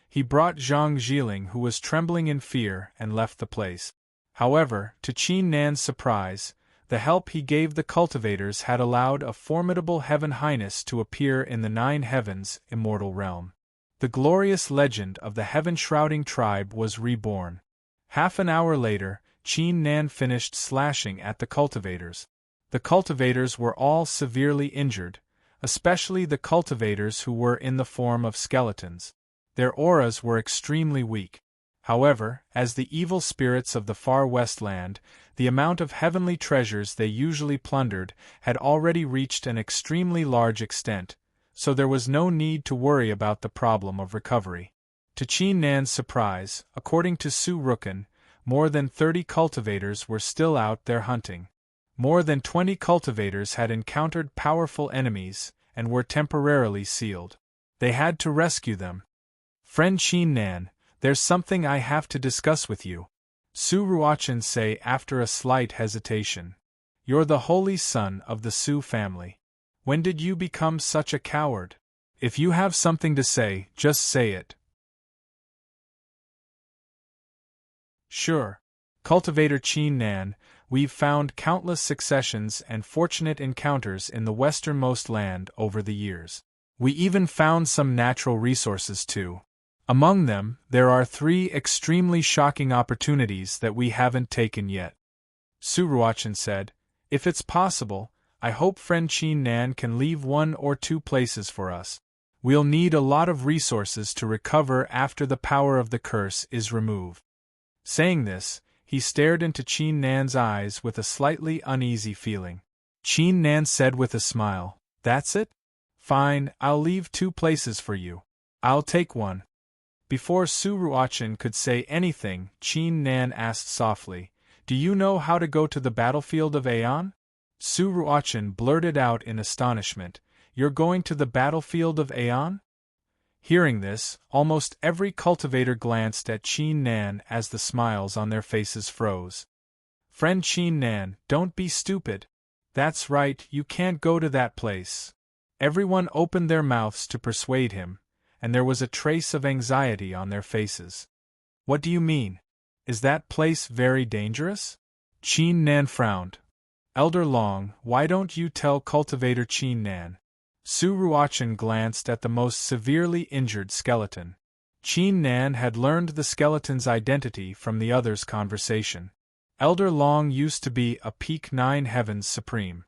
He brought Zhang Jiling, who was trembling in fear, and left the place. However, to Qin Nan's surprise, the help he gave the cultivators had allowed a formidable heaven highness to appear in the Nine Heavens, immortal realm. The glorious legend of the heaven-shrouding tribe was reborn. Half an hour later, Qin Nan finished slashing at the cultivators. The cultivators were all severely injured, especially the cultivators who were in the form of skeletons. Their auras were extremely weak. However, as the evil spirits of the far west land, the amount of heavenly treasures they usually plundered had already reached an extremely large extent, so there was no need to worry about the problem of recovery. To Qin Nan's surprise, according to Su Rukan, more than 30 cultivators were still out there hunting. More than 20 cultivators had encountered powerful enemies, and were temporarily sealed. They had to rescue them. "Friend Qin Nan, there's something I have to discuss with you," Su Ruochen said after a slight hesitation. "You're the holy son of the Su family. When did you become such a coward? If you have something to say, just say it." "Sure. Cultivator Qin Nan, we've found countless successions and fortunate encounters in the westernmost land over the years. We even found some natural resources too. Among them, there are 3 extremely shocking opportunities that we haven't taken yet." Su Ruochen said, "If it's possible, I hope friend Qin Nan can leave 1 or 2 places for us. We'll need a lot of resources to recover after the power of the curse is removed." Saying this, he stared into Qin Nan's eyes with a slightly uneasy feeling. Qin Nan said with a smile, "That's it? Fine, I'll leave 2 places for you. I'll take one." Before Su Ruochen could say anything, Qin Nan asked softly, "Do you know how to go to the battlefield of Aeon?" Su Ruochen blurted out in astonishment, "You're going to the battlefield of Aeon?" Hearing this, almost every cultivator glanced at Qin Nan as the smiles on their faces froze. "Friend Qin Nan, don't be stupid. That's right, you can't go to that place." Everyone opened their mouths to persuade him, and there was a trace of anxiety on their faces. "What do you mean? Is that place very dangerous?" Qin Nan frowned. "Elder Long, why don't you tell cultivator Qin Nan?" Su Ruochen glanced at the most severely injured skeleton. Qin Nan had learned the skeleton's identity from the other's conversation. Elder Long used to be a peak 9 Heavens Supreme.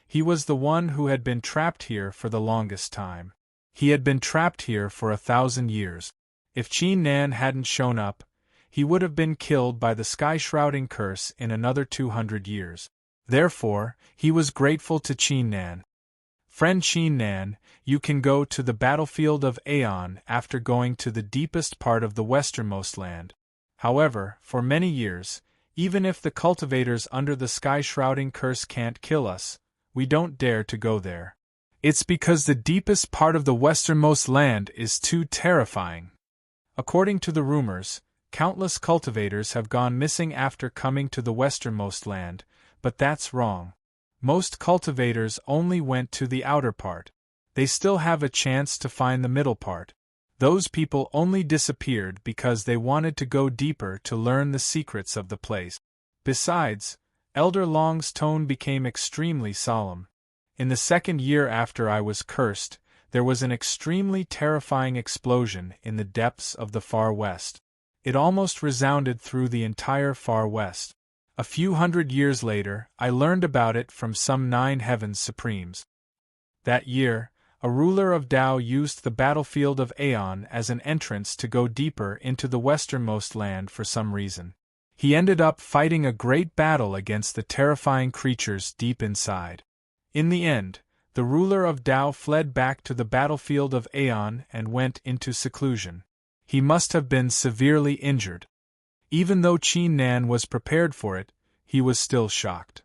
He was the one who had been trapped here for the longest time. He had been trapped here for 1,000 years. If Qin Nan hadn't shown up, he would have been killed by the sky-shrouding curse in another 200 years. Therefore, he was grateful to Qin Nan. "Friend Qin Nan, you can go to the battlefield of Aeon after going to the deepest part of the westernmost land. However, for many years, even if the cultivators under the sky-shrouding curse can't kill us, we don't dare to go there. It's because the deepest part of the westernmost land is too terrifying. According to the rumors, countless cultivators have gone missing after coming to the westernmost land, but that's wrong. Most cultivators only went to the outer part. They still have a chance to find the middle part. Those people only disappeared because they wanted to go deeper to learn the secrets of the place. Besides, Elder Long's tone became extremely solemn. In the second year after I was cursed, there was an extremely terrifying explosion in the depths of the far west. It almost resounded through the entire far west. A few hundred years later, I learned about it from some 9 Heavens Supremes. That year, a ruler of Tao used the battlefield of Aeon as an entrance to go deeper into the westernmost land for some reason. He ended up fighting a great battle against the terrifying creatures deep inside. In the end, the ruler of Tao fled back to the battlefield of Aeon and went into seclusion. He must have been severely injured. Even though Qin Nan was prepared for it, he was still shocked.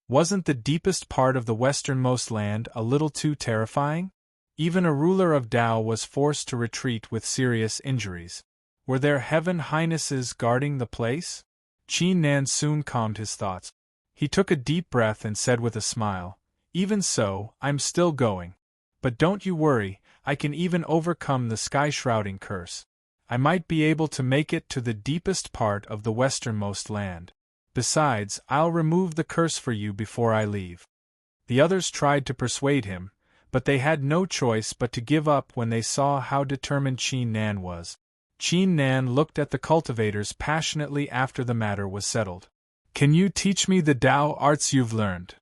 Wasn't the deepest part of the westernmost land a little too terrifying? Even a ruler of Tao was forced to retreat with serious injuries. Were there heaven highnesses guarding the place? Qin Nan soon calmed his thoughts. He took a deep breath and said with a smile, "Even so, I'm still going. But don't you worry, I can even overcome the sky-shrouding curse. I might be able to make it to the deepest part of the westernmost land. Besides, I'll remove the curse for you before I leave." The others tried to persuade him, but they had no choice but to give up when they saw how determined Qin Nan was. Qin Nan looked at the cultivators passionately after the matter was settled. "Can you teach me the Tao arts you've learned?"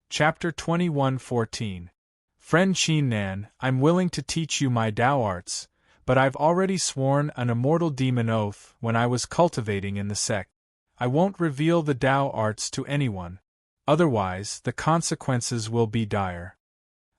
Chapter 21:14. Friend Qin Nan, I'm willing to teach you my Tao arts, but I've already sworn an immortal demon oath when I was cultivating in the sect. I won't reveal the Tao arts to anyone. Otherwise, the consequences will be dire.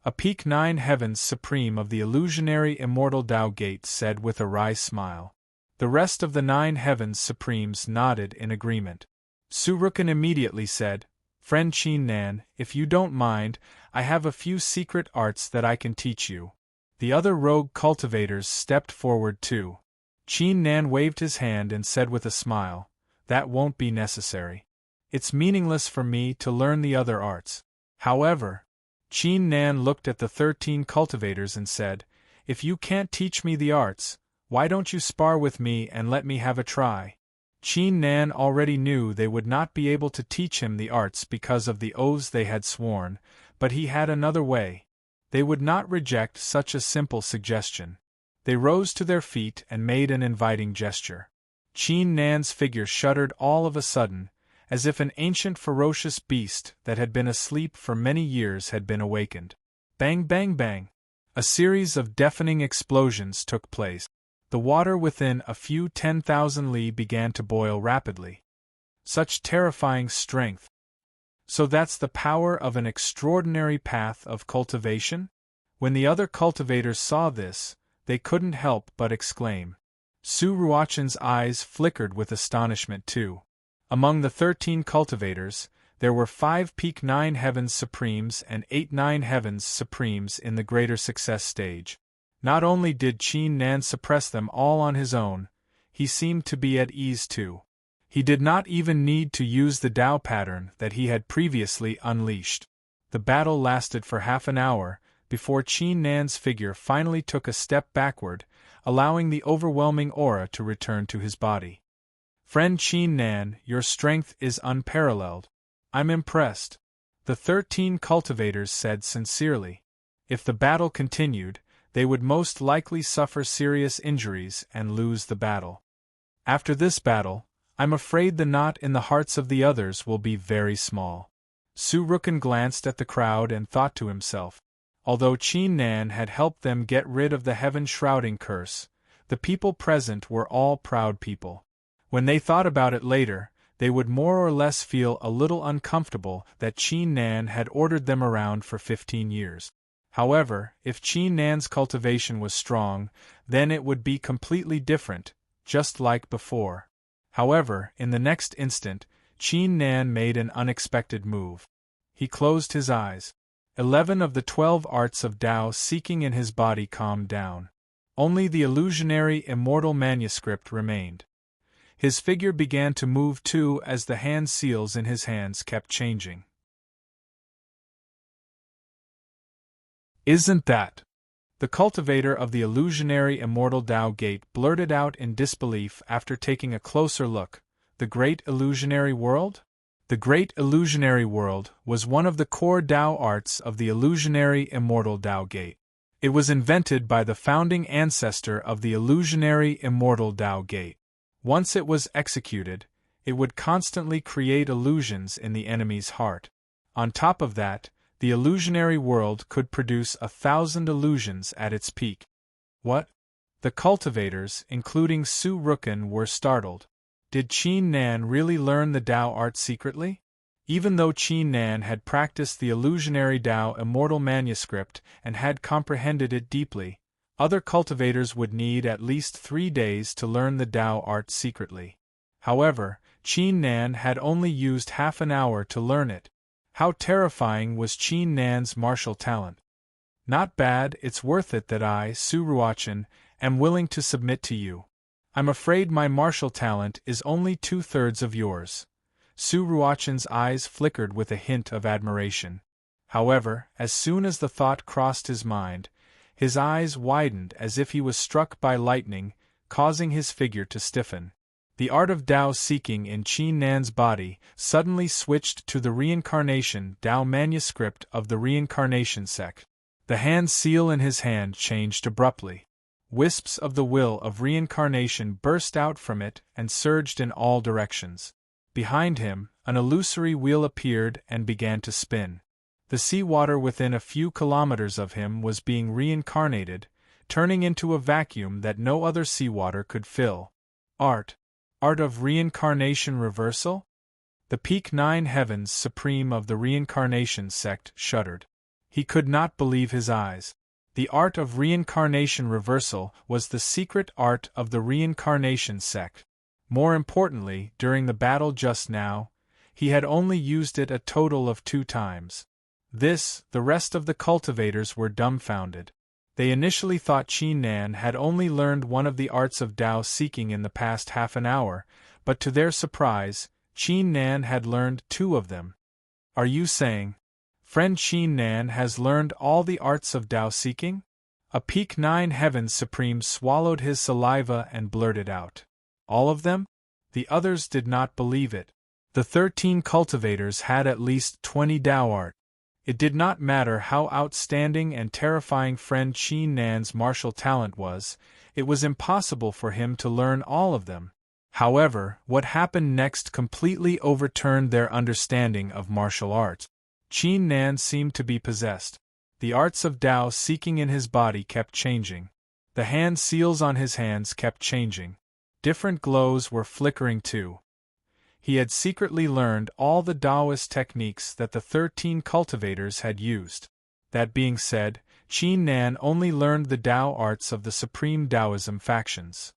A peak 9 Heavens Supreme of the illusionary immortal Tao Gate said with a wry smile. The rest of the 9 Heavens Supremes nodded in agreement. Su Rukan immediately said, "Friend Qin Nan, if you don't mind, I have a few secret arts that I can teach you." The other rogue cultivators stepped forward too. Qin Nan waved his hand and said with a smile, "That won't be necessary. It's meaningless for me to learn the other arts. However," Qin Nan looked at the 13 cultivators and said, "If you can't teach me the arts, why don't you spar with me and let me have a try?" Qin Nan already knew they would not be able to teach him the arts because of the oaths they had sworn, but he had another way. They would not reject such a simple suggestion. They rose to their feet and made an inviting gesture. Qin Nan's figure shuddered all of a sudden, as if an ancient ferocious beast that had been asleep for many years had been awakened. Bang bang bang! A series of deafening explosions took place. The water within a few 10,000 li began to boil rapidly. Such terrifying strength! So that's the power of an extraordinary path of cultivation? When the other cultivators saw this, they couldn't help but exclaim. Su Ruochen's eyes flickered with astonishment too. Among the 13 cultivators, there were 5 peak 9 Heavens Supremes and 8 9 Heavens Supremes in the greater success stage. Not only did Qin Nan suppress them all on his own, he seemed to be at ease too. He did not even need to use the Tao pattern that he had previously unleashed. The battle lasted for half an hour, before Qin Nan's figure finally took a step backward, allowing the overwhelming aura to return to his body. "Friend Qin Nan, your strength is unparalleled. I'm impressed," the 13 cultivators said sincerely. If the battle continued, they would most likely suffer serious injuries and lose the battle. After this battle, I'm afraid the knot in the hearts of the others will be very small. Su Rukan glanced at the crowd and thought to himself. Although Qin Nan had helped them get rid of the heaven-shrouding curse, the people present were all proud people. When they thought about it later, they would more or less feel a little uncomfortable that Qin Nan had ordered them around for 15 years. However, if Qin Nan's cultivation was strong, then it would be completely different, just like before. However, in the next instant, Qin Nan made an unexpected move. He closed his eyes. 11 of the 12 arts of Tao seeking in his body calmed down. Only the illusionary immortal manuscript remained. His figure began to move too as the hand seals in his hands kept changing. Isn't that? The cultivator of the illusionary immortal Tao Gate blurted out in disbelief after taking a closer look. The Great Illusionary World? The Great Illusionary World was one of the core Tao arts of the illusionary immortal Tao Gate. It was invented by the founding ancestor of the illusionary immortal Tao Gate. Once it was executed, it would constantly create illusions in the enemy's heart. On top of that, the illusionary world could produce 1,000 illusions at its peak. What? The cultivators, including Su Rukin, were startled. Did Qin Nan really learn the Tao art secretly? Even though Qin Nan had practiced the illusionary Tao immortal manuscript and had comprehended it deeply, other cultivators would need at least 3 days to learn the Tao art secretly. However, Qin Nan had only used half an hour to learn it. How terrifying was Qin Nan's martial talent? Not bad, it's worth it that I, Su Ruochen, am willing to submit to you. I'm afraid my martial talent is only 2/3 of yours. Su Ruochen's eyes flickered with a hint of admiration. However, as soon as the thought crossed his mind, his eyes widened as if he was struck by lightning, causing his figure to stiffen. The art of Tao seeking in Qin Nan's body suddenly switched to the reincarnation Tao manuscript of the reincarnation sect. The hand seal in his hand changed abruptly. Wisps of the will of reincarnation burst out from it and surged in all directions. Behind him, an illusory wheel appeared and began to spin. The seawater within a few kilometers of him was being reincarnated, turning into a vacuum that no other seawater could fill. Art of reincarnation reversal? The peak 9 heavens supreme of the reincarnation sect shuddered. He could not believe his eyes. The art of reincarnation reversal was the secret art of the reincarnation sect. More importantly, during the battle just now, he had only used it a total of 2 times. The rest of the cultivators were dumbfounded. They initially thought Qin Nan had only learned one of the arts of Tao seeking in the past half an hour, but to their surprise, Qin Nan had learned 2 of them. Are you saying, friend, Qin Nan has learned all the arts of Tao seeking? A peak 9 heavens supreme swallowed his saliva and blurted out. All of them? The others did not believe it. The 13 cultivators had at least 20 Tao art. It did not matter how outstanding and terrifying friend Qin Nan's martial talent was, it was impossible for him to learn all of them. However, what happened next completely overturned their understanding of martial arts. Qin Nan seemed to be possessed. The arts of Tao seeking in his body kept changing. The hand seals on his hands kept changing. Different glows were flickering too. He had secretly learned all the Taoist techniques that the 13 cultivators had used. That being said, Qin Nan only learned the Tao arts of the Supreme Taoism factions.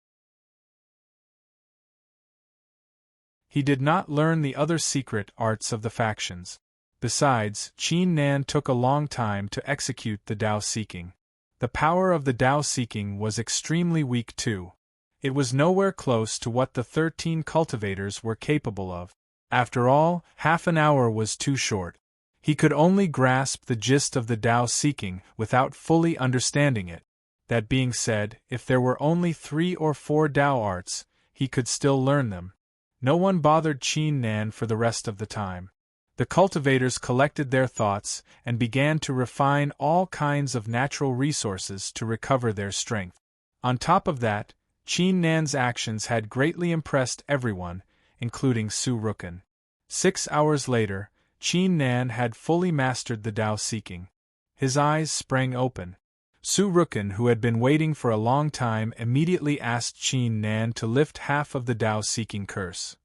He did not learn the other secret arts of the factions. Besides, Qin Nan took a long time to execute the Tao seeking. The power of the Tao seeking was extremely weak too. It was nowhere close to what the 13 cultivators were capable of. After all, half an hour was too short. He could only grasp the gist of the Tao seeking without fully understanding it. That being said, if there were only 3 or 4 Tao arts, he could still learn them. No one bothered Qin Nan for the rest of the time. The cultivators collected their thoughts and began to refine all kinds of natural resources to recover their strength. On top of that, Qin Nan's actions had greatly impressed everyone, including Su Rukin. 6 hours later, Qin Nan had fully mastered the Tao seeking. His eyes sprang open. Su Rukin, who had been waiting for a long time, immediately asked Qin Nan to lift half of the Tao seeking curse.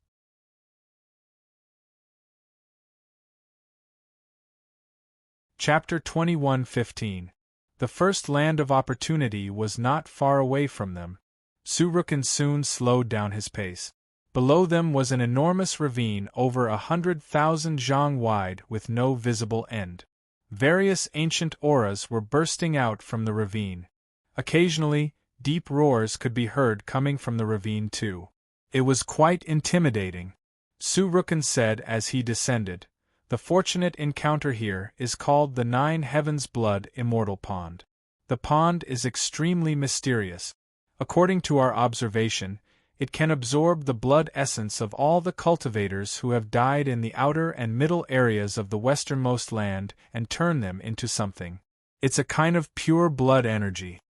Chapter 21:15. The first land of opportunity was not far away from them. Su Rukin soon slowed down his pace. Below them was an enormous ravine over 100,000 zhang wide with no visible end. Various ancient auras were bursting out from the ravine. Occasionally, deep roars could be heard coming from the ravine too. It was quite intimidating. Su Rukken said as he descended. The fortunate encounter here is called the Nine Heavens Blood Immortal Pond. The pond is extremely mysterious. According to our observation, it can absorb the blood essence of all the cultivators who have died in the outer and middle areas of the westernmost land and turn them into something. It's a kind of pure blood energy.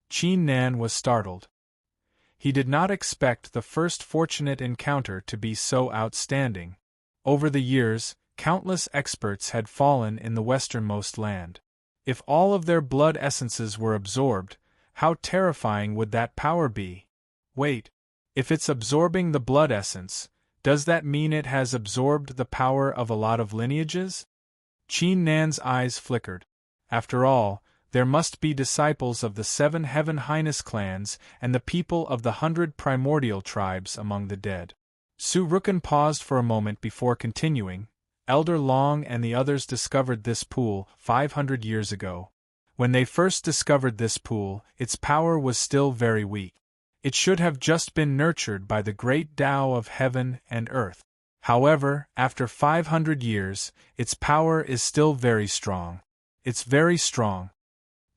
Qin Nan was startled. He did not expect the first fortunate encounter to be so outstanding. Over the years, countless experts had fallen in the westernmost land. If all of their blood essences were absorbed, how terrifying would that power be? Wait. If it's absorbing the blood essence, does that mean it has absorbed the power of a lot of lineages? Qin Nan's eyes flickered. After all, there must be disciples of the 7 Heaven Highness clans and the people of the 100 primordial tribes among the dead. Su Rukken paused for a moment before continuing. Elder Long and the others discovered this pool 500 years ago. When they first discovered this pool, its power was still very weak. It should have just been nurtured by the great Tao of heaven and earth. However, after 500 years, its power is still very strong. It's very strong.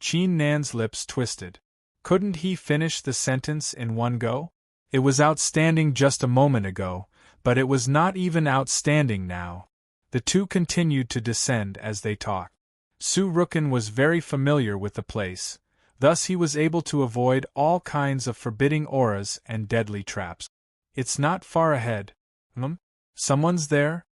Qin Nan's lips twisted. Couldn't he finish the sentence in one go? It was outstanding just a moment ago, but it was not even outstanding now. The two continued to descend as they talked. Su Rukken was very familiar with the place, thus he was able to avoid all kinds of forbidding auras and deadly traps. It's not far ahead. Someone's there?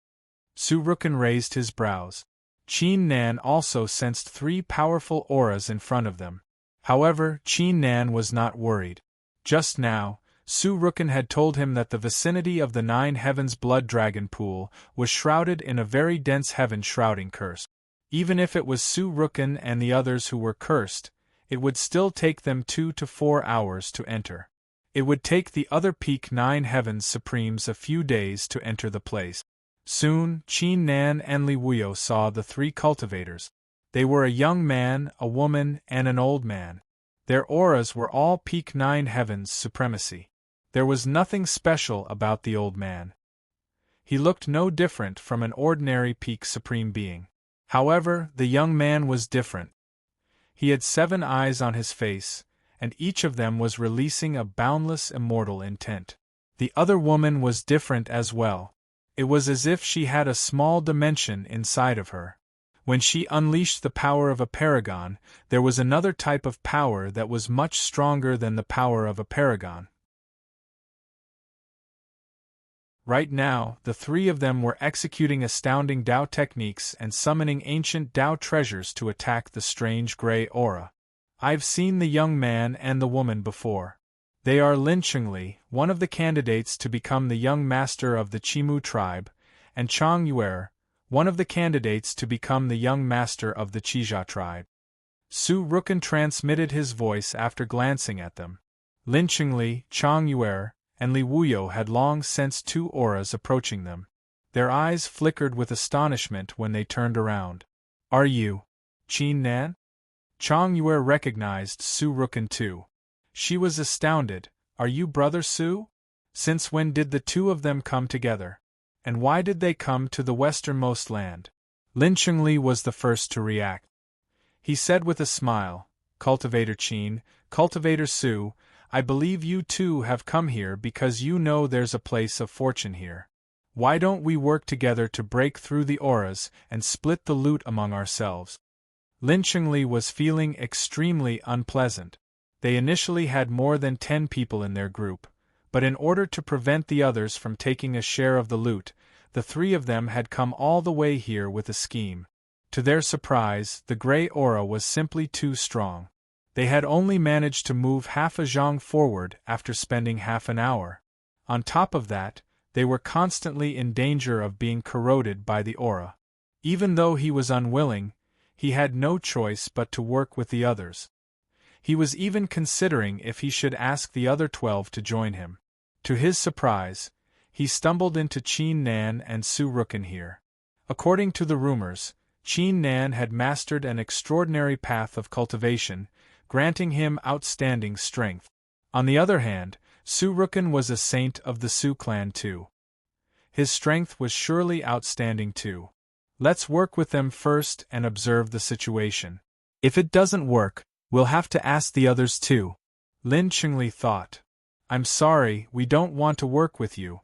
Su Rukken raised his brows. Qin Nan also sensed 3 powerful auras in front of them. However, Qin Nan was not worried. Just now, Su Rukken had told him that the vicinity of the 9 Heavens Blood Dragon Pool was shrouded in a very dense heaven-shrouding curse. Even if it was Su Rukken and the others who were cursed, it would still take them 2 to 4 hours to enter. It would take the other peak 9 Heavens Supremes a few days to enter the place. Soon, Qin Nan and Li Wuyo saw the 3 cultivators. They were a young man, a woman, and an old man. Their auras were all peak 9 Heavens supremacy. There was nothing special about the old man. He looked no different from an ordinary peak supreme being. However, the young man was different. He had 7 eyes on his face, and each of them was releasing a boundless immortal intent. The other woman was different as well. It was as if she had a small dimension inside of her. When she unleashed the power of a paragon, there was another type of power that was much stronger than the power of a paragon. Right now, the 3 of them were executing astounding Tao techniques and summoning ancient Tao treasures to attack the strange gray aura. I've seen the young man and the woman before. They are Lin Chengli, one of the candidates to become the young master of the Qimu tribe, and Chang Yuer, one of the candidates to become the young master of the Qijia tribe. Su Rukken transmitted his voice after glancing at them. Lin Chengli, Chang Yuer, and Li Wuyo had long sensed 2 auras approaching them. Their eyes flickered with astonishment when they turned around. Are you Qin Nan? Chang Yuer recognized Su Rukken too. She was astounded. Are you Brother Su? Since when did the 2 of them come together? And why did they come to the westernmost land? Lin Chengli was the first to react. He said with a smile, Cultivator Qin, Cultivator Su, I believe you 2 have come here because you know there's a place of fortune here. Why don't we work together to break through the auras and split the loot among ourselves? Lin Chengli was feeling extremely unpleasant. They initially had more than 10 people in their group, but in order to prevent the others from taking a share of the loot, the 3 of them had come all the way here with a scheme. To their surprise, the gray aura was simply too strong. They had only managed to move half a zhang forward after spending half an hour. On top of that, they were constantly in danger of being corroded by the aura. Even though he was unwilling, he had no choice but to work with the others. He was even considering if he should ask the other 12 to join him. To his surprise, he stumbled into Qin Nan and Su Rukken here. According to the rumors, Qin Nan had mastered an extraordinary path of cultivation, granting him outstanding strength. On the other hand, Su Rukken was a saint of the Su clan too. His strength was surely outstanding too. Let's work with them first and observe the situation. If it doesn't work, we'll have to ask the others too. Lin Chengli thought. I'm sorry, we don't want to work with you.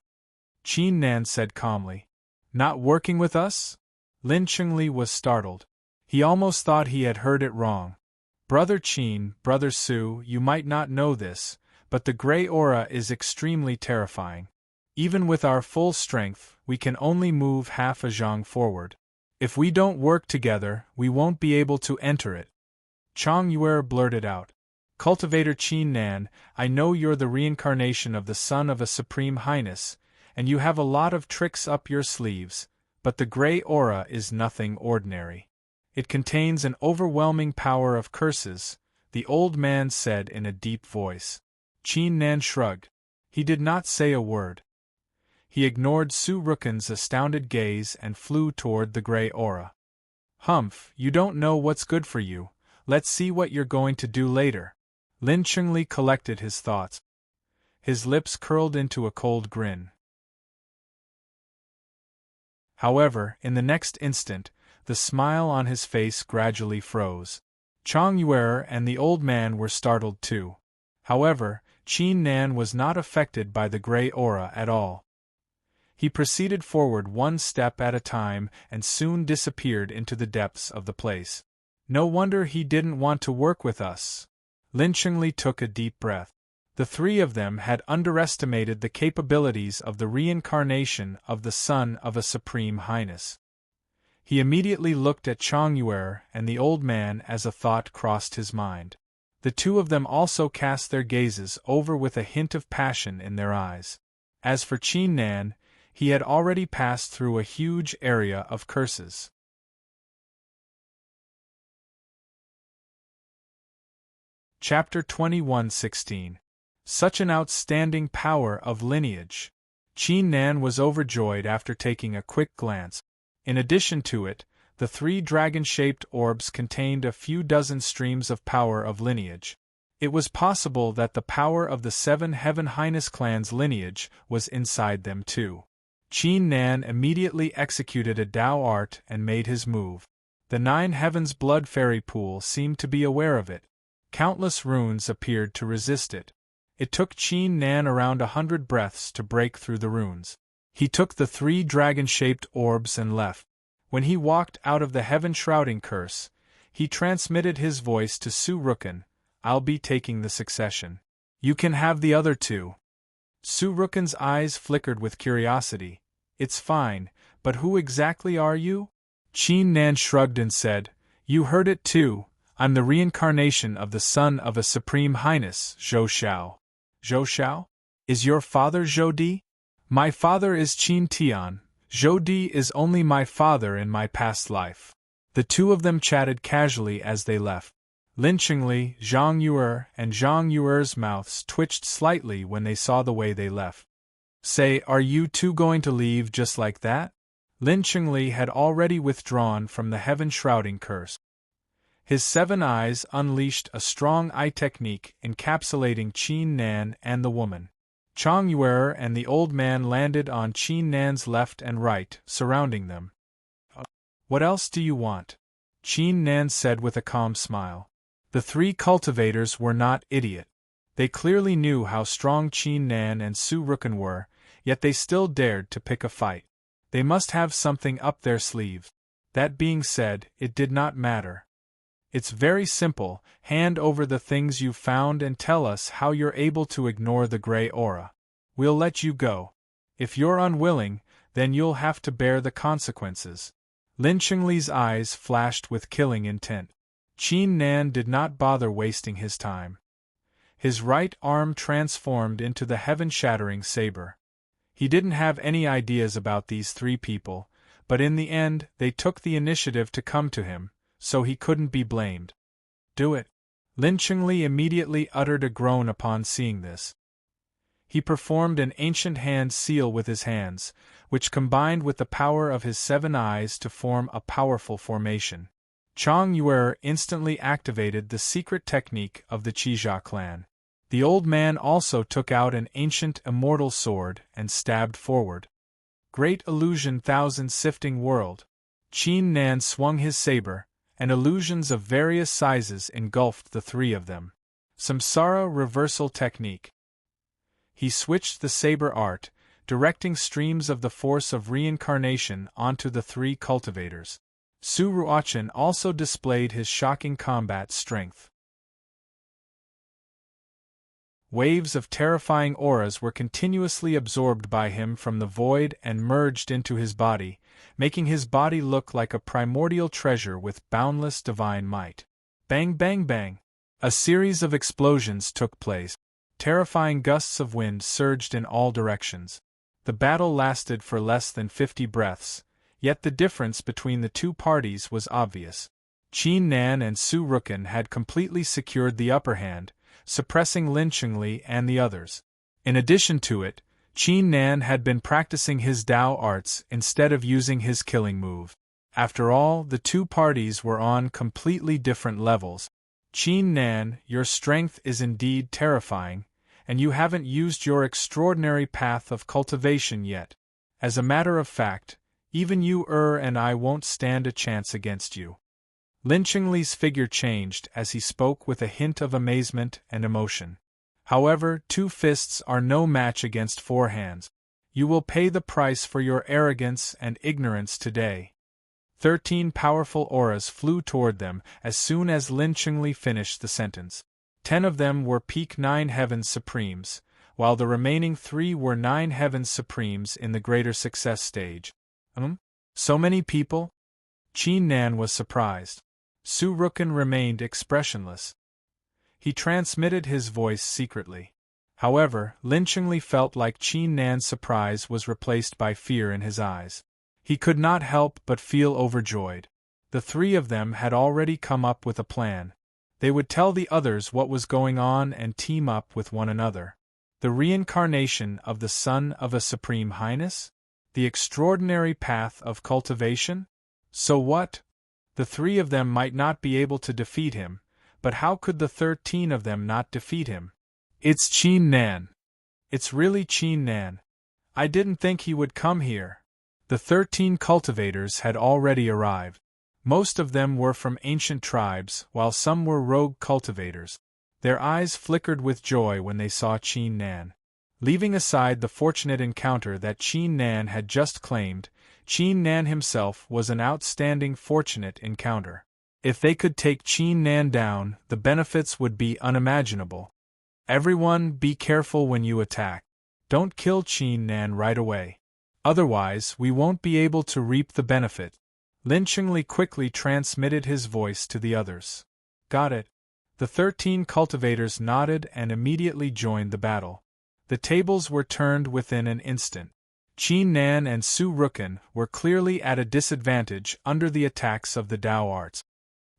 Qin Nan said calmly. Not working with us? Lin Chengli was startled. He almost thought he had heard it wrong. Brother Qin, Brother Su, you might not know this, but the gray aura is extremely terrifying. Even with our full strength, we can only move half a zhang forward. If we don't work together, we won't be able to enter it. Chang Yuer blurted out. Cultivator Qin Nan, I know you're the reincarnation of the son of a Supreme Highness, and you have a lot of tricks up your sleeves, but the gray aura is nothing ordinary. It contains an overwhelming power of curses, the old man said in a deep voice. Qin Nan shrugged. He did not say a word. He ignored Su Rukken's astounded gaze and flew toward the gray aura. Humph, you don't know what's good for you. Let's see what you're going to do later. Lin Chengli collected his thoughts. His lips curled into a cold grin. However, in the next instant, the smile on his face gradually froze. Chang Yuer and the old man were startled too. However, Qin Nan was not affected by the gray aura at all. He proceeded forward one step at a time and soon disappeared into the depths of the place. No wonder he didn't want to work with us. Lin Chengli took a deep breath. The three of them had underestimated the capabilities of the reincarnation of the son of a Supreme Highness. He immediately looked at Chang Yuer and the old man as a thought crossed his mind. The two of them also cast their gazes over with a hint of passion in their eyes. As for Qin Nan, he had already passed through a huge area of curses. Chapter 21:16. Such an outstanding power of lineage. Qin Nan was overjoyed after taking a quick glance. In addition to it, the three dragon-shaped orbs contained a few dozen streams of power of lineage. It was possible that the power of the 7 Heaven Highness clan's lineage was inside them too. Qin Nan immediately executed a Dao art and made his move. The 9 Heavens Blood Fairy Pool seemed to be aware of it. Countless runes appeared to resist it. It took Qin Nan around 100 breaths to break through the runes. He took the 3 dragon-shaped orbs and left. When he walked out of the heaven-shrouding curse, he transmitted his voice to Su Rukken. I'll be taking the succession. You can have the other 2. Su Rukken's eyes flickered with curiosity. It's fine, but who exactly are you? Qin Nan shrugged and said, You heard it too. I'm the reincarnation of the son of a Supreme Highness, Zhou Xiao. Zhou Xiao? Is your father Zhou Di? My father is Qin Tian. Zhou Di is only my father in my past life. The two of them chatted casually as they left. Lin Chengli, Zhang Yuer, and Zhang Yuer's mouths twitched slightly when they saw the way they left. Say, are you two going to leave just like that? Lin Chengli had already withdrawn from the heaven-shrouding curse. His 7 eyes unleashed a strong eye technique encapsulating Qin Nan and the woman. Chang Yuer and the old man landed on Qin Nan's left and right, surrounding them. What else do you want? Qin Nan said with a calm smile. The 3 cultivators were not idiot. They clearly knew how strong Qin Nan and Su Rukken were, yet they still dared to pick a fight. They must have something up their sleeves. That being said, it did not matter. It's very simple, hand over the things you've found and tell us how you're able to ignore the gray aura. We'll let you go. If you're unwilling, then you'll have to bear the consequences. Lin Chengli's eyes flashed with killing intent. Qin Nan did not bother wasting his time. His right arm transformed into the heaven-shattering saber. He didn't have any ideas about these 3 people, but in the end they took the initiative to come to him, so he couldn't be blamed. Do it. Lin Chengli immediately uttered a groan upon seeing this. He performed an ancient hand seal with his hands, which combined with the power of his 7 eyes to form a powerful formation. Chang Yuer instantly activated the secret technique of the Qijia clan. The old man also took out an ancient immortal sword and stabbed forward. Great illusion, thousand sifting world. Qin Nan swung his saber, and illusions of various sizes engulfed the three of them. Samsara reversal technique. He switched the saber art, directing streams of the force of reincarnation onto the three cultivators. Su Ruochen also displayed his shocking combat strength. Waves of terrifying auras were continuously absorbed by him from the void and merged into his body, making his body look like a primordial treasure with boundless divine might. Bang bang bang! A series of explosions took place. Terrifying gusts of wind surged in all directions. The battle lasted for less than 50 breaths, yet the difference between the two parties was obvious. Qin Nan and Su Ruochen had completely secured the upper hand, suppressing Lin Qingli and the others. In addition to it, Qin Nan had been practicing his Dao arts instead of using his killing move. After all, the two parties were on completely different levels. Qin Nan, your strength is indeed terrifying, and you haven't used your extraordinary path of cultivation yet. As a matter of fact, even you and I won't stand a chance against you. Lin Qingli's figure changed as he spoke with a hint of amazement and emotion. However, 2 fists are no match against 4 hands. You will pay the price for your arrogance and ignorance today. 13 powerful auras flew toward them as soon as Lin Qingli finished the sentence. 10 of them were peak 9 Heavens Supremes, while the remaining 3 were 9 Heavens Supremes in the greater success stage. So many people? Qin Nan was surprised. Su Ruochen remained expressionless. He transmitted his voice secretly. However, Lin Qingli felt like Qin Nan's surprise was replaced by fear in his eyes. He could not help but feel overjoyed. The 3 of them had already come up with a plan. They would tell the others what was going on and team up with one another. The reincarnation of the son of a Supreme Highness? The extraordinary path of cultivation? So what? The 3 of them might not be able to defeat him, but how could the 13 of them not defeat him? It's Qin Nan. It's really Qin Nan. I didn't think he would come here. The 13 cultivators had already arrived. Most of them were from ancient tribes, while some were rogue cultivators. Their eyes flickered with joy when they saw Qin Nan. Leaving aside the fortunate encounter that Qin Nan had just claimed, Qin Nan himself was an outstanding fortunate encounter. If they could take Qin Nan down, the benefits would be unimaginable. Everyone, be careful when you attack. Don't kill Qin Nan right away. Otherwise, we won't be able to reap the benefit. Lin Qingli quickly transmitted his voice to the others. Got it. The 13 cultivators nodded and immediately joined the battle. The tables were turned within an instant. Qin Nan and Su Ruochen were clearly at a disadvantage under the attacks of the Dao arts.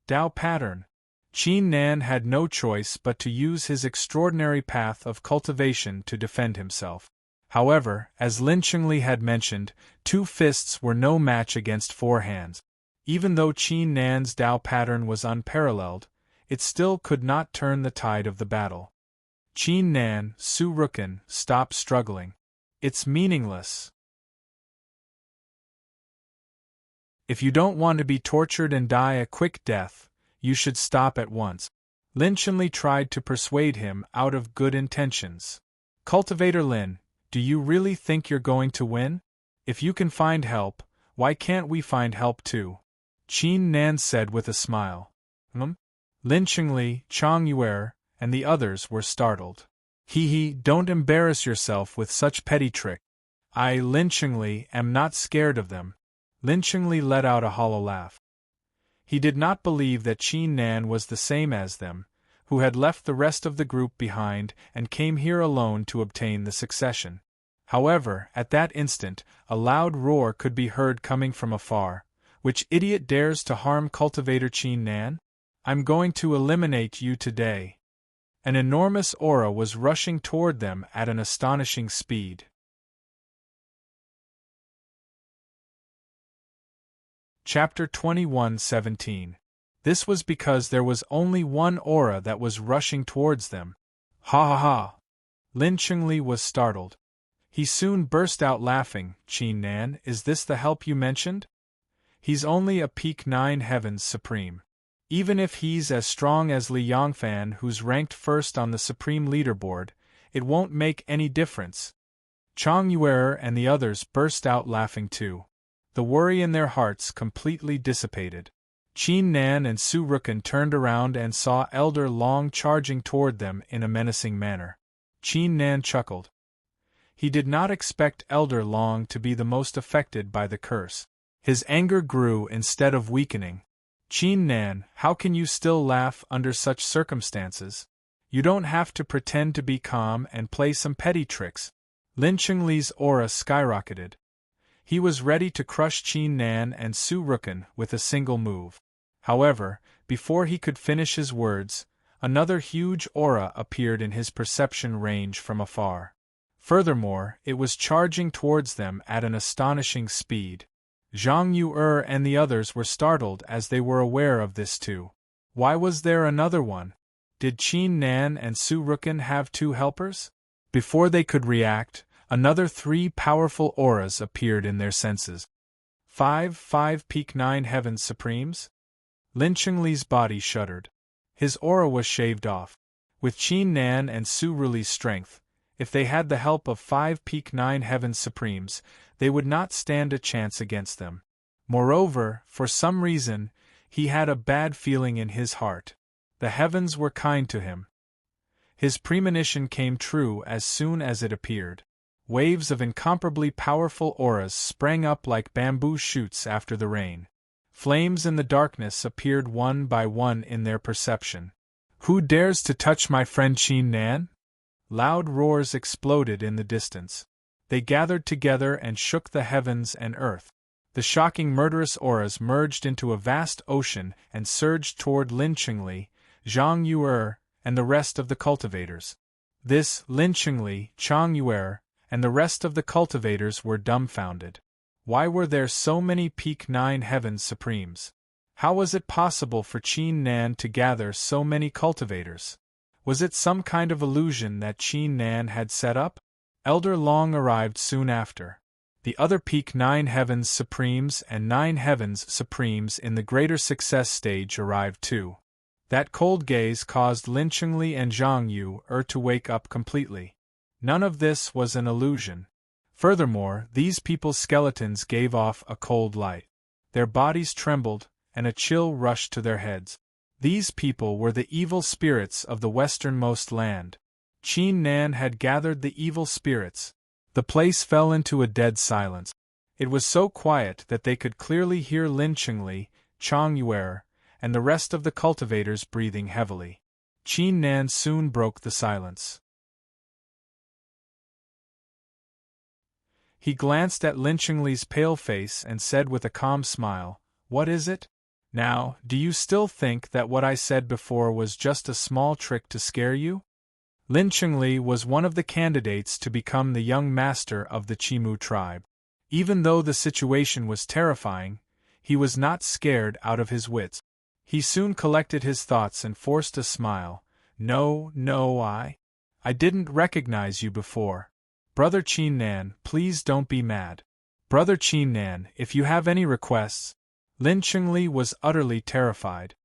Dao pattern. Qin Nan had no choice but to use his extraordinary path of cultivation to defend himself. However, as Lin Qingli had mentioned, 2 fists were no match against 4 hands. Even though Qin Nan's Dao pattern was unparalleled, it still could not turn the tide of the battle. Qin Nan, Su Ruochen, stop struggling. It's meaningless. If you don't want to be tortured and die a quick death, you should stop at once. Lin Qingli tried to persuade him out of good intentions. Cultivator Lin, do you really think you're going to win? If you can find help, why can't we find help too? Qin Nan said with a smile. Lin Qingli, Chang Yuer, and the others were startled. Don't embarrass yourself with such petty trick. I, Lin Qingli, am not scared of them. Lin Qingli let out a hollow laugh. He did not believe that Qin Nan was the same as them, who had left the rest of the group behind and came here alone to obtain the succession. However, at that instant, a loud roar could be heard coming from afar. Which idiot dares to harm cultivator Qin Nan? I'm going to eliminate you today. An enormous aura was rushing toward them at an astonishing speed. Chapter 21:17. This was because there was only one aura that was rushing towards them. Ha ha ha! Lin Chengli was startled. He soon burst out laughing. Qin Nan, is this the help you mentioned? He's only a peak 9 heavens supreme. Even if he's as strong as Li Yongfan, who's ranked first on the supreme leaderboard, it won't make any difference. Chang Yuer and the others burst out laughing too. The worry in their hearts completely dissipated. Qin Nan and Su Rukan turned around and saw Elder Long charging toward them in a menacing manner. Qin Nan chuckled. He did not expect Elder Long to be the most affected by the curse. His anger grew instead of weakening. Qin Nan, how can you still laugh under such circumstances? You don't have to pretend to be calm and play some petty tricks. Lin Chengli's aura skyrocketed. He was ready to crush Qin Nan and Su Rukan with a single move. However, before he could finish his words, another huge aura appeared in his perception range from afar. Furthermore, it was charging towards them at an astonishing speed. Zhang Yu'er and the others were startled as they were aware of this too. Why was there another one? Did Qin Nan and Su Rukan have two helpers? Before they could react, another 3 powerful auras appeared in their senses. 5 peak 9 heavens supremes? Lin Chengli's body shuddered. His aura was shaved off. With Qin Nan and Su Ruli's strength, if they had the help of 5 peak 9 heavens supremes, they would not stand a chance against them. Moreover, for some reason, he had a bad feeling in his heart. The heavens were kind to him. His premonition came true as soon as it appeared. Waves of incomparably powerful auras sprang up like bamboo shoots after the rain. Flames in the darkness appeared one by one in their perception. Who dares to touch my friend Qin Nan? Loud roars exploded in the distance. They gathered together and shook the heavens and earth. The shocking murderous auras merged into a vast ocean and surged toward Lin Chengli, Zhang Yu'er, and the rest of the cultivators. This, Lin Chengli, Chang Yu'er, and the rest of the cultivators were dumbfounded. Why were there so many peak 9 heavens supremes? How was it possible for Qin Nan to gather so many cultivators? Was it some kind of illusion that Qin Nan had set up? Elder Long arrived soon after. The other peak 9 heavens supremes and 9 heavens supremes in the greater success stage arrived too. That cold gaze caused Lin Chengli and Zhang Yu'er to wake up completely. None of this was an illusion. Furthermore, these people's skeletons gave off a cold light. Their bodies trembled, and a chill rushed to their heads. These people were the evil spirits of the westernmost land. Qin Nan had gathered the evil spirits. The place fell into a dead silence. It was so quiet that they could clearly hear Lin Chengli, Chang Yu'er, and the rest of the cultivators breathing heavily. Qin Nan soon broke the silence. He glanced at Lin Chengli's pale face and said with a calm smile, "What is it? Now, do you still think that what I said before was just a small trick to scare you?" Lin Chengli was one of the candidates to become the young master of the Chimu tribe. Even though the situation was terrifying, he was not scared out of his wits. He soon collected his thoughts and forced a smile. No, I didn't recognize you before. Brother Qin Nan, please don't be mad. Brother Qin Nan, if you have any requests. Lin Chengli was utterly terrified.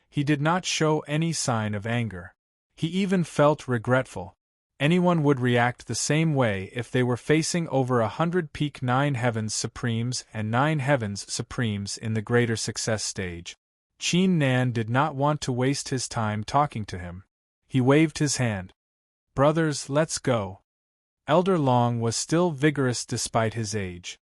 He did not show any sign of anger. He even felt regretful. Anyone would react the same way if they were facing over 100 peak 9 heavens supremes and 9 heavens supremes in the greater success stage. Qin Nan did not want to waste his time talking to him. He waved his hand. Brothers, let's go. Elder Long was still vigorous despite his age.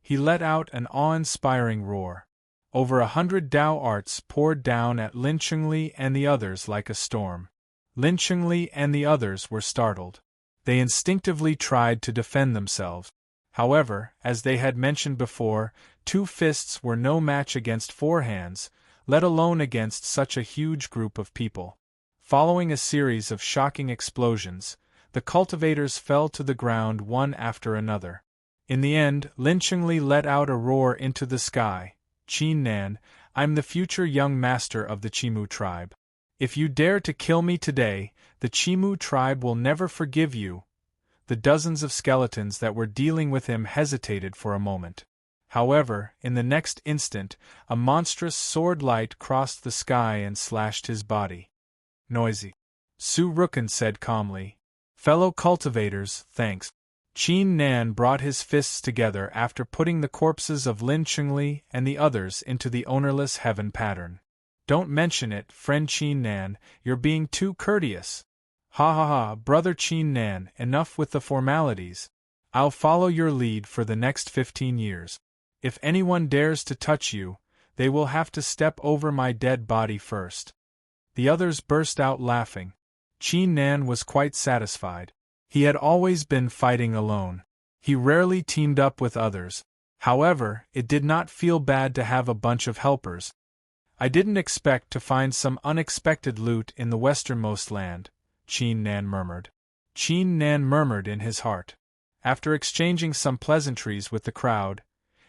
He let out an awe-inspiring roar. Over 100 Dao arts poured down at Lin Chengli and the others like a storm. Lin Chengli and the others were startled. They instinctively tried to defend themselves. However, as they had mentioned before, 2 fists were no match against 4 hands, let alone against such a huge group of people. Following a series of shocking explosions, the cultivators fell to the ground one after another. In the end, Lin Chengli let out a roar into the sky. Qin Nan, I'm the future young master of the Chimu tribe. If you dare to kill me today, the Chimu tribe will never forgive you. The dozens of skeletons that were dealing with him hesitated for a moment. However, in the next instant, a monstrous sword light crossed the sky and slashed his body. Noisy. Su Rukin said calmly. Fellow cultivators, thanks. Qin Nan brought his fists together after putting the corpses of Lin Chengli and the others into the ownerless heaven pattern. Don't mention it, friend Qin Nan, you're being too courteous. Ha ha ha, brother Qin Nan, enough with the formalities. I'll follow your lead for the next 15 years. If anyone dares to touch you, they will have to step over my dead body first. The others burst out laughing. Qin Nan was quite satisfied. He had always been fighting alone. He rarely teamed up with others. However, it did not feel bad to have a bunch of helpers. I didn't expect to find some unexpected loot in the westernmost land, Qin Nan murmured. Qin Nan murmured in his heart. After exchanging some pleasantries with the crowd,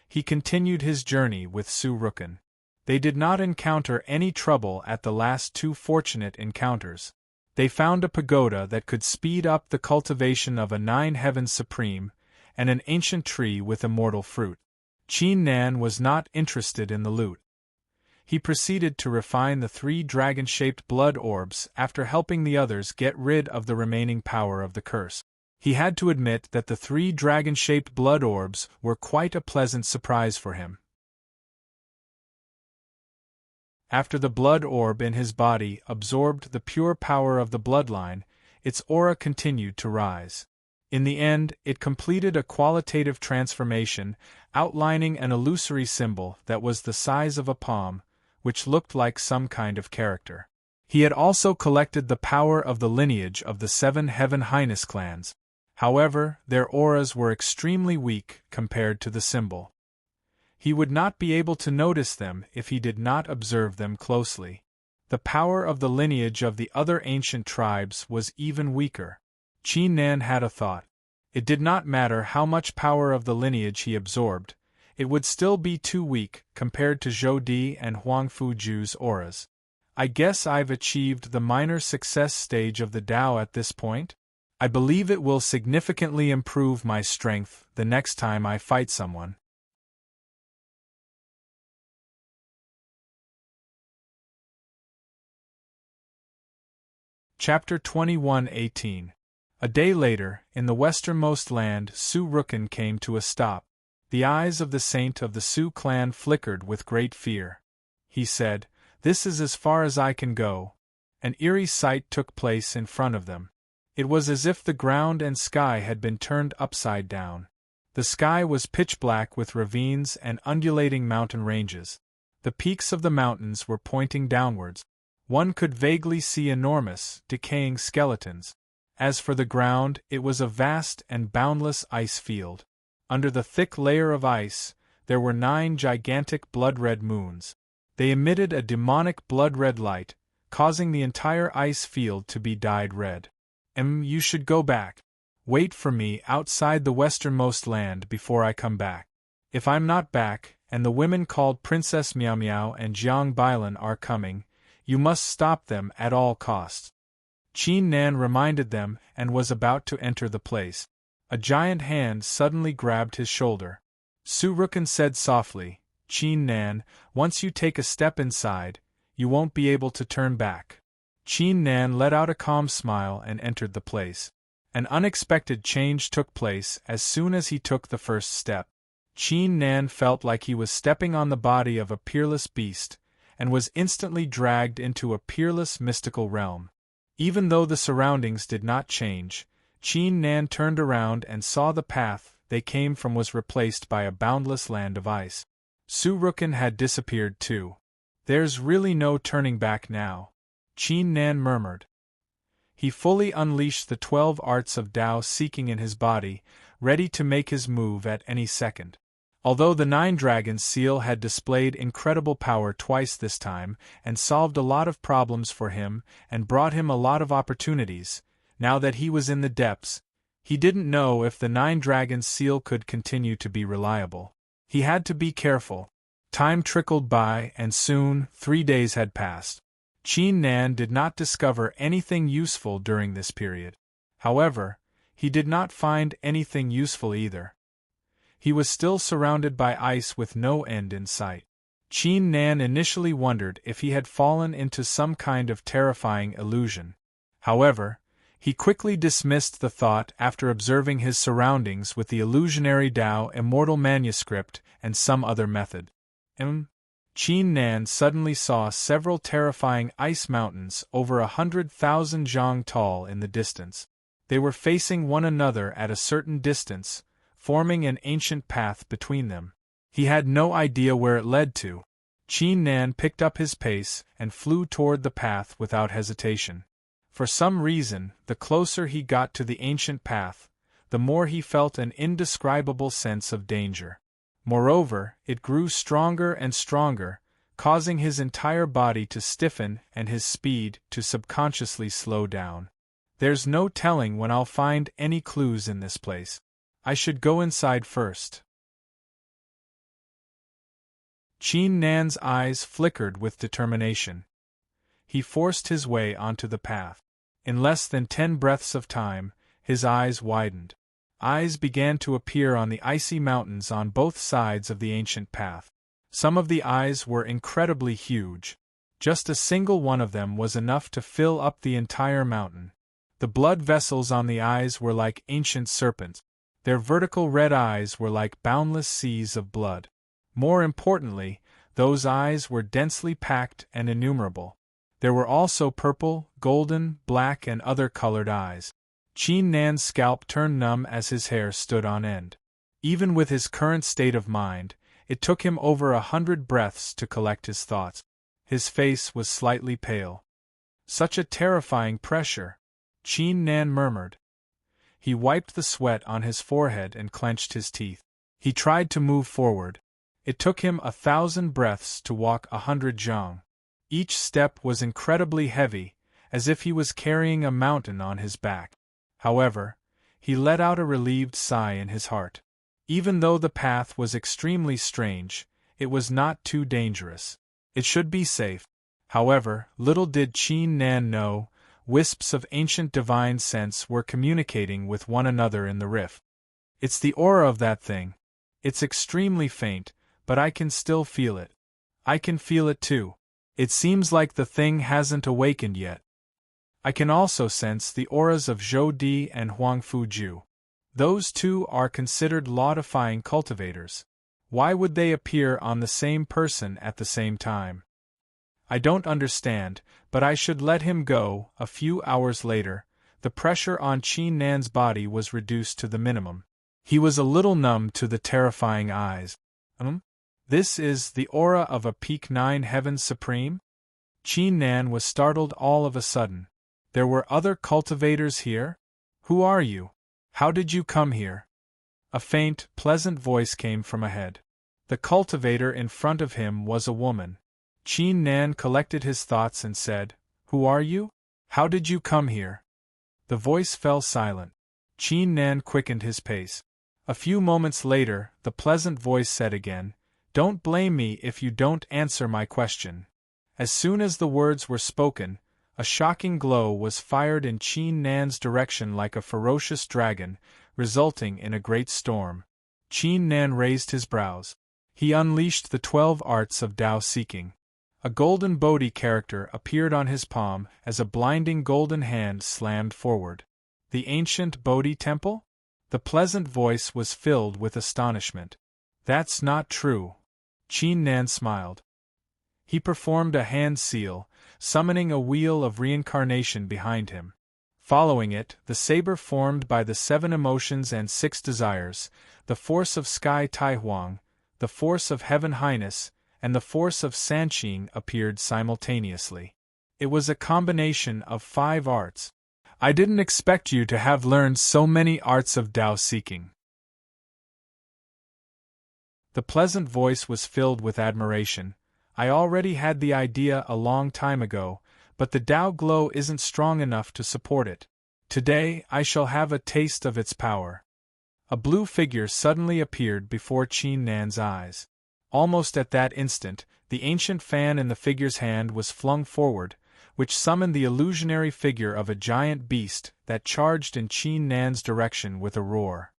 he continued his journey with Su Rukin. They did not encounter any trouble at the last two fortunate encounters. They found a pagoda that could speed up the cultivation of a 9 heavens supreme, and an ancient tree with immortal fruit. Qin Nan was not interested in the loot. He proceeded to refine the 3 dragon-shaped blood orbs after helping the others get rid of the remaining power of the curse. He had to admit that the 3 dragon-shaped blood orbs were quite a pleasant surprise for him. After the blood orb in his body absorbed the pure power of the bloodline, its aura continued to rise. In the end, it completed a qualitative transformation, outlining an illusory symbol that was the size of a palm, which looked like some kind of character. He had also collected the power of the lineage of the 7 Heaven Highness clans. However, their auras were extremely weak compared to the symbol. He would not be able to notice them if he did not observe them closely. The power of the lineage of the other ancient tribes was even weaker. Qin Nan had a thought. It did not matter how much power of the lineage he absorbed, it would still be too weak compared to Zhou Di and Huang Fuju's auras. I guess I've achieved the minor success stage of the Tao at this point? I believe it will significantly improve my strength the next time I fight someone. Chapter 21:18. A day later, in the westernmost land, Su Rukin came to a stop. The eyes of the saint of the Su clan flickered with great fear. He said, "This is as far as I can go." An eerie sight took place in front of them. It was as if the ground and sky had been turned upside down. The sky was pitch black with ravines and undulating mountain ranges. The peaks of the mountains were pointing downwards. One could vaguely see enormous, decaying skeletons. As for the ground, it was a vast and boundless ice field. Under the thick layer of ice, there were 9 gigantic blood-red moons. They emitted a demonic blood-red light, causing the entire ice field to be dyed red. You should go back. Wait for me outside the westernmost land before I come back. If I'm not back, and the women called Princess Miao Miao and Jiang Bailan are coming, you must stop them at all costs. Qin Nan reminded them and was about to enter the place. A giant hand suddenly grabbed his shoulder. Su Rukin said softly, "Qin Nan, once you take a step inside, you won't be able to turn back." Qin Nan let out a calm smile and entered the place. An unexpected change took place as soon as he took the first step. Qin Nan felt like he was stepping on the body of a peerless beast, and was instantly dragged into a peerless mystical realm. Even though the surroundings did not change, Qin Nan turned around and saw the path they came from was replaced by a boundless land of ice. Su Rukin had disappeared too. "There's really no turning back now," Qin Nan murmured. He fully unleashed the 12 arts of Tao seeking in his body, ready to make his move at any second. Although the 9 Dragons seal had displayed incredible power twice this time, and solved a lot of problems for him and brought him a lot of opportunities, now that he was in the depths, he didn't know if the 9 Dragons seal could continue to be reliable. He had to be careful. Time trickled by and soon 3 days had passed. Qin Nan did not discover anything useful during this period. However, he did not find anything useful either. He was still surrounded by ice with no end in sight. Qin Nan initially wondered if he had fallen into some kind of terrifying illusion. However, he quickly dismissed the thought after observing his surroundings with the illusionary Tao Immortal Manuscript and some other method. Qin Nan suddenly saw several terrifying ice mountains over 100,000 zhang tall in the distance. They were facing one another at a certain distance, forming an ancient path between them. He had no idea where it led to. Qin Nan picked up his pace and flew toward the path without hesitation. For some reason, the closer he got to the ancient path, the more he felt an indescribable sense of danger. Moreover, it grew stronger and stronger, causing his entire body to stiffen and his speed to subconsciously slow down. There's no telling when I'll find any clues in this place. I should go inside first. Qin Nan's eyes flickered with determination. He forced his way onto the path. In less than 10 breaths of time, his eyes widened. Eyes began to appear on the icy mountains on both sides of the ancient path. Some of the eyes were incredibly huge. Just a single one of them was enough to fill up the entire mountain. The blood vessels on the eyes were like ancient serpents. Their vertical red eyes were like boundless seas of blood. More importantly, those eyes were densely packed and innumerable. There were also purple, golden, black and other colored eyes. Qin Nan's scalp turned numb as his hair stood on end. Even with his current state of mind, it took him over 100 breaths to collect his thoughts. His face was slightly pale. Such a terrifying pressure, Qin Nan murmured. He wiped the sweat on his forehead and clenched his teeth. He tried to move forward. It took him 1,000 breaths to walk 100 zhang. Each step was incredibly heavy, as if he was carrying a mountain on his back. However, he let out a relieved sigh in his heart. Even though the path was extremely strange, it was not too dangerous. It should be safe. However, little did Qin Nan know, wisps of ancient divine sense were communicating with one another in the rift. It's the aura of that thing. It's extremely faint, but I can still feel it. I can feel it too. It seems like the thing hasn't awakened yet. I can also sense the auras of Zhou Di and Huang Fuju. Those two are considered law-defying cultivators. Why would they appear on the same person at the same time? I don't understand, but I should let him go. A few hours later, the pressure on Qin Nan's body was reduced to the minimum. He was a little numb to the terrifying eyes. This is the aura of a Peak 9 Heavens Supreme? Qin Nan was startled all of a sudden. There were other cultivators here? Who are you? How did you come here? A faint, pleasant voice came from ahead. The cultivator in front of him was a woman. Qin Nan collected his thoughts and said, "Who are you? How did you come here?" The voice fell silent. Qin Nan quickened his pace. A few moments later, the pleasant voice said again, "Don't blame me if you don't answer my question." As soon as the words were spoken, a shocking glow was fired in Qin Nan's direction like a ferocious dragon, resulting in a great storm. Qin Nan raised his brows. He unleashed the 12 arts of Tao seeking. A golden Bodhi character appeared on his palm as a blinding golden hand slammed forward. The ancient Bodhi temple? The pleasant voice was filled with astonishment. That's not true. Qin Nan smiled. He performed a hand seal, summoning a wheel of reincarnation behind him. Following it, the saber formed by the 7 emotions and 6 desires, the force of Sky Taihuang, the force of Heaven Highness, and the force of Sanqing appeared simultaneously. It was a combination of 5 arts. I didn't expect you to have learned so many arts of Tao seeking. The pleasant voice was filled with admiration. I already had the idea a long time ago, but the Tao glow isn't strong enough to support it. Today I shall have a taste of its power. A blue figure suddenly appeared before Qin Nan's eyes. Almost at that instant, the ancient fan in the figure's hand was flung forward, which summoned the illusionary figure of a giant beast that charged in Qin Nan's direction with a roar.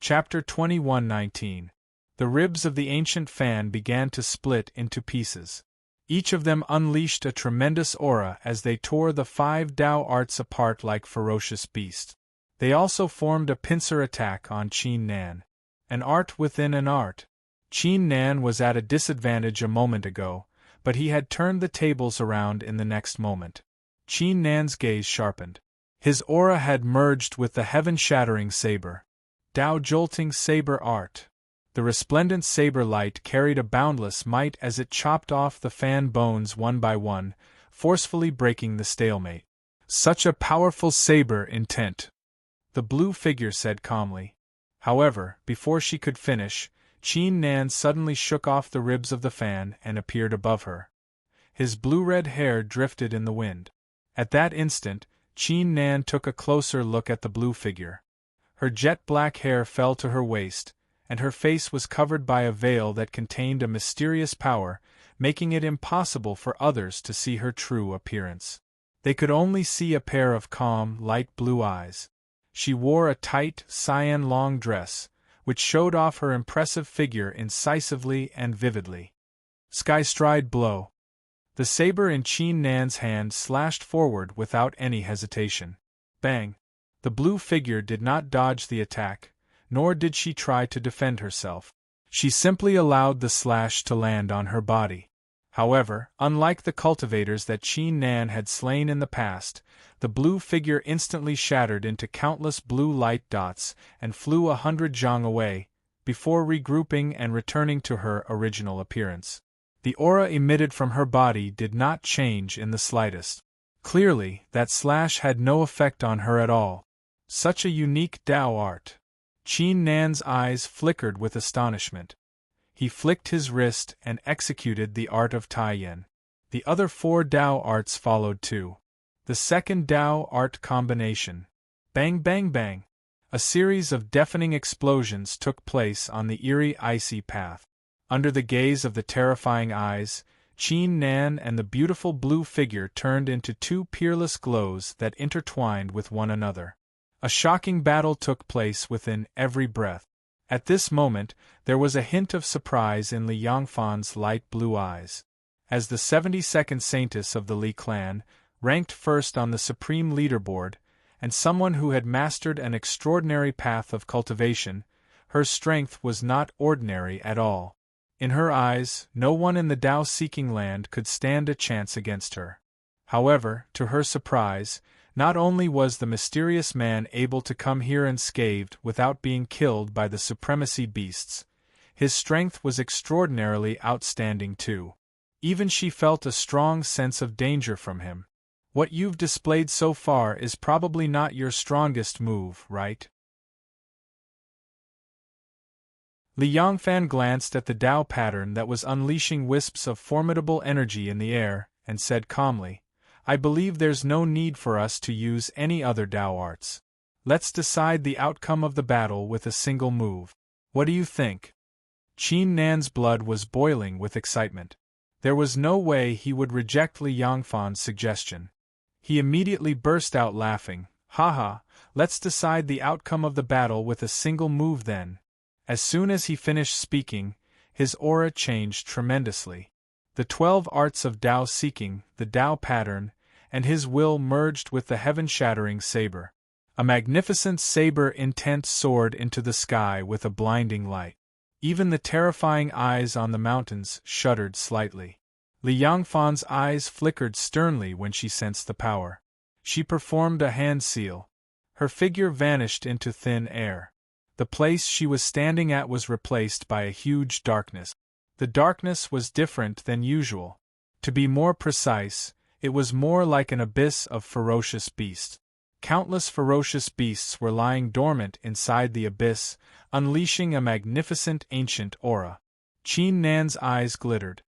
Chapter 21:19. The ribs of the ancient fan began to split into pieces. Each of them unleashed a tremendous aura as they tore the 5 Tao arts apart like ferocious beasts. They also formed a pincer attack on Qin Nan. An art within an art. Qin Nan was at a disadvantage a moment ago, but he had turned the tables around in the next moment. Qin Nan's gaze sharpened. His aura had merged with the heaven-shattering saber. Tao-jolting saber art. The resplendent saber light carried a boundless might as it chopped off the fan bones one by one, forcefully breaking the stalemate. Such a powerful saber intent, the blue figure said calmly. However, before she could finish, Qin Nan suddenly shook off the ribs of the fan and appeared above her. His blue-red hair drifted in the wind. At that instant, Qin Nan took a closer look at the blue figure. Her jet-black hair fell to her waist, and her face was covered by a veil that contained a mysterious power, making it impossible for others to see her true appearance. They could only see a pair of calm, light blue eyes. She wore a tight, cyan-long dress, which showed off her impressive figure incisively and vividly. Sky-stride blow. The saber in Qin Nan's hand slashed forward without any hesitation. Bang! The blue figure did not dodge the attack, nor did she try to defend herself. She simply allowed the slash to land on her body. However, unlike the cultivators that Qin Nan had slain in the past, the blue figure instantly shattered into countless blue light dots and flew 100 zhang away, before regrouping and returning to her original appearance. The aura emitted from her body did not change in the slightest. Clearly, that slash had no effect on her at all. Such a unique Tao art. Qin Nan's eyes flickered with astonishment. He flicked his wrist and executed the art of Taiyan. The other 4 Tao arts followed too. The second Tao art combination. Bang bang bang! A series of deafening explosions took place on the eerie icy path. Under the gaze of the terrifying eyes, Qin Nan and the beautiful blue figure turned into 2 peerless glows that intertwined with one another. A shocking battle took place within every breath. At this moment, there was a hint of surprise in Li Yangfan's light blue eyes. As the 72nd saintess of the Li clan, ranked first on the supreme leaderboard, and someone who had mastered an extraordinary path of cultivation, her strength was not ordinary at all. In her eyes, no one in the Tao-seeking land could stand a chance against her. However, to her surprise, not only was the mysterious man able to come here unscathed without being killed by the supremacy beasts, his strength was extraordinarily outstanding too. Even she felt a strong sense of danger from him. What you've displayed so far is probably not your strongest move, right? Li Yangfan glanced at the Tao pattern that was unleashing wisps of formidable energy in the air, and said calmly, I believe there's no need for us to use any other Tao arts. Let's decide the outcome of the battle with a single move. What do you think? Qin Nan's blood was boiling with excitement. There was no way he would reject Li Yangfan's suggestion. He immediately burst out laughing. Haha, let's decide the outcome of the battle with a single move then. As soon as he finished speaking, his aura changed tremendously. The 12 arts of Tao seeking, the Tao pattern, and his will merged with the heaven-shattering saber. A magnificent saber intent soared into the sky with a blinding light. Even the terrifying eyes on the mountains shuddered slightly. Li Yangfan's eyes flickered sternly when she sensed the power. She performed a hand seal. Her figure vanished into thin air. The place she was standing at was replaced by a huge darkness. The darkness was different than usual. To be more precise, it was more like an abyss of ferocious beasts. Countless ferocious beasts were lying dormant inside the abyss, unleashing a magnificent ancient aura. Qin Nan's eyes glittered.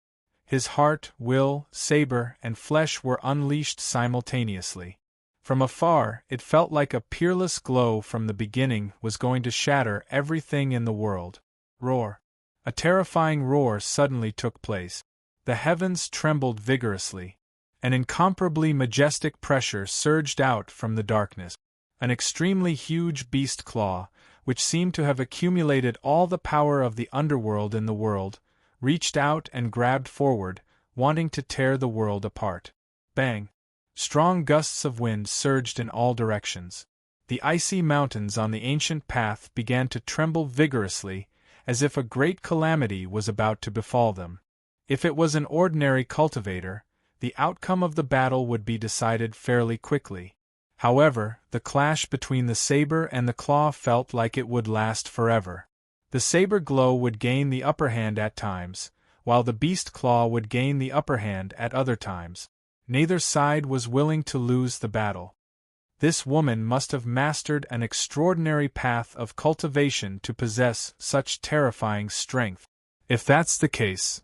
His heart, will, saber, and flesh were unleashed simultaneously. From afar, it felt like a peerless glow from the beginning was going to shatter everything in the world. Roar! A terrifying roar suddenly took place. The heavens trembled vigorously. An incomparably majestic pressure surged out from the darkness. An extremely huge beast claw, which seemed to have accumulated all the power of the underworld in the world, reached out and grabbed forward, wanting to tear the world apart. Bang! Strong gusts of wind surged in all directions. The icy mountains on the ancient path began to tremble vigorously, as if a great calamity was about to befall them. If it was an ordinary cultivator, the outcome of the battle would be decided fairly quickly. However, the clash between the saber and the claw felt like it would last forever. The saber glow would gain the upper hand at times, while the beast claw would gain the upper hand at other times. Neither side was willing to lose the battle. This woman must have mastered an extraordinary path of cultivation to possess such terrifying strength. If that's the case,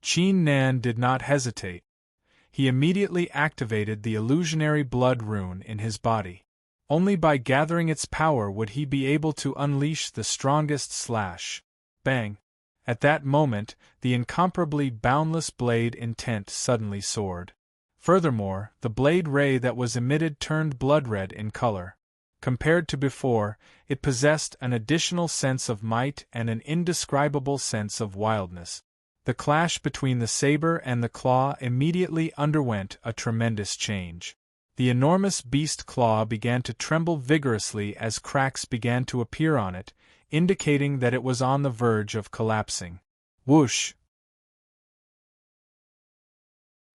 Qin Nan did not hesitate. He immediately activated the illusionary blood rune in his body. Only by gathering its power would he be able to unleash the strongest slash. Bang! At that moment, the incomparably boundless blade intent suddenly soared. Furthermore, the blade ray that was emitted turned blood-red in color. Compared to before, it possessed an additional sense of might and an indescribable sense of wildness. The clash between the saber and the claw immediately underwent a tremendous change. The enormous beast claw began to tremble vigorously as cracks began to appear on it, indicating that it was on the verge of collapsing. Whoosh!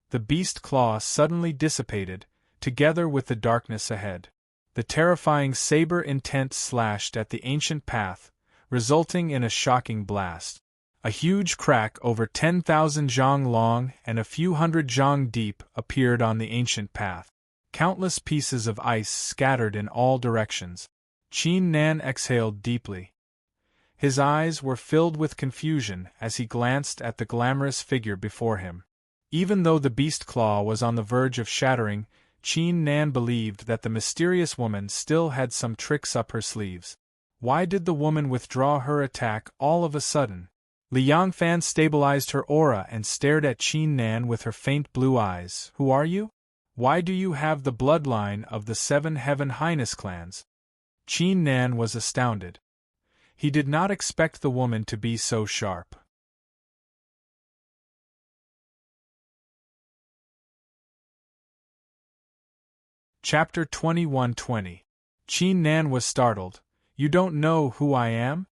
The beast claw suddenly dissipated, together with the darkness ahead. The terrifying saber intent slashed at the ancient path, resulting in a shocking blast. A huge crack over 10,000 zhang long and a few hundred zhang deep appeared on the ancient path. Countless pieces of ice scattered in all directions. Qin Nan exhaled deeply. His eyes were filled with confusion as he glanced at the glamorous figure before him. Even though the beast claw was on the verge of shattering, Qin Nan believed that the mysterious woman still had some tricks up her sleeves. Why did the woman withdraw her attack all of a sudden? Li Yangfan stabilized her aura and stared at Qin Nan with her faint blue eyes. Who are you? Why do you have the bloodline of the 7 Heaven Highness clans? Qin Nan was astounded. He did not expect the woman to be so sharp. Chapter 21:20. Qin Nan was startled. You don't know who I am?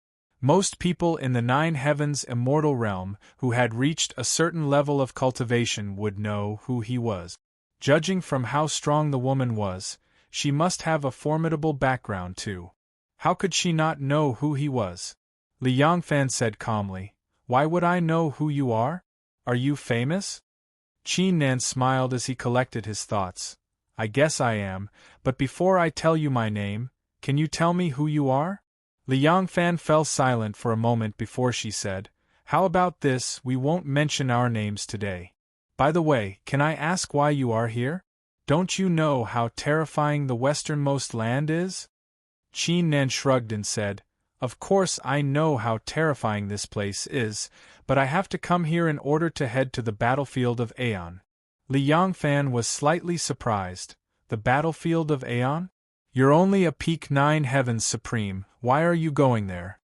Most people in the 9 Heavens immortal realm who had reached a certain level of cultivation would know who he was. Judging from how strong the woman was, she must have a formidable background too. How could she not know who he was? Li Yangfan said calmly, Why would I know who you are? Are you famous? Qin Nan smiled as he collected his thoughts. I guess I am, but before I tell you my name, can you tell me who you are? Li Yangfan fell silent for a moment before she said, How about this, we won't mention our names today. By the way, can I ask why you are here? Don't you know how terrifying the westernmost land is? Qin Nan shrugged and said, Of course I know how terrifying this place is, but I have to come here in order to head to the battlefield of Aeon. Li Yangfan was slightly surprised. The battlefield of Aeon? You're only a peak 9 Heavens Supreme, why are you going there?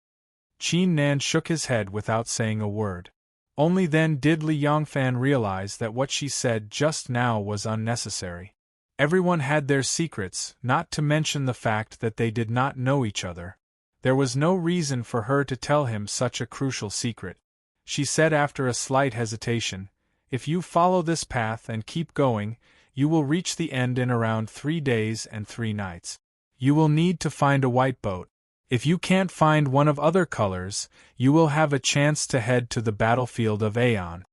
Qin Nan shook his head without saying a word. Only then did Li Yangfan realize that what she said just now was unnecessary. Everyone had their secrets, not to mention the fact that they did not know each other. There was no reason for her to tell him such a crucial secret. She said after a slight hesitation, If you follow this path and keep going, you will reach the end in around 3 days and 3 nights. You will need to find a white boat. If you can't find one of other colors, you will have a chance to head to the battlefield of Aeon.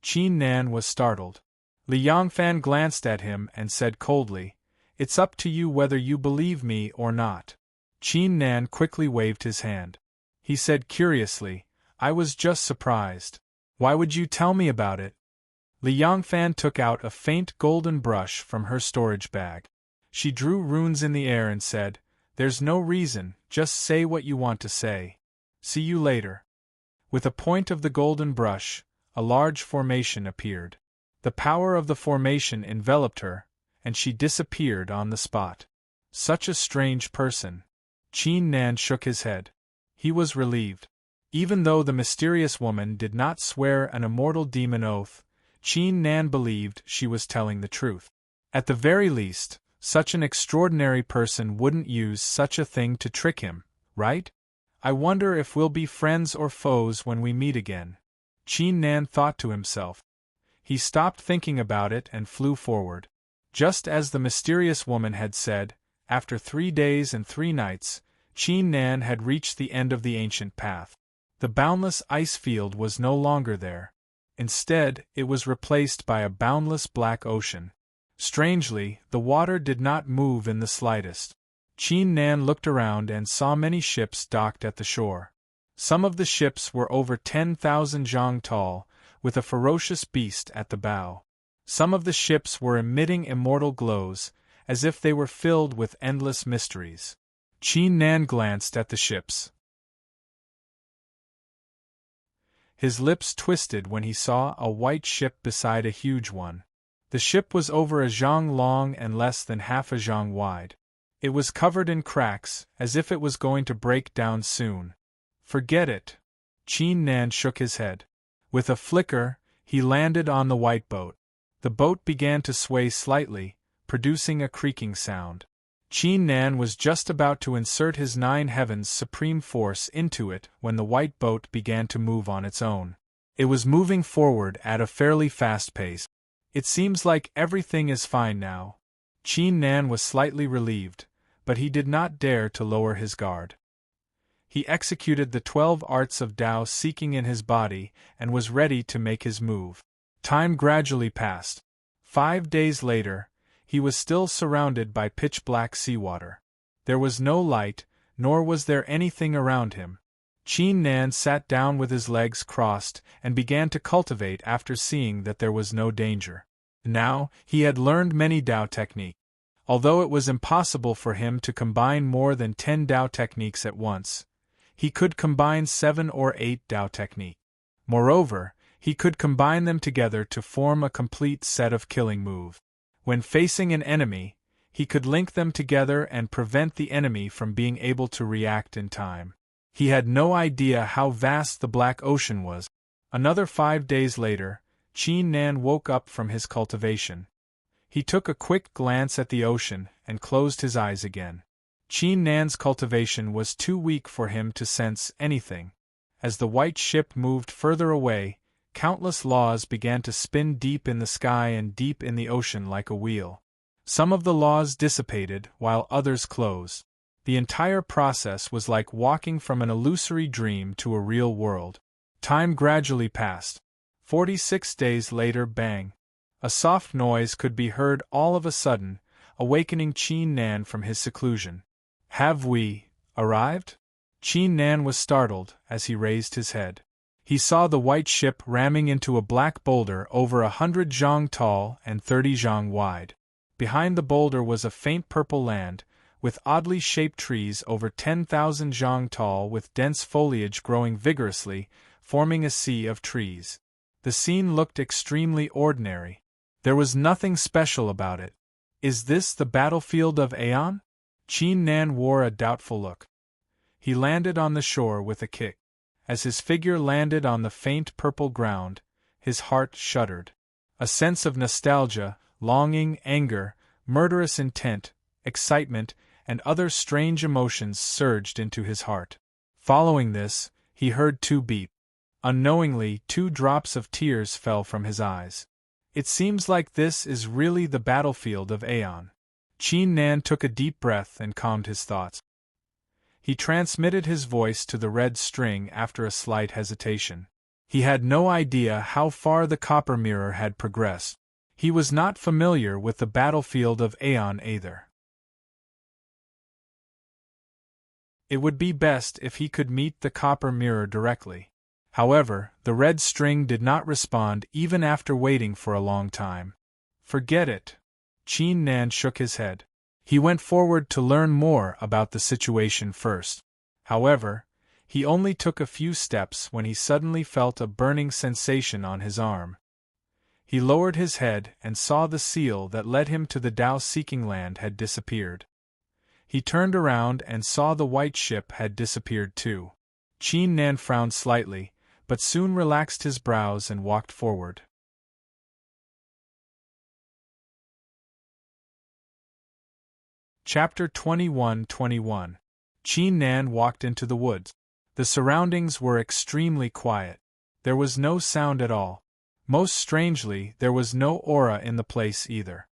Qin Nan was startled. Li Yangfan glanced at him and said coldly, It's up to you whether you believe me or not. Qin Nan quickly waved his hand. He said curiously, I was just surprised. Why would you tell me about it? Li Yangfan took out a faint golden brush from her storage bag. She drew runes in the air and said, There's no reason, just say what you want to say. See you later. With a point of the golden brush, a large formation appeared. The power of the formation enveloped her, and she disappeared on the spot. Such a strange person. Qin Nan shook his head. He was relieved. Even though the mysterious woman did not swear an immortal demon oath, Qin Nan believed she was telling the truth. At the very least, such an extraordinary person wouldn't use such a thing to trick him, right? I wonder if we'll be friends or foes when we meet again. Qin Nan thought to himself. He stopped thinking about it and flew forward. Just as the mysterious woman had said, after 3 days and 3 nights, Qin Nan had reached the end of the ancient path. The boundless ice field was no longer there. Instead, it was replaced by a boundless black ocean. Strangely, the water did not move in the slightest. Qin Nan looked around and saw many ships docked at the shore. Some of the ships were over 10,000 zhang tall, with a ferocious beast at the bow. Some of the ships were emitting immortal glows, as if they were filled with endless mysteries. Qin Nan glanced at the ships. His lips twisted when he saw a white ship beside a huge one. The ship was over a zhang long and less than half a zhang wide. It was covered in cracks, as if it was going to break down soon. Forget it. Qin Nan shook his head. With a flicker, he landed on the white boat. The boat began to sway slightly, producing a creaking sound. Qin Nan was just about to insert his 9 heavens supreme force into it when the white boat began to move on its own. It was moving forward at a fairly fast pace. It seems like everything is fine now. Qin Nan was slightly relieved, but he did not dare to lower his guard. He executed the 12 arts of Tao seeking in his body and was ready to make his move. Time gradually passed. 5 days later, he was still surrounded by pitch-black seawater. There was no light, nor was there anything around him. Qin Nan sat down with his legs crossed and began to cultivate after seeing that there was no danger. Now, he had learned many Tao techniques. Although it was impossible for him to combine more than 10 Tao techniques at once, he could combine 7 or 8 Tao techniques. Moreover, he could combine them together to form a complete set of killing moves. When facing an enemy, he could link them together and prevent the enemy from being able to react in time. He had no idea how vast the Black Ocean was. Another 5 days later, Qin Nan woke up from his cultivation. He took a quick glance at the ocean and closed his eyes again. Qin Nan's cultivation was too weak for him to sense anything. As the white ship moved further away, countless laws began to spin deep in the sky and deep in the ocean like a wheel. Some of the laws dissipated while others closed. The entire process was like walking from an illusory dream to a real world. Time gradually passed. 46 days later, bang! A soft noise could be heard all of a sudden, awakening Qin Nan from his seclusion. Have we arrived? Qin Nan was startled as he raised his head. He saw the white ship ramming into a black boulder over 100 zhang tall and 30 zhang wide. Behind the boulder was a faint purple land, with oddly shaped trees over 10,000 zhang tall with dense foliage growing vigorously, forming a sea of trees. The scene looked extremely ordinary. There was nothing special about it. Is this the battlefield of Aeon? Qin Nan wore a doubtful look. He landed on the shore with a kick. As his figure landed on the faint purple ground, his heart shuddered. A sense of nostalgia, longing, anger, murderous intent, excitement, and other strange emotions surged into his heart. Following this, he heard 2 beeps. Unknowingly, 2 drops of tears fell from his eyes. It seems like this is really the battlefield of Aeon. Qin Nan took a deep breath and calmed his thoughts. He transmitted his voice to the red string after a slight hesitation. He had no idea how far the copper mirror had progressed. He was not familiar with the battlefield of Aeon either. It would be best if he could meet the copper mirror directly. However, the red string did not respond even after waiting for a long time. Forget it. Qin Nan shook his head. He went forward to learn more about the situation first. However, He only took a few steps when he suddenly felt a burning sensation on his arm. He lowered his head and saw the seal that led him to the Tao-seeking land had disappeared. He turned around and saw the white ship had disappeared too. Qin Nan frowned slightly, but soon relaxed his brows and walked forward. Chapter 21-21. Qin Nan walked into the woods. The surroundings were extremely quiet. There was no sound at all. Most strangely, there was no aura in the place either.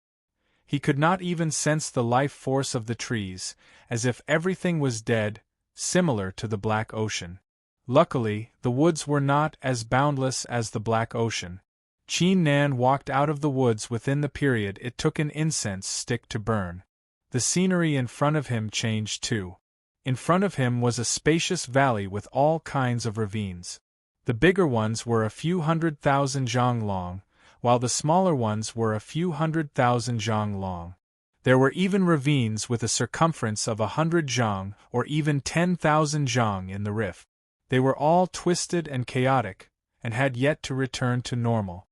He could not even sense the life force of the trees, as if everything was dead, similar to the Black Ocean. Luckily, the woods were not as boundless as the Black Ocean. Qin Nan walked out of the woods within the period it took an incense stick to burn. The scenery in front of him changed too. In front of him was a spacious valley with all kinds of ravines. The bigger ones were a few 100,000 zhang long, while the smaller ones were a few 100,000 zhang long. There were even ravines with a circumference of 100 zhang or even 10,000 zhang in the rift. They were all twisted and chaotic, and had yet to return to normal.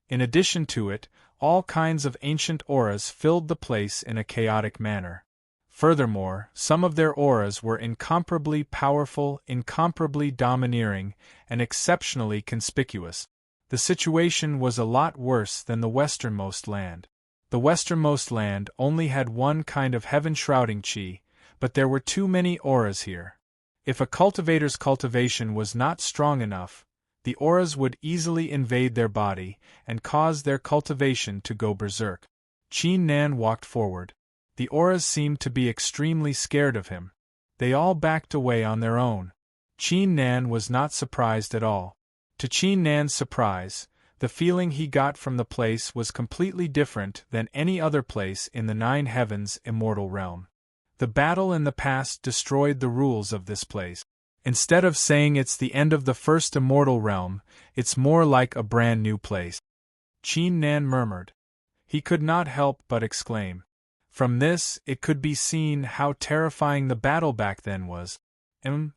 In addition to it, all kinds of ancient auras filled the place in a chaotic manner. Furthermore, some of their auras were incomparably powerful, incomparably domineering, and exceptionally conspicuous. The situation was a lot worse than the westernmost land. The westernmost land only had one kind of heaven-shrouding qi, but there were too many auras here. If a cultivator's cultivation was not strong enough, the auras would easily invade their body and cause their cultivation to go berserk. Qin Nan walked forward. The auras seemed to be extremely scared of him. They all backed away on their own. Qin Nan was not surprised at all. To Qin Nan's surprise, the feeling he got from the place was completely different than any other place in the Nine Heavens immortal realm. The battle in the past destroyed the rules of this place. Instead of saying it's the end of the first immortal realm, it's more like a brand new place. Qin Nan murmured. He could not help but exclaim. From this, it could be seen how terrifying the battle back then was. Qin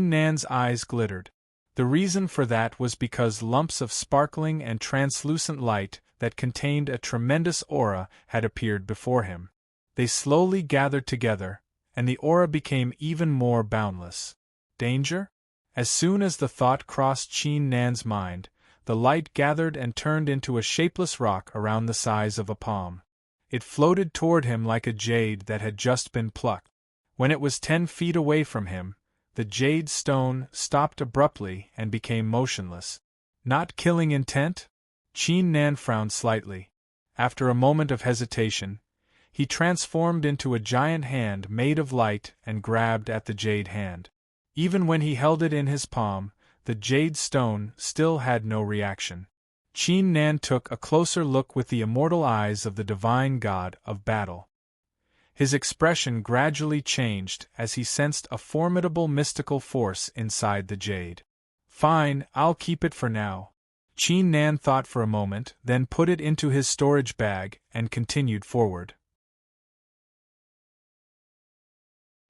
Nan's eyes glittered. The reason for that was because lumps of sparkling and translucent light that contained a tremendous aura had appeared before him. They slowly gathered together, and the aura became even more boundless. Danger? As soon as the thought crossed Qin Nan's mind, the light gathered and turned into a shapeless rock around the size of a palm. It floated toward him like a jade that had just been plucked. When it was 10 feet away from him, the jade stone stopped abruptly and became motionless. Not killing intent? Qin Nan frowned slightly. After a moment of hesitation, he transformed into a giant hand made of light and grabbed at the jade hand. Even when he held it in his palm, the jade stone still had no reaction. Qin Nan took a closer look with the immortal eyes of the divine god of battle. His expression gradually changed as he sensed a formidable mystical force inside the jade. Fine, I'll keep it for now. Qin Nan thought for a moment, then put it into his storage bag and continued forward.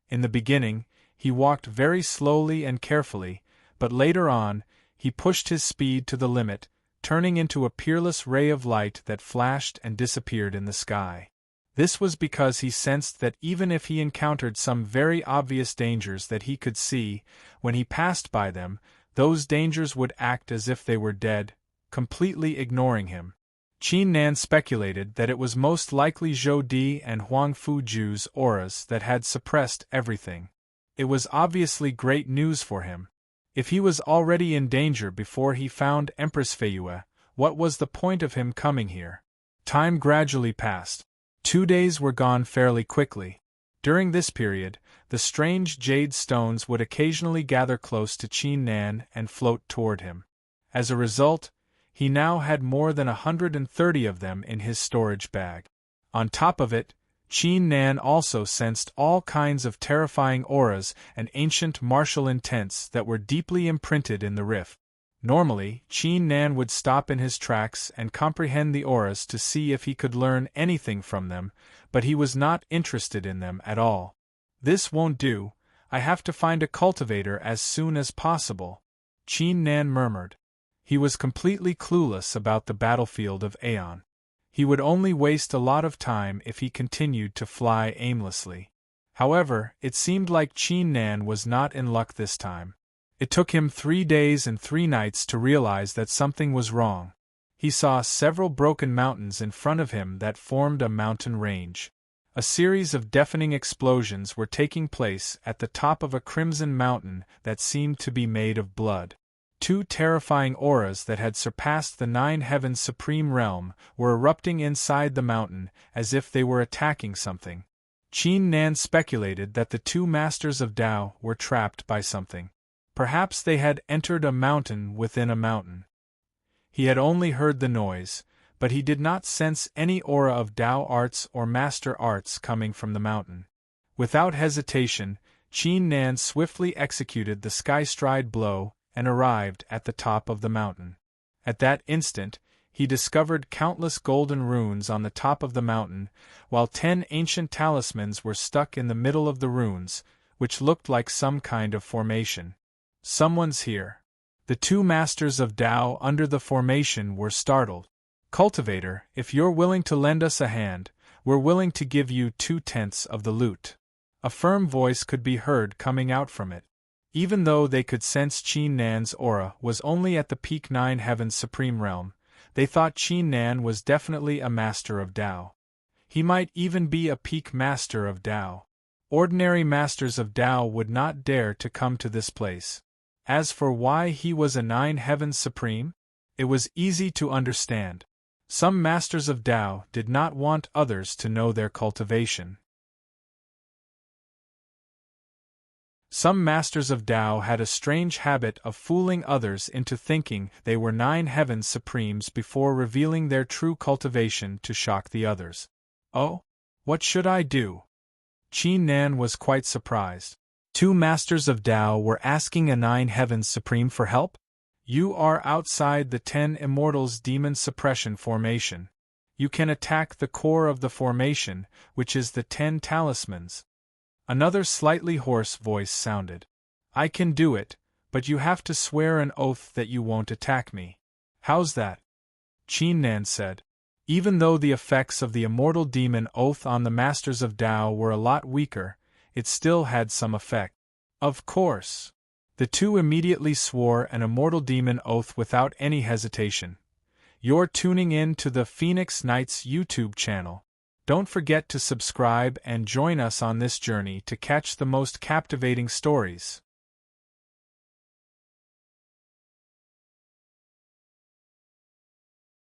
In the beginning, he walked very slowly and carefully, but later on, he pushed his speed to the limit, turning into a peerless ray of light that flashed and disappeared in the sky. This was because he sensed that even if he encountered some very obvious dangers that he could see, when he passed by them, those dangers would act as if they were dead, completely ignoring him. Qin Nan speculated that it was most likely Zhou Di and Huang Fuju's auras that had suppressed everything. It was obviously great news for him. If he was already in danger before he found Empress Feiyue, what was the point of him coming here? Time gradually passed. 2 days were gone fairly quickly. During this period, the strange jade stones would occasionally gather close to Qin Nan and float toward him. As a result, he now had more than 130 of them in his storage bag. On top of it, Qin Nan also sensed all kinds of terrifying auras and ancient martial intents that were deeply imprinted in the rift. Normally, Qin Nan would stop in his tracks and comprehend the auras to see if he could learn anything from them, but he was not interested in them at all. This won't do, I have to find a cultivator as soon as possible, Qin Nan murmured. He was completely clueless about the battlefield of Aeon. He would only waste a lot of time if he continued to fly aimlessly. However, it seemed like Qin Nan was not in luck this time. It took him 3 days and 3 nights to realize that something was wrong. He saw several broken mountains in front of him that formed a mountain range. A series of deafening explosions were taking place at the top of a crimson mountain that seemed to be made of blood. 2 terrifying auras that had surpassed the 9 heavens supreme realm were erupting inside the mountain as if they were attacking something. Qin Nan speculated that the 2 masters of Tao were trapped by something. Perhaps they had entered a mountain within a mountain. He had only heard the noise, but he did not sense any aura of Tao arts or master arts coming from the mountain. Without hesitation, Qin Nan swiftly executed the sky-stride blow and arrived at the top of the mountain. At that instant, he discovered countless golden runes on the top of the mountain, while 10 ancient talismans were stuck in the middle of the runes, which looked like some kind of formation. Someone's here. The 2 masters of Tao under the formation were startled. Cultivator, if you're willing to lend us a hand, we're willing to give you 2/10 of the loot. A firm voice could be heard coming out from it. Even though they could sense Qin Nan's aura was only at the peak 9 heavens supreme realm, they thought Qin Nan was definitely a master of Tao. He might even be a peak master of Tao. Ordinary masters of Tao would not dare to come to this place. As for why he was a 9 heavens supreme, it was easy to understand. Some masters of Tao did not want others to know their cultivation. Some masters of Tao had a strange habit of fooling others into thinking they were 9 heavens supremes before revealing their true cultivation to shock the others. Oh? What should I do? Qin Nan was quite surprised. 2 masters of Tao were asking a 9 heavens supreme for help? You are outside the 10 immortals demon suppression formation. You can attack the core of the formation, which is the 10 talismans. Another slightly hoarse voice sounded. I can do it, but you have to swear an oath that you won't attack me. How's that? Qin Nan said. Even though the effects of the immortal demon oath on the masters of Tao were a lot weaker, it still had some effect. Of course. The 2 immediately swore an immortal demon oath without any hesitation. You're tuning in to the Phoenix Knights YouTube channel. Don't forget to subscribe and join us on this journey to catch the most captivating stories.